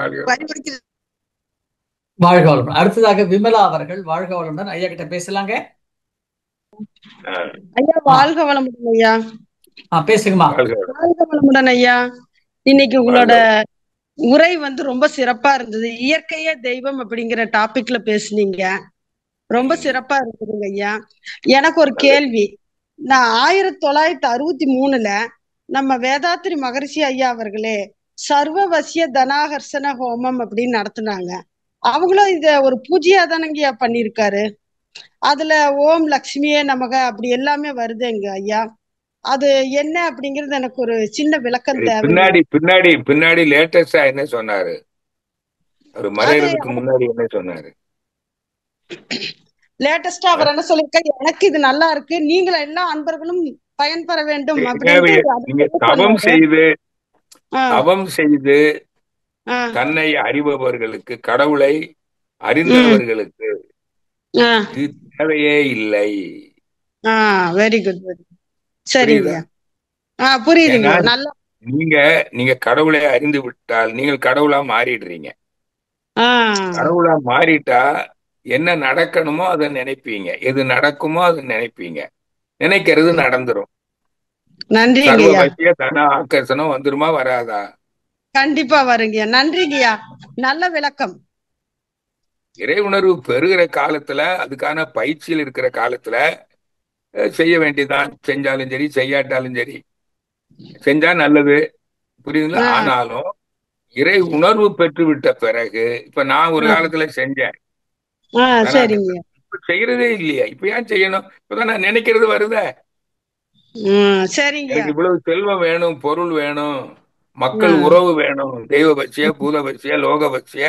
வாழ்க வளமுடன். அடுத்ததாக விமலா அவர்கள் வாழ்க வளமுடன் ஐயா கிட்ட பேசலாங்க. ஐயா வாழ்க வளமுடன் ஐயா. பேசுங்கம்மா. வாழ்க வளமுடன் ஐயா. இன்னைக்கு உங்களோட உரை வந்து ரொம்ப சிறப்பா இருந்தது. இயற்கையே தெய்வம் அப்படிங்கிற டாபிக்ல பேசுனீங்க, ரொம்ப சிறப்பா இருக்குதுங்க ஐயா. எனக்கு ஒரு கேள்வி. நான் 1963ல நம்ம வேதாத்திரி மகரிஷி ஐயா அவர்களே சர்வவசிய தனாகர்ஷண ஹோமம் அப்படின்னு நடத்துனாங்க. அவங்களும் இத ஒரு பூஜையா தானங்கய்யா பண்ணிருக்காரு. அதுல ஓம் லக்ஷ்மியே நமக அப்படி எல்லாமே வருதுங்க ஐயா. அது என்ன அப்படிங்கறது எனக்கு ஒரு சின்ன விளக்கம் தேவை. பின்னாடி லேட்டஸ்டா என்ன சொன்னாரு? அவர் மறையறதுக்கு முன்னாடி என்ன சொன்னாரு? லேட்டஸ்டா அவர் என்ன சொல்லிருக்காரு, எனக்கு இது நல்லா இருக்கு, நீங்களும் எல்லா அன்பர்களும் பயன்பெற வேண்டும் அப்படின்னு தவம் செய்து தன்னை அறிபவர்களுக்கு, கடவுளை அறிந்தவர்களுக்கு இது தேவையே இல்லை. வெரி குட், சரிங்க, புரியுதுங்க. நல்லா நீங்க கடவுளை அறிந்து விட்டால் நீங்கள் கடவுளா மாறிடுறீங்க. கடவுளா மாறிட்டா என்ன நடக்கணுமோ அதை நினைப்பீங்க, எது நடக்குமோ அதை நினைப்பீங்க, நினைக்கிறது நடந்துரும். நன்றிங்க. தன ஆக்கர்ஷணம் வந்துருமா வராதா? கண்டிப்பா வருங்க. நன்றிங்கய்யா, நல்ல விளக்கம். இறை உணர்வு பெறுகிற காலத்துல, அதுக்கான பயிற்சியில் இருக்கிற காலத்துல செய்ய வேண்டியதுதான். செஞ்சாலும் சரி, செய்யாட்டாலும் சரி. செஞ்சா நல்லது, புரியுதுங்களா? ஆ, ஆனாலும் இறை உணர்வு பெற்று விட்ட பிறகு, இப்ப நான் ஒரு ஆ, காலத்துல செஞ்சேன், ஆ, தனாட்டத்தை. சரிங்க. இப்ப செய்யறதே இல்லையா? இப்ப ஏன் செய்யணும்? இப்பதான் நான் நினைக்கிறது வருதே. சரிங்கய்யா. எனக்கு இவ்வளவு செல்வம் வேணும், பொருள் வேணும், ஆ, மக்கள் உறவு வேணும், தெய்வபட்சிய, பூதபட்சிய, லோகபட்சிய,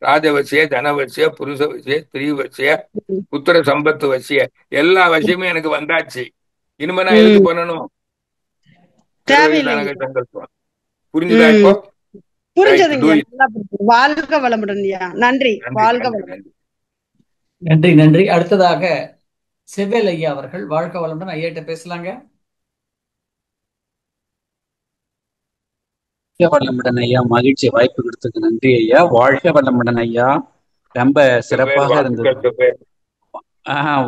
ராஜவசிய, தனவசிய, புருஷவசிய, ஸ்திரீவசிய, ம், புத்திர சம்பத்து வசிய, எல்லா வசியமும் எனக்கு வந்தாச்சு. இனிமே நான் எதுக்கு ம். பண்ணணும்? சர்வகி தனக தேவையில்லைங்கய்யா. சங்கல்பம். புரிஞ்சுதா ம். இப்போ? ரைட், டூ புரிஞ்சதுங்கய்யா. இட். நல்லா புரிஞ்சது. வாழ்க வளமுடன்யா. நன்றி. நன்றி, வாழ்க நன்றி, வளமுடன். நன்றி. நன்றி நன்றி. அடுத்ததாக செவ்வேல் ஐயா அவர்கள், வாழ்க வளமுடன். ஐயாட்ட பேசலாங்க. வாழ்க வளமுடன் ஐயா, மகிழ்ச்சி. வாய்ப்பு கொடுத்ததுக்கு நன்றி ஐயா. வாழ்க வளமுடன் ஐயா. ரொம்ப செவ்வேல், சிறப்பாக இருந்தது. வாழ்த்துக்கள் செவ்வேல்.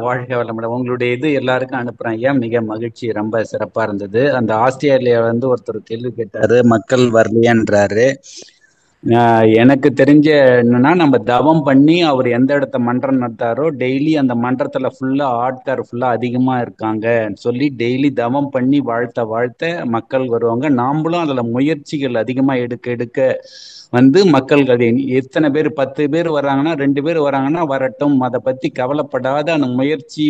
வாழ்க வளமுடன். உங்களுடைய இது எல்லாருக்கும் அனுப்புறேன் ஐயா. மிக மகிழ்ச்சி, ரொம்ப சிறப்பா இருந்தது. அந்த ஆஸ்திரேலியா ஒருத்தர் கேள்வி கேட்டாரு, மக்கள் வரலையன்றாரு. எனக்கு தெரிஞ்ச என்னன்னா, நம்ம தவம் பண்ணி அவர் எந்த இடத்த மன்றம் நடத்தாரோ டெய்லி அந்த மன்றத்துல ஃபுல்லா ஆட்கார் ஃபுல்லா அதிகமா இருக்காங்க சொல்லி டெய்லி தவம் பண்ணி வாழ்த்த வாழ்த்த மக்கள் வருவாங்க. நாமளும் அதுல முயற்சிகள் அதிகமா எடுக்க எடுக்க மக்கள் அது எத்தனை பேர், 10 பேர் வர்றாங்கன்னா 2 பேர் வராங்கன்னா வரட்டும், அதை பத்தி கவலைப்படாத அந்த முயற்சி,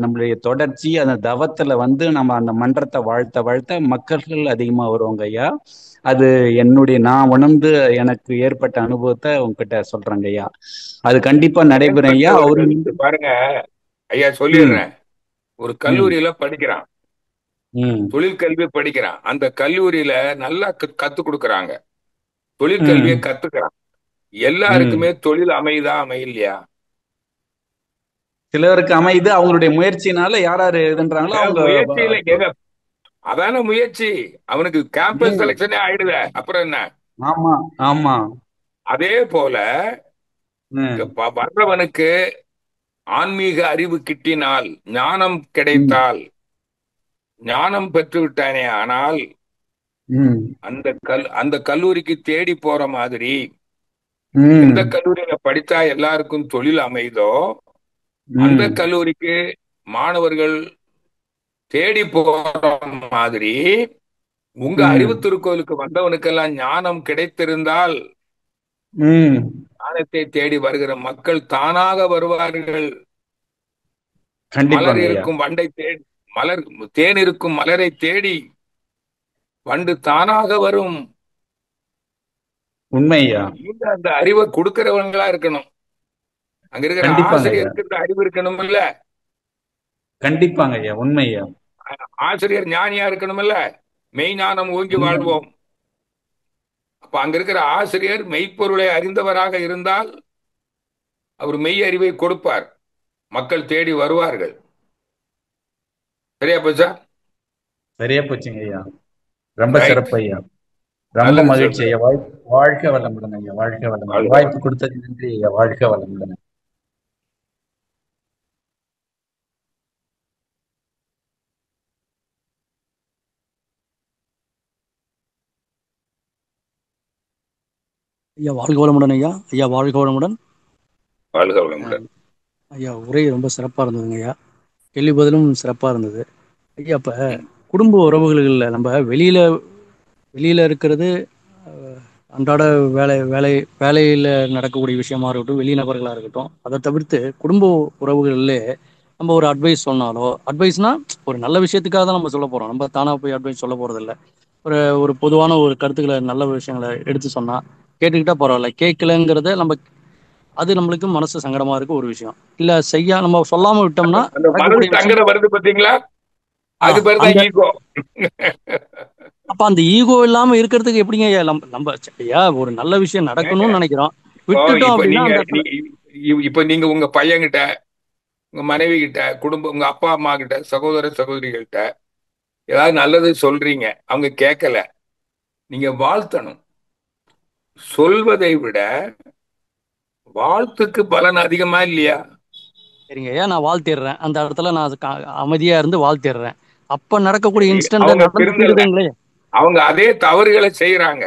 நம்மளுடைய தொடர்ச்சி, அந்த தவத்துல நம்ம அந்த மன்றத்தை வாழ்த்த வாழ்த்த மக்கள்கள் அதிகமா வருவாங்க ஐயா. அது நான் உணர்ந்து எனக்கு ஏற்பட்ட அனுபவத்தை உங்ககிட்ட சொல்றேங்க ஐயா. அது கண்டிப்பா நடைபெறும் ஐயா. அவரு பாருங்க ஐயா, ம் சொல்லிடுறேன். ஒரு ம் கல்லூரியில படிக்கிறான், ம் தொழிற்கல்வி படிக்கிறான். அந்த கல்லூரியில நல்லா கத்து கொடுக்கறாங்க, ம் தொழிற்கல்வியை கத்துக்கிறான். ம் எல்லாருக்குமே தொழில் அமையுதா, அமையலையா? சிலருக்கு அமைது. அவங்களுடைய முயற்சினால யார் யாரு இதுன்றாங்களோ அவங்க முயற்சியில எங்க, அதான முயற்சி. அவனுக்கு கேம்பஸ் ம் செலக்ஷனே ஆயிடுத, அப்புறம் என்ன? ஆமா ஆமா அதே போல ம் வர்றவனுக்கு ஆன்மீக அறிவு கிட்டினால், ஞானம் ம் கிடைத்தால், ஞானம் பெற்று விட்டானே ஆனால் ம் அந்த கல்லூரிக்கு தேடி போற மாதிரி, ம் எந்த கல்லூரியில படித்தா எல்லாருக்கும் தொழில் அமைதோ அந்த ம் கல்லூரிக்கு மாணவர்கள் தேடி போற மாதிரி, உங்க ம் அறிவு திருக்கோயிலுக்கு வந்தவனுக்கெல்லாம் ஞானம் கிடைத்திருந்தால் ம் ஞானத்தை தேடி வருகிற மக்கள் தானாக வருவார்கள். மலர் கண்டிப்பாங்க ஐயா. இருக்கும் வண்டை தேடி, தேன் இருக்கும் மலரை தேடி வண்டு தானாக வரும். உண்மை ஐயா. நீங்க அந்த அறிவை கொடுக்கிறவங்களா இருக்கணும். அங்க இருக்கிற கண்டிப்பாங்க ஐயா. ஆசிரியருக்கு இந்த அறிவு இருக்கணும் இல்ல? கண்டிப்பாங்க ஐயா. உண்மை ஐயா. ஆசிரியர் ஞானியா இருக்கணும் இல்ல? மெய்ஞானம் ஓங்கி உண்மை. வாழ்வோம். அப்ப அங்க இருக்கிற ஆசிரியர் மெய்ப்பொருளை அறிந்தவராக இருந்தால் அவர் மெய் அறிவை கொடுப்பார், மக்கள் தேடி வருவார்கள். சரியா போச்சா? சரியா போச்சுங்க ஐயா. ரொம்ப ரைட், சிறப்பு ஐயா. ரொம்ப நல்லது மகிழ்ச்சி சொல்றேன். ஐயா. வாழ்க வளமுடன் ஐயா. வாழ்க வளமுடன். வாழ்க வாய்ப்பு வளம். கொடுத்ததுக்கு நன்றி ஐயா. வாழ்க வளமுடன். ஐயா வாழ்க வளமுடன் ஐயா. ஐயா வாழ்க வளமுடன். வாழ்க வளமுடன். ஐயா உரை ரொம்ப சிறப்பாக இருந்ததுங்க ஐயா. கேள்வி பதிலும் சிறப்பாக இருந்தது ஐயா. இப்போ குடும்ப உறவுகளில் நம்ம வெளியில் இருக்கிறது அன்றாட வேலையில் நடக்கக்கூடிய விஷயமா இருக்கட்டும், வெளிநபர்களாக இருக்கட்டும், அதை தவிர்த்து குடும்ப உறவுகளிலே நம்ம ஒரு அட்வைஸ் சொன்னாலோ, அட்வைஸ்னா ஒரு நல்ல விஷயத்துக்காக தான் நம்ம சொல்ல போகிறோம். நம்ம தானாக போய் அட்வைஸ் சொல்ல போகிறதில்ல. ஒரு பொதுவான ஒரு கருத்துக்களை, நல்ல விஷயங்களை எடுத்து சொன்னால் கேட்டுக்கிட்டா பரவாயில்ல. கேட்கலங்கிறத அது நம்மளுக்கு மனசு சங்கடமா இருக்கு ஒரு விஷயம். இல்ல நம்ம சொல்லாம விட்டோம்னா அந்த மனது நடக்கக்கூடிய விஷயம். சங்கடம் வருது பாத்தீங்களா? அது பேர் தான் ஈகோ. அப்ப அந்த ஈகோ இல்லாம இருக்கிறதுக்கு எப்படிங்க நம்ம ஐயா ஒரு நல்ல விஷயம் நடக்கணும்னு நினைக்கிறோம், விட்டுட்டோம் அப்படின்னா இப்ப நீங்க உங்க பையன்கிட்ட, உங்க மனைவி கிட்ட, உங்க அப்பா அம்மா கிட்ட, சகோதர சகோதரிகள்கிட்ட ஏதாவது நல்லது சொல்றீங்க, அவங்க கேட்கல, நீங்க வாழ்த்தணும். சொல்வதை விட வாழ்த்துக்கு பலன் அதிகமா இல்லையா? சரிங்க ஐயா, நான் வாழ்த்திடுறேன். அந்த இடத்துல நான் அமைதியா இருந்து வாழ்த்திடுறேன். அப்ப நடக்கக்கூடிய இன்ஸ்டன்ட் அவங்க நடந்துங்களே, அவங்க அதே தவறுகளை செய்யறாங்க.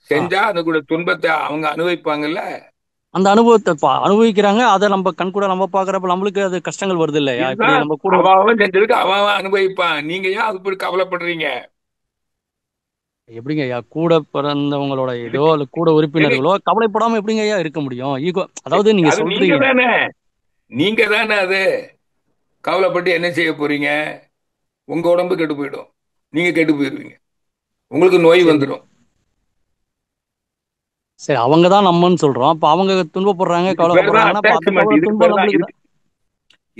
செஞ்சா அது கூட துன்பத்தை அவங்க அனுபவிப்பாங்கல்ல. அந்த அனுபவத்தை அனுபவிக்கிறாங்க. அதை நம்ம கண் கூட நம்ம பாக்குறப்ப நம்மளுக்கு அது கஷ்டங்கள் வருது இல்லையா? இப்படி இதுதான் நம்ம கூட அவன் செஞ்சதுக்கு அவன் அனுபவிப்பான். நீங்க ஏன் அது போய் கவலைப்படுறீங்க? எப்படிங்க ஐயா கூட பிறந்தவங்களோட ஏதோ இல்ல கூட ஏங்க, உறுப்பினர்களோ கவலைப்படாம எப்படிங்க ஐயா இருக்க முடியும்? ஈகோ, அதாவது நீங்க அது நீங்க சொல்றீங்க. தானே, நீங்க தானே அது கவலைப்பட்டு என்ன செய்ய போறீங்க? உங்க உடம்பு கெட்டு போயிடும், நீங்க கெட்டு போயிருவீங்க, உங்களுக்கு நோய் சரி வந்துடும். சரி, அவங்க தான் நம்மன்னு சொல்றோம். அப்ப அவங்க துன்பப்படுறாங்க, இதுக்கு பேர் தான் கவலைப்படுறாங்கன்னா அப்ப அந்த அட்டாச்மெண்ட். கவலை இதுக்கு துன்பம் பேர் தான் நம்மளுக்கு தான்.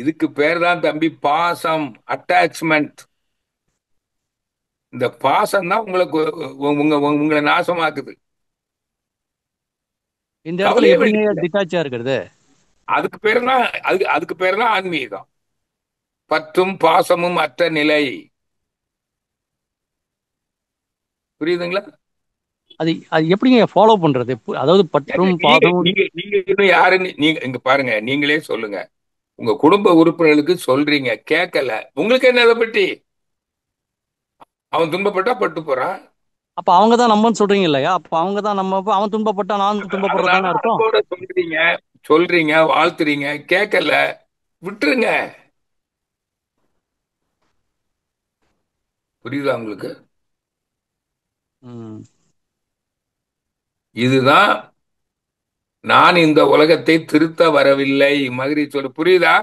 இதுக்கு பேர் தான் தம்பி பாசம், அட்டாச்மெண்ட். இந்த பாசம் தான் உங்களை நாசமாக்குது. இந்த இடத்துல கவலையே எப்படிங்க ஐயா வேண்டியதில்லை. டிட்டாச்சா இருக்கிறது? அதுக்கு பேர் தான் அதுக்கு பேர் தான் ஆன்மீகம். பற்றும் பாசமும் அற்ற நிலை. புரியுதுங்களா? அது அது எப்படிங்க ஃபாலோ பண்றது? அதாவது ஏங்க, பற்றும் நீங்க பாசமும். நீங்க நீங்க இன்னும் யாருன்னு நீங்க இங்க பாருங்க, நீங்களே சொல்லுங்க. உங்க குடும்ப உறுப்பினர்களுக்கு சொல்றீங்க, கேட்கல, உங்களுக்கு என்ன அதை பற்றி? அவன் துன்பப்பட்டா பட்டு போறான். அப்ப அவங்க தான் நம்மன்னு சொல்றீங்க இல்லையா? அப்ப அவங்க தான் நம்ம, அப்ப அவன் துன்பப்பட்டா நான் துன்பப்படுறது அதனால தானே அர்த்தம். அன்போட சொல்றீங்க, வாழ்த்துறீங்க, கேட்கல, விட்டுருங்க. புரியுதா உங்களுக்கு? ம். இதுதான் நான் இந்த உலகத்தை திருத்த வரவில்லை. மகிழ்ச்சி சொல்லு, புரியுதா?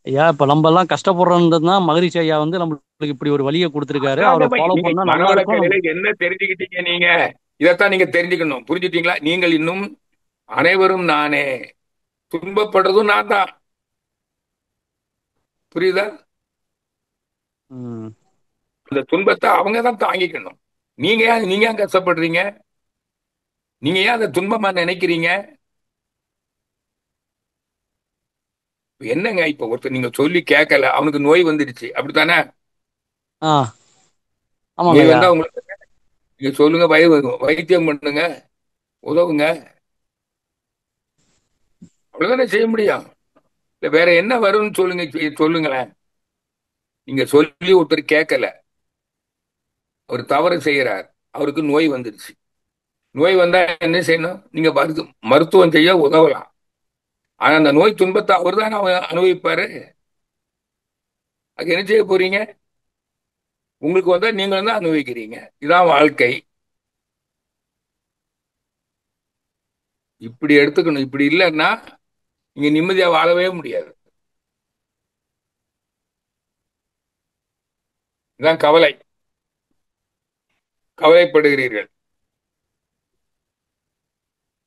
ஐயா இப்ப நம்ம எல்லாம் கஷ்டப்படுறோம்ன்றதுனா மகரிஷி ஐயா வந்து நம்மளுக்கு இப்படி ஒரு வழியை கொடுத்திருக்காரு. அதாங்க அவரை ஃபாலோ நீங்க பண்ணா நல்லா மனவள இருக்கும். கலையில என்ன தெரிஞ்சுக்கிட்டீங்க? நீங்க இதைத்தான் நீங்க தெரிஞ்சுக்கணும். புரிஞ்சுட்டீங்களா? நீங்கள் இன்னும் அனைவரும் நானே, துன்பப்படுறதும் நான் தான். புரியுதா? ம். அந்த துன்பத்தை அவங்க தான் தாங்கிக்கணும். நீங்க ஏன் கஷ்டப்படுறீங்க? நீங்க ஏன் அதை துன்பமா நினைக்கிறீங்க? என்னங்க, இப்ப ஒருத்தர் நீங்க சொல்லி கேட்கல, அவனுக்கு நோய் வந்துடுச்சு, அப்படித்தானே? ஆ ஆமாங்க நோய் ஐயா. வந்தா உங்களுக்கு நீங்க சொல்லுங்க, வைத்தியம் பண்ணுங்க, உதவுங்க, அவ்வளவுதானே செய்ய முடியும். இல்ல வேற என்ன வரும்னு சொல்லுங்க, சொல்லுங்களேன். நீங்க சொல்லி ஒருத்தர் கேட்கல, அவர் தவறு செய்யறார், அவருக்கு நோய் வந்துடுச்சு. நோய் வந்தா என்ன செய்யணும்? நீங்க மருத்துவம் செய்ய உதவலாம். ஆனா அந்த நோய் துன்பத்தை அவர் தான் அனுபவிப்பாரு. அது என்ன செய்ய போறீங்க? உங்களுக்கு வந்தா நீங்களும் தான் அனுபவிக்கிறீங்க. இதான் வாழ்க்கை. இப்படி எடுத்துக்கணும். இப்படி இல்லைன்னா நீங்க நிம்மதியா வாழவே முடியாது. இதான் கவலை. கவலைப்படுகிறீர்கள்.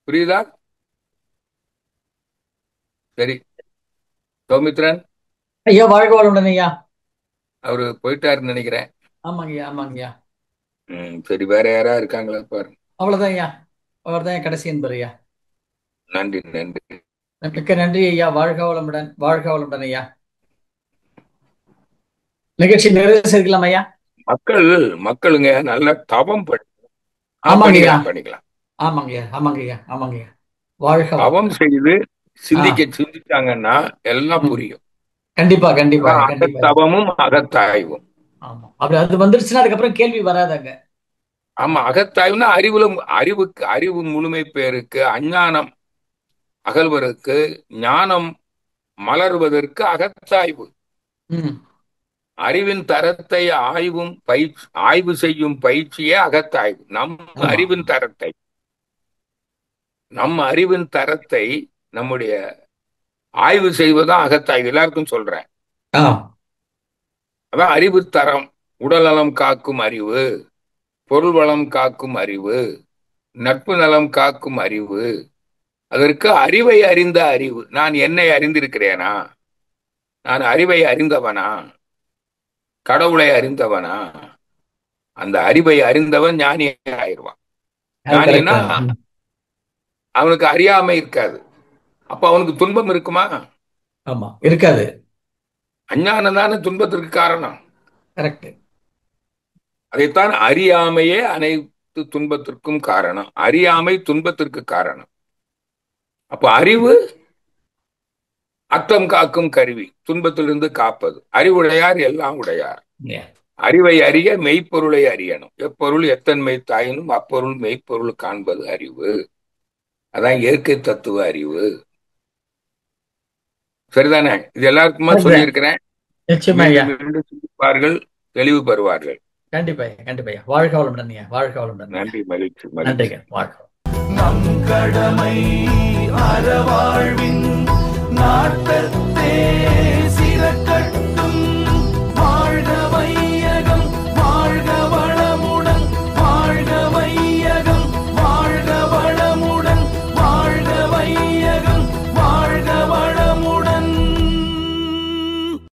புரியுதா? சரி, சௌமித்ரன் ஐயா வாழ்க வளமுடன் ஐயா. அவரு போயிட்டாருன்னு நினைக்கிறேன். ஆமாங்கய்யா ஆமாங்கய்யா. சரி, வேற யாரா இருக்காங்களா பாருங்க. அவ்வளவுதான் ஐயா, அவர் தான் கடைசி என்பர் ஐயா. நன்றி நன்றி. மிக்க நன்றி ஐயா. வாழ்க வளமுடன், வாழ்க வளமுடன் ஐயா. நிகழ்ச்சி நிறைவு செய்யலாம் ஐயா. மக்களுங்க நல்ல தவம் ஆமாங்கய்யா பண்ணிக்கலாம். ஆமாங்கய்யா ஆமாங்கய்யா ஆமாங்கய்யா. வாழ்க தவம் செய்து ஆ சிந்திச்சாங்கன்னா எல்லாம் ம். புரியும். கண்டிப்பா கண்டிப்பா கண்டிப்பா. அகத்தவமும் அகத்தாய்வும். ஆமா, அப்படி அது வந்துருச்சுன்னா அதுக்கப்புறம் கேள்வி வராதாங்க. ஆமா, அகத்தாய்வுனா அறிவு முழுமை பேருக்கு, அஞ்ஞானம் அகல்வதற்கு, ஞானம் மலர்வதற்கு அகத்தாய்வு. ம். அறிவின் தரத்தை ஆய்வு செய்யும் பயிற்சியே அகத்தாய்வு. ஆமா நம்ம அறிவின் தரத்தை நம்முடைய ஆய்வு செய்வதுதான் அகத்தாய்வு. எல்லாருக்கும் சொல்றேன். ஆ அதான் அறிவு தரம். உடல்நலம் காக்கும் அறிவு, பொருள் வளம் காக்கும் அறிவு, நட்பு நலம் காக்கும் அறிவு. அதற்கு அறிவை அறிந்த அறிவு. நான் என்னை அறிந்திருக்கிறேனா? நான் அறிவை அறிந்தவனா? கடவுளை அறிந்தவனா? அந்த அறிவை அறிந்தவன் ஞானி ஆயிடுவான். ஞானினா அவனுக்கு அறியாமை இருக்காது. அப்ப அவனுக்கு துன்பம் இருக்குமா? ஆமா, இருக்காது. அஞ்ஞானம் தானே துன்பத்திற்கு காரணம். கரெக்ட். அதைத்தான் அறியாமையே அனைத்து துன்பத்திற்கும் காரணம். அறியாமை துன்பத்திற்கு காரணம். அப்ப அறிவு அற்றம் காக்கும் கருவி, துன்பத்திலிருந்து காப்பது. அறிவுடையார் எல்லாம் உடையார். அறிவை அறிய மெய்ப்பொருளை அறியணும். எப்பொருள் எத்தன்மை தாயினும் அப்பொருள் மெய்ப்பொருள் காண்பது அறிவு. அதான் இயற்கை தத்துவ அறிவு. சரிதானே? இது எல்லாருக்குமா கரெக்ட். சொல்லியிருக்கிறேன். நிச்சயமா ஐயா. மீண்டும் மீண்டும் சிந்திப்பார்கள், தெளிவு பெறுவார்கள். கண்டிப்பா ஐயா, கண்டிப்பா ஐயா. வாழ்க வளமுடன் ஐயா, வாழ்க வளமுடன் ஐயா. நன்றி, மகிழ்ச்சி, மகிழ்ச்சி. நன்றிங்க, வாழ்க. நம் கடமை அறவாழ்வின் நாட்டத்தே